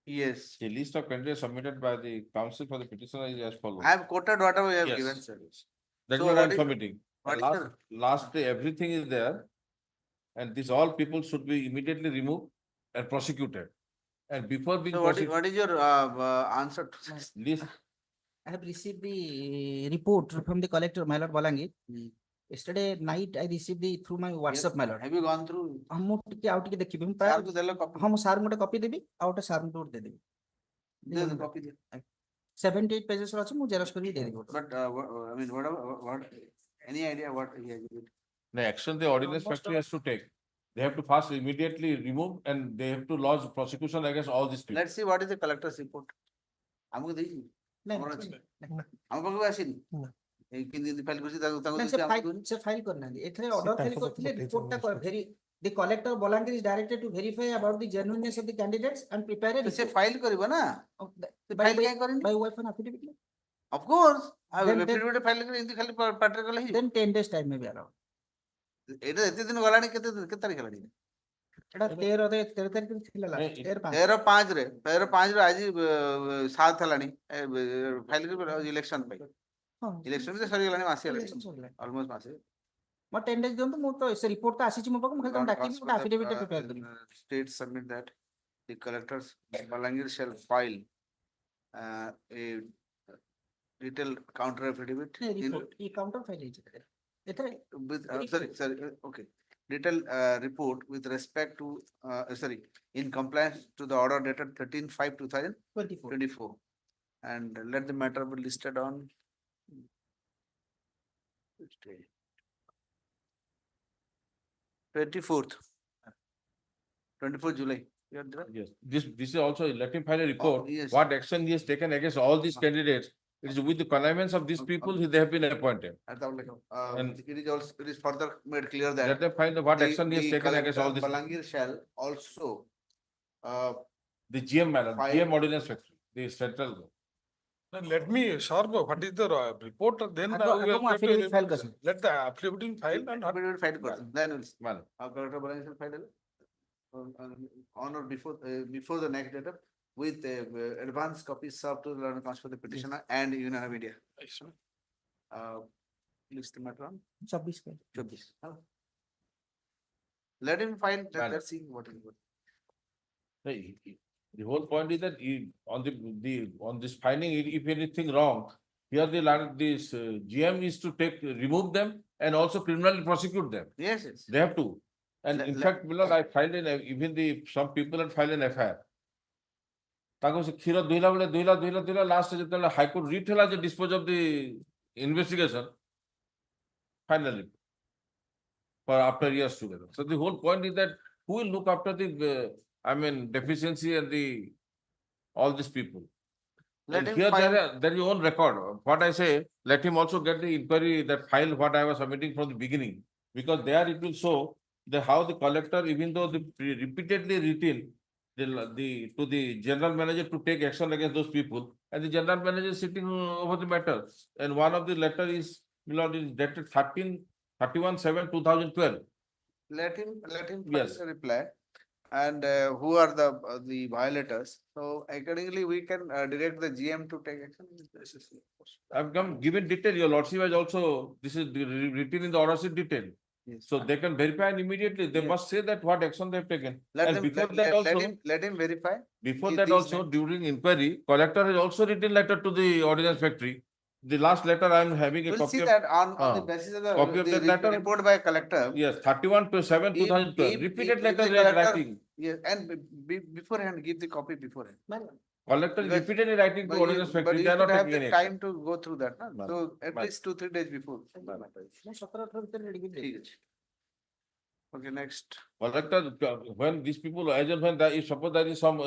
yes The list of candidates submitted by the council for the petitioner is as follows. I have quoted whatever we have Yes. given sir That's So what what I'm is- submitting. what is Last day, everything is there. And these all people should be immediately removed and prosecuted. And before being so prosecuted. what is your answer to this List, I have received the report from the collector, my lord Balangir. Yesterday night I received the through my WhatsApp, my lord. have you gone through ମୁଁ ଟିକେ ଆଉ ଟିକେ ଦେଖିବି ମୁଁ sir ପ୍ରାୟ କୁ ଦେଲେ copy ହଁ ମୁଁ ସାର୍ ଗୋଟେ କପି ଦେବି ଆଉ ଗୋଟେ ସାର୍ ଗୋଟେ ଦେଇଦେବି ଦେ copy ଦେ 78 pages ଅଛି ମୁଁ ଜେରକ୍ସ କରିକି ଦେଇଦେବି ଗୋଟେ। but I mean what any idea what he has given the action the ordinance factory has to take. They have to first immediately remove and they have to lodge prosecution against all these people. let's see what is the collector's report ଆମକୁ ଦେଇଛି ଆମର ଅଛି ଆମ ପାଖକୁ ଆସିନି ଏଇ କେମିତି file କରିଛି ତାକୁ ସେ ଫାଇଲ କରିନାହାନ୍ତି ଏଥିରେ ଅର୍ଡର ଖାଲି କରିଥିଲେ ରିପୋର୍ଟଟା very the collector Balangir is directed to verify about the genuineness of the candidates and prepare a ସେ report. ଫାଇଲ କରିବ ନା by ଫାଇଲ କାଇଁ କରିନି by wife and affidavit. of course ଆଉ Then- affidavit ଫାଇଲ କରି ଏମିତି ଖାଲି ପାଟରେ କଲେ ହେଇଯିବ Then 10 days time may be allowed. ଏଇଟା ଏତେ ଦିନ ଗଲାଣି କେତେ ତାରିଖ ହେଲାଣି ଏଟା 13 ତାରିଖରେ ଥିଲା last 13/5 13/5 ରୁ ଆଜି 7 ହେଲାଣି ଫାଇଲ କରି ଇଲେକ୍ସନ ପାଇଁ ହଁ ଇଲେକ୍ସନ ବି ସରିଗଲାଣି ମାସେ election ହେଲାଣି ସରିଲା। ଅଲମୋଷ୍ଟ ମାସେ ମୋ 10 days ଦିଅନ୍ତୁ ମୁଁ ତ ସେ ରିପୋର୍ଟ ତ ଆସିଛି ମୋ ପାଖକୁ ମୁଁ ଖାଲି ତମକୁ ଡାକିବି ଗୋଟେ affidavit ପ୍ରିପେୟାର କରିବି। State submit that the collectors Balangir shall file a detailed counter affidavit report E counter file ହେଇଛି ଏଥିରେ with sorry okay detailed report with respect to in compliance to the order dated 13/5/2024 and let the matter be listed on which day? 24th July. You are there? Yes, this is also, let him file a report. yes. What action he has taken against all these candidates. It is with the connivance of these people, they have been appointed. And- It is also, it is further made clear that Let them find what the- action he has the taken against all collector this. Balangir shall also The GM matter, File- GM ordinance factory, the central. Then let me, Sharp, what is the report? Then Ago- we ago have ମୁଁ to affidavit file କରିବି। let the affidavit file and affidavit file person. Then we'll see. Man, Collector Balangir shall file on or before the next date with advance copies served to the learned counsel for the petitioner and Union of India. List the matter on 24 पे 24. Let him file. Man. Let's see what is good. The whole point is that on this finding, if anything wrong, here this GM is to remove them and also criminally prosecute them. Yes, yes. They have to. And in fact, Milord, I filed even some people had filed an FIR. ତାକୁ ସେ କ୍ଷୀର ଦୁଇଲା last ଯେତେବେଳେ High Court writ ହେଲା ଯେ dispose of the investigation finally for after years together. So the whole point is that who will look after the deficiency and all these people. Let And him here file. there is your own record. What I say, let him also get the inquiry, that file what I was submitting from the beginning, because there it will show how the collector, even though the repeatedly written to the general manager to take action against those people, and the general manager is sitting over the matter. And one of the letter is, Milord, is dated 31/7/2012. Let him file Yes. a reply. and who are the violators. So accordingly, we can direct the GM to take action. I've come given detail, your lordship has also, this is written in the order sheet detail. Yes. So they can verify and immediately, they must say that what action they've taken. Let And them, before let, that let, let also, him, let him verify. before These that also, names. during inquiry, collector has also written letter to the ordnance factory. The last letter I am having a We'll copy see of. that on the basis of Copy of the that letter. report by collector. Yes, 31/7, 2012, repeated if letter the collector- writing. Yes, and beforehand, give the copy beforehand. Collector is Because- repeatedly writing to But ordnance you factory, they are should not have taking the any action. time to go through that, na? So at Bye. least 2-3 days before. ठीक আছে. Okay, next. Collector, when these people, as and when there is, suppose there is some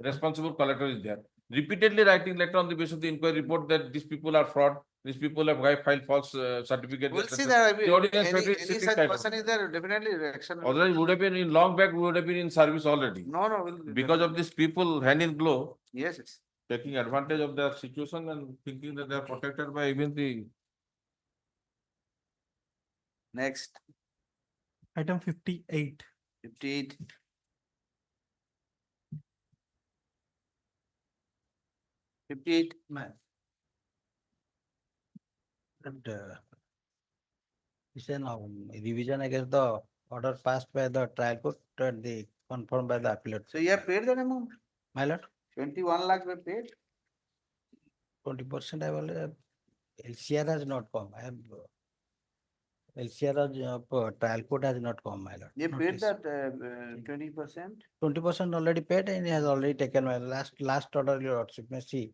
responsible collector is there, repeatedly writing letter on the basis of the inquiry report that these people are fraud, these people have filed false certificate. We'll see etc. that. The ordinance Any factory is sitting such tight. person is there, definitely action. will be Otherwise, would have been in long back, we would have been in service already. No, we'll. Because of these people hand in glove, Yes, yes. taking advantage of their situation and thinking that they are protected by even the. Next, Item 58. 58. Man. And it's a revision against the order passed by the trial court and the confirmed by the appellate. So you have paid that amount? My lord, 21 lakh were paid? 20% I will, LCR has not come. I have, LCR has, trial court has not come, my lord. You paid that 20%? 20% already paid and he has already taken my last order, your lordship may see.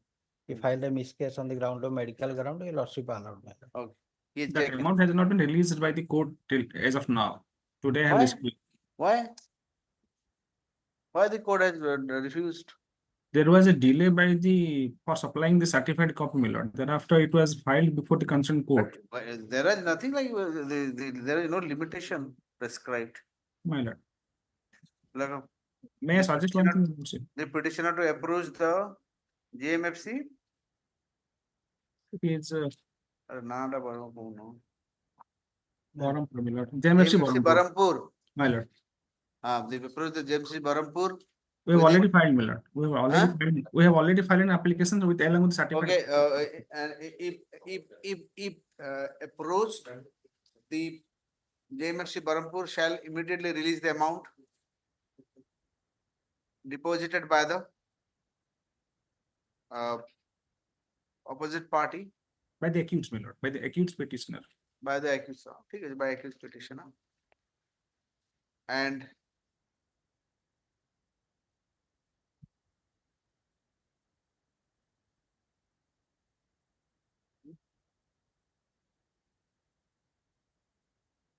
He filed a miscase on the ground of medical ground, your lordship allowed, my lord. Okay. He has That taken. amount has not been released by the court till as of now. Today I have Why? received. Why? Why the court has refused? There was a delay by the for supplying the certified copy, my lord. Thereafter, it was filed before the concerned court. But there is nothing like, there is no limitation prescribed. My lord. Like May I suggest one thing? Also? the petitioner to approach the JMFC? It is Not a Barampur, no. CORAM, my lord. JMFC JMFC Barampur. Barampur. My lord. They approach the JMFC Barampur. We have already filed, my lord. We have already filed an application with along with certificate. Okay, and if approached, the JMFC Barampur shall immediately release the amount deposited by the opposite party, By the accused, my lord. By the accused petitioner. by the accused, by accused petitioner. And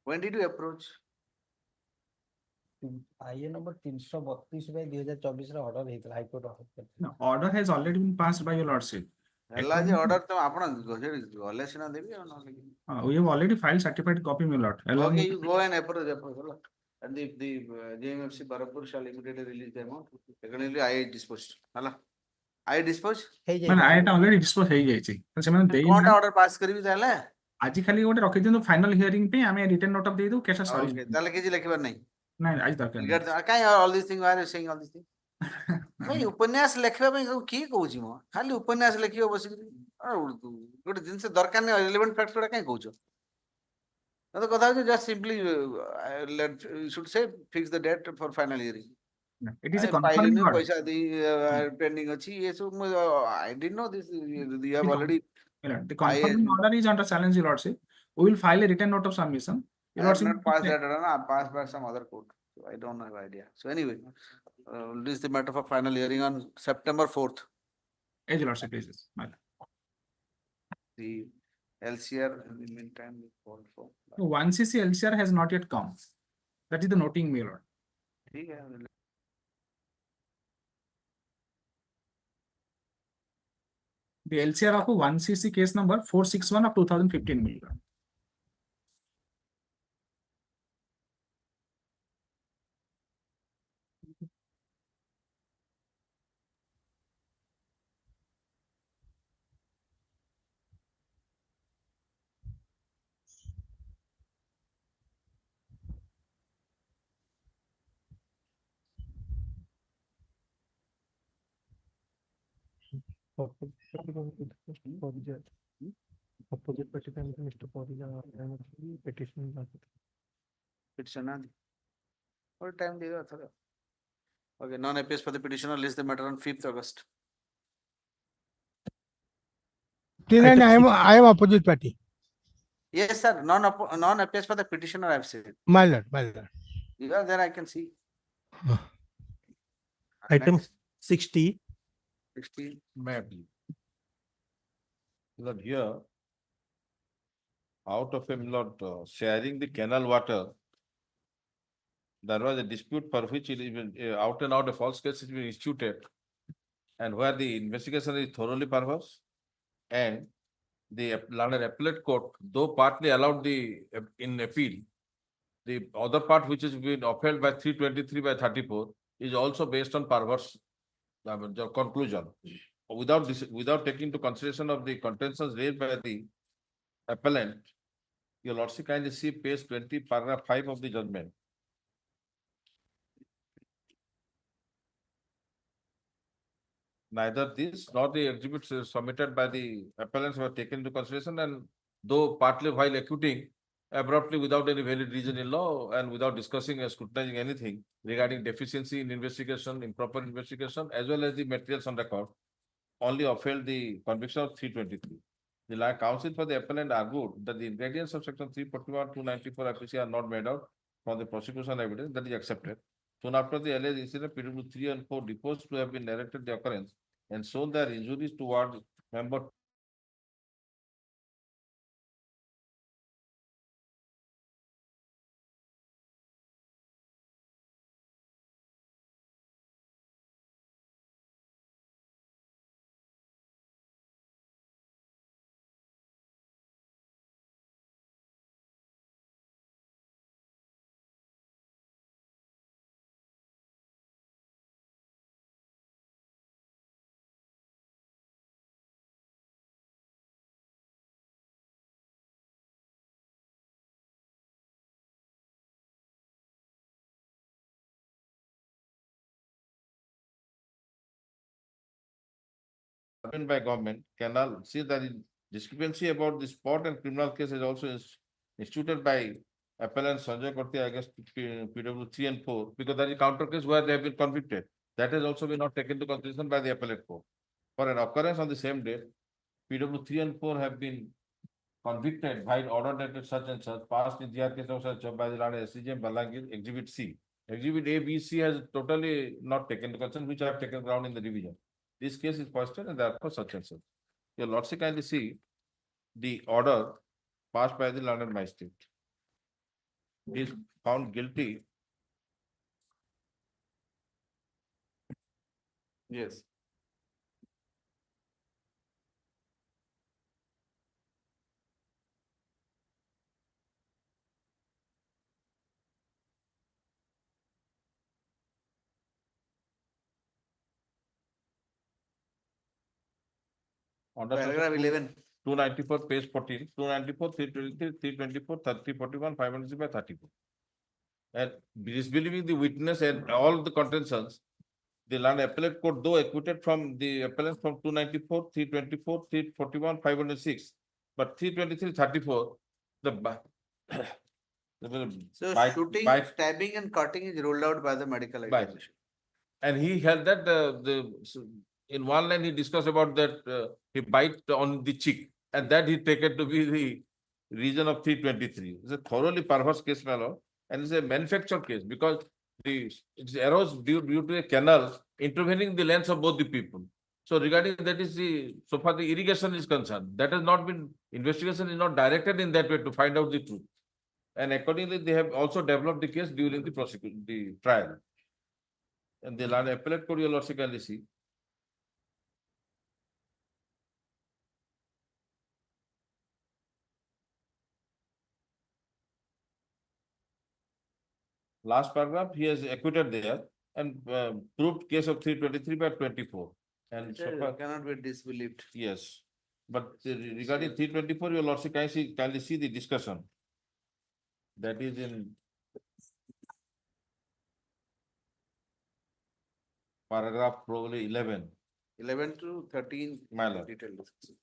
when did you approach? IA number 332 by 2024 ର order ହେଇଥିଲା High Court of Orissa. No, order has already been passed by your lordship. ହେଲା ଯେ order ତ ଆପଣ ଗଲେ ସିନା ଦେବି ଆଉ ନହେଲେ କି? We have already filed certified copy, my lord. Along Okay, with- you go and approach. And the JMFC Barampur shall immediately release the amount. Accordingly, I disposed. Hala. I disposed. ମାନେ ଆୟଟା already dispose ହେଇଯାଇଛି। ତ ସେମାନେ କଣଟା ଦେଇନାହାନ୍ତି। order pass କରିବି ତାହେଲେ? ଆଜି ଖାଲି ଗୋଟେ ରଖିଦିଅନ୍ତୁ ଫାଇନାଲ ହିୟରିଂ ପାଇଁ ଆମେ ରିଟର୍ନ ନୋଟ ଦେଇଦବୁ କେସ Okay, ସରିଯିବ। ତାହେଲେ କିଛି ଲେଖିବାର ନାହିଁ। ନାଇଁ ଆଜି ଦରକାର ନାହିଁ। କାଇଁ all these things, why are you saying all these things? ଭାଇ ଉପନ୍ୟାସ ଲେଖିବା ପାଇଁ କିଏ କହୁଛି ମୋ? ଖାଲି ଉପନ୍ୟାସ ଲେଖିବ ବସିକିରି। ଗୋଟେ ଜିନିଷ ଦରକାର ନାହିଁ, relevant fact ଗୁଡା କାଇଁ କହୁଛ? ତ କଥା ହଉଛି just simply you should say fix the date for final hearing. It is a ପାଇଲିନି confirming order. ପଇସା pending ଅଛି ଏ ସବୁ I didn't know this. You have already. The confirming order is under challenge, your lordship. We will file a written note of submission. I Your have lordship. not passed that order, I passed by some other court. So I don't have idea. So anyway, this is the matter for final hearing on September 4th. As your lordship pleases. My lord. The LCR in the meantime we called for. So 1cc LCR has not yet come. That is the noting, my lord. ठीक है। The LCR of 1cc case number 461 of 2015, my lord. Opposite party का Mr. Porija petition Petition आदि और time देगा थोड़ा. Okay, non-appeals for the petitioner list the matter on 5th August. I am opposite party. Yes, sir. Non-appeals for the petitioner I have said. My lord, my lord. Yeah, there I can see. Item Next. 60. 16. Maybe. Lord, here, out of a lot sharing the canal water, there was a dispute for which it is been, out and out a false case has been instituted, and where the investigation is thoroughly perverse, and the London Appellate Court, though partly allowed the in appeal, the other part which has been upheld by 323 by 34 is also based on perverse the conclusion. Without taking into consideration of the contentions raised by the appellant, your lordship kindly see page 20, paragraph 5 of the judgment. Neither this nor the exhibits submitted by the appellants were taken into consideration, and though partly while acquitting, abruptly without any valid reason in law and without discussing or scrutinizing anything regarding deficiency in investigation, improper investigation, as well as the materials on record, only upheld the conviction of 323. The counsel for the appellant argued that the ingredients of section 341, 294 FPC are not made out from the prosecution evidence that is accepted. Soon after the alleged incident, PW 3 and 4 deposed to have been narrated the occurrence and shown their injuries toward member by government cannot see that the discrepancy about the spot and criminal case is also instituted by appellant Sanjay Korte against PW 3 and 4 because that is counter case where they have been convicted. That has also been not taken into consideration by the appellate court. For an occurrence on the same day, PW 3 and 4 have been convicted by order dated such and such, passed in GR case of such by the Lord SCGM Balangir, Exhibit C. Exhibit A, B, C has totally not taken into consideration, which have taken ground in the division. This case is posted and therefore such and such. Your lordship kindly see the order passed by the London Magistrate. He is found guilty. Yes. Paragraph 11. 294, page 14, 294, 323, 324, 30, 41, 500 by 34. And disbelieving the witness and all the contentions, the Land Appellate Court, though acquitted from the appellants from 294, 324, 341, 506, but 323, 34, So shooting, stabbing and cutting is ruled out by the medical examination. And he held that in one line he discussed about that he bite on the cheek, and that he taken to be the reason of 323. It's a thoroughly perverse case, my lord, and it's a manufactured case because it arose due to a canal intervening the lands of both the people. So regarding that is so far the irrigation is concerned, that has not been, investigation is not directed in that way to find out the truth. And accordingly, they have also developed the case during the prosecution, the trial. And the Land Appellate Court, your lordship kindly see. Last paragraph, he has acquitted there and proved case of 323 by 24. And so far, cannot be disbelieved. yes. But regarding 324, your lordship kindly see the discussion. That is in paragraph probably 11. 11 to 13. My lord. Detailed discussion.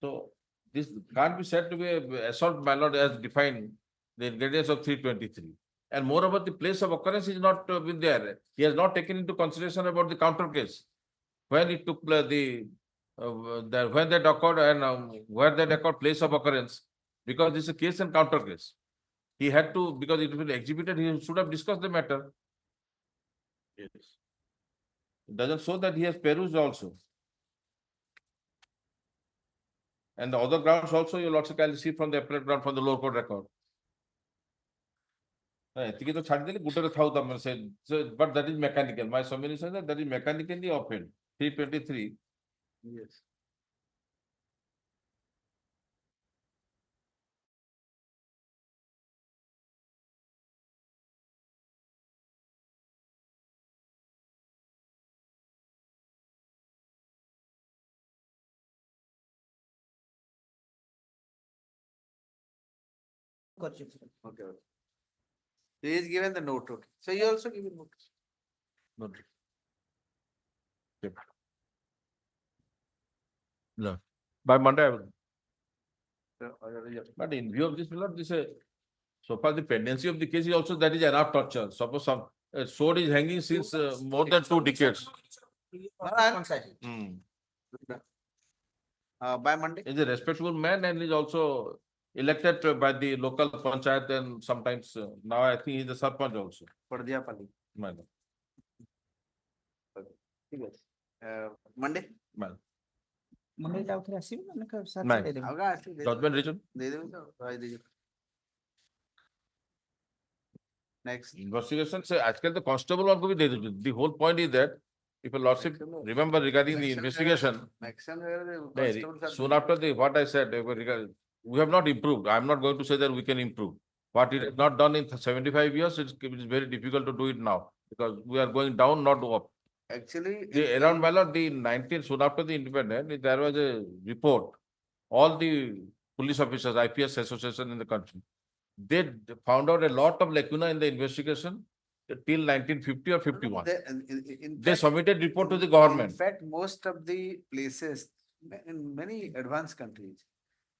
So this can't be said to be a assault, my lord, as defined the ingredients of 323. And moreover, the place of occurrence is not been there. He has not taken into consideration about the counter case. When it took when that occurred and where that occurred, place of occurrence, because this is a case and counter case. He had to, because it will be exhibited, he should have discussed the matter. Yes. It doesn't show that he has perused also. And the other grounds also you'll also can see from the appellate ground from the lower court record. But that is mechanical. My summary says that is mechanically opened. 323. Yes. Okay. Okay. He is given the note. Okay. So you also give a note. Note. No. By Monday I will. But in view of this, so far the pendency of the case is also that is enough torture. Suppose some sword is hanging since more than 2 decades. By Monday. He's a respectable man and is also elected by the local panchayat and sometimes now I think he's the sarpanch also. Pardiyapalli. Madam. Monday. Madam. Monday ଟା ଆଉଥରେ ଆସିବ ନା Nine. ଦେଇଦେବେ? Judgment written. Next. Investigation say आजकल the constable one को भी दे दीजिए. The whole point is that if a lordship remember regarding the investigation, soon after the what I said, we have not improved. I am not going to say that we can improve. What it is not done in 75 years, it is very difficult to do it now because we are going down, not up. Actually, Around the 19th, soon after the independence, there was a report. All the police officers, IPS association in the country, they found out a lot of lacuna in the investigation till 1950 or 51. They submitted report to the government. In fact, most of the places in many advanced countries,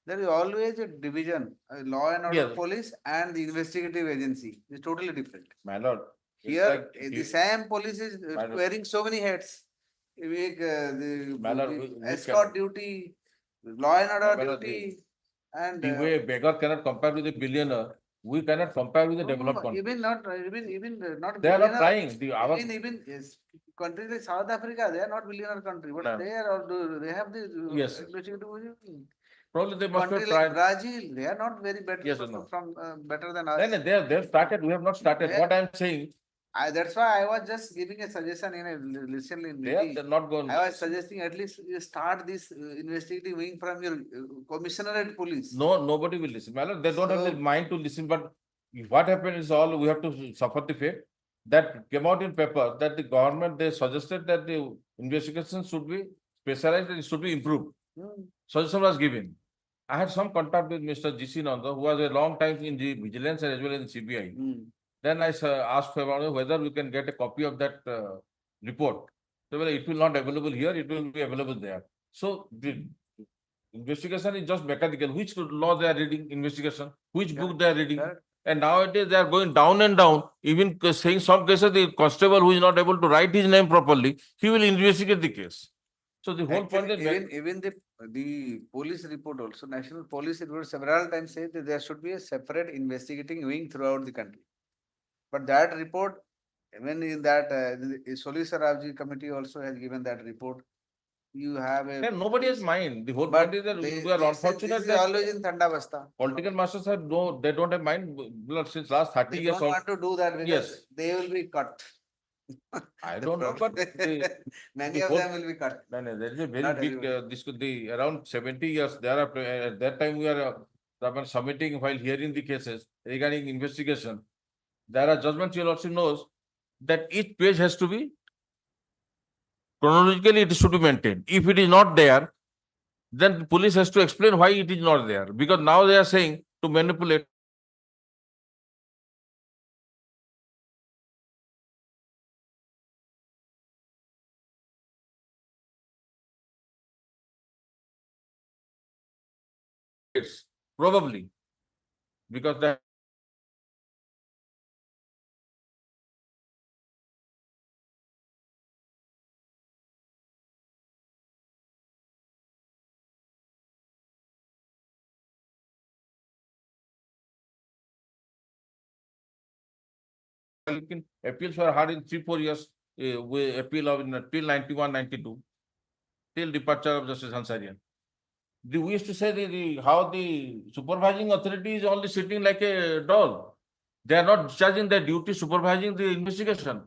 there is always a division, law and order police and the investigative agency is totally different. My lord. Here, the same police is wearing so many hats. The escort duty, law and order duty, and the way a beggar cannot compare with a billionaire, we cannot compare with the developed country. Even not they are not trying. Even yes, countries like South Africa, they are not billionaire country, but they are they have the yes. Probably they must country have like tried. Brazil, they are not very better Yes or no? from better than us. Then they have started. We have not started. What I am saying. That's why I was just giving a suggestion in a recently meeting. They are not going. I was suggesting at least you start this investigative wing from your commissionerate police. No, nobody will listen. Well, they don't have the mind to listen. But what happened is all we have to suffer the fate. That came out in paper that the government they suggested that the investigation should be specialized and it should be improved. Suggestion was given. I had some contact with Mr. G.C. Nanda, who was a long time in the vigilance and as well as in CBI. Then I asked about whether we can get a copy of that report. So well, it will not available here, it will be available there. So the investigation is just mechanical. Which law they are reading investigation, which book they are reading. And nowadays they are going down and down. Even saying some cases the constable who is not able to write his name properly, he will investigate the case. So the whole point is even the police report also, national police report several times said that there should be a separate investigating wing throughout the country. But that report, even in that Solicitor Ravji committee also has given that report. You have a nobody has mind. The whole point is that we are unfortunate that always in Thandavasta. Political masters have they don't have mind. Since last 30 years. They don't want to do that because they will be cut. I don't know, but many of them will be cut. There is a very big around 70 years thereafter. At that time, we are submitting while hearing the cases regarding investigation. There are judgments you also knows that each page has to be chronologically it should be maintained. If it is not there, then the police has to explain why it is not there. Because now they are saying to manipulate. It's probably because that appeals were heard in 3-4 years. We appeal of till 91, 92, till departure of Justice Hansarian. We used to say how the supervising authority is only sitting like a doll. They are not discharging their duty supervising the investigation.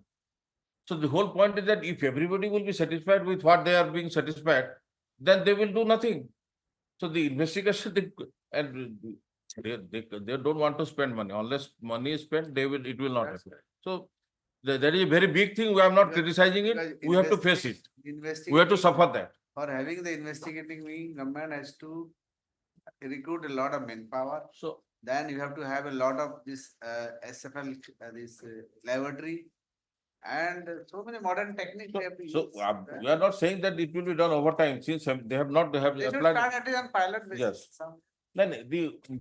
So the whole point is that if everybody will be satisfied with what they are being satisfied, then they will do nothing. So the investigation, they don't want to spend money. Unless money is spent, it will not happen. So that is a very big thing. We are not criticizing it. We have to face it. We have to suffer that. For having the investigating wing, government has to recruit a lot of manpower. So then you have to have a lot of this SFL, this laboratory, and so many modern techniques. they have to So use. we are not saying that it will be done over time since they have not They should applied. start at least on pilot basis. Yes. Some- Then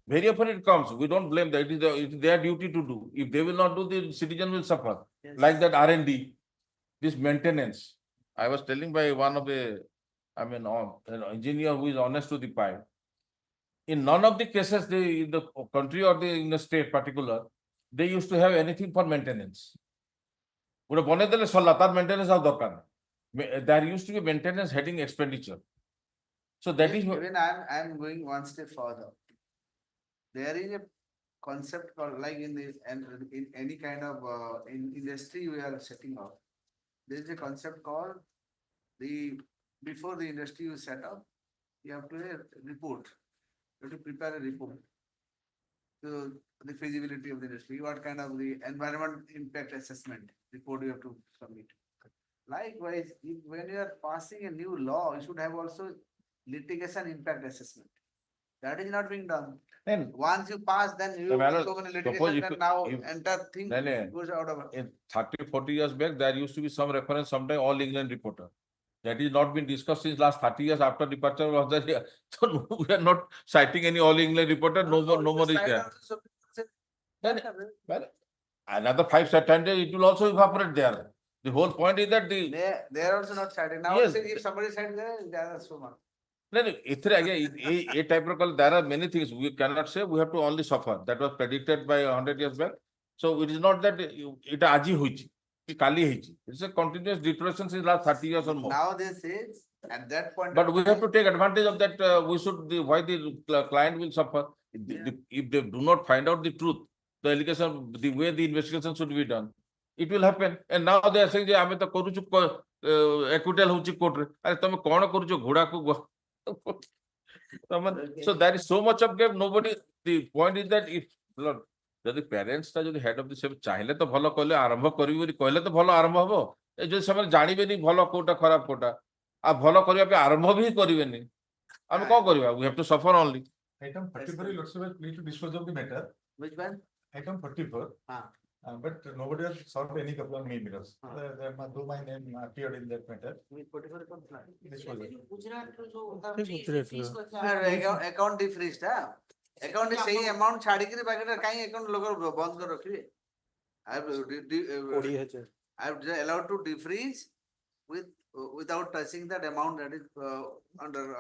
very often it comes. We don't blame that. It is their duty to do. If they will not do, the citizen will suffer. Yes. Like that R&D, this maintenance. I was telling by one of an engineer who is honest to the point. In none of the cases, in the country or in the state particular, they used to have anything for maintenance. There used to be maintenance heading expenditure. So that is even I'm going one step further. There is a concept called like in any kind of in industry we are setting up. There is a concept called before the industry is set up, you have to report. You have to prepare a report to the feasibility of the industry, what kind of the environment impact assessment report you have to submit. Likewise, when you are passing a new law, you should have also litigation impact assessment. That is not being done. Then Once you pass, then you so many litigation, then now entire thing goes out of. In 30-40 years back, there used to be some reference, sometime All England reporter. That is not been discussed since last 30 years after departure of the. So we are not citing any All England reporter. No more is there. Then, well, another 5-10 days, it will also evaporate there. The whole point is that They are also not citing. Now, Yes. if somebody said there are so much. There are many things we cannot say. We have to only suffer. That was predicted by 100 years back. So it is not that it aji hoichi, kali hoichi. It's a continuous deterioration since last 30 years or more. Now they say at that point. But we have to take advantage of that. Why the client will suffer. If they do not find out the truth, the allegation, the way the investigation should be done, it will happen. And now they are saying, "Ame to koruchu equital hochi court re." Are tame kona koruchu ghoda ko? So there is so much of gap. Nobody. The point is that if the parents ta jodi head of the same chahle to bhalo kale arambha karibi boli कहले to bhalo arambha hobo. E jodi samane janibeni bhalo kota kharap kota. A bhalo kariba pe arambha bhi karibeni. Ame kon kariba? We have to suffer only. Item 34, Lord Sir, please to dispose of the matter. Which one? Item 34. But nobody has solved any couple of mirrors. Though my name appeared in that matter. Account defreezed, account is saying amount chhadi kiri packet kahin account logo band kar rakhiye. I have allowed to defreeze without touching that amount that is under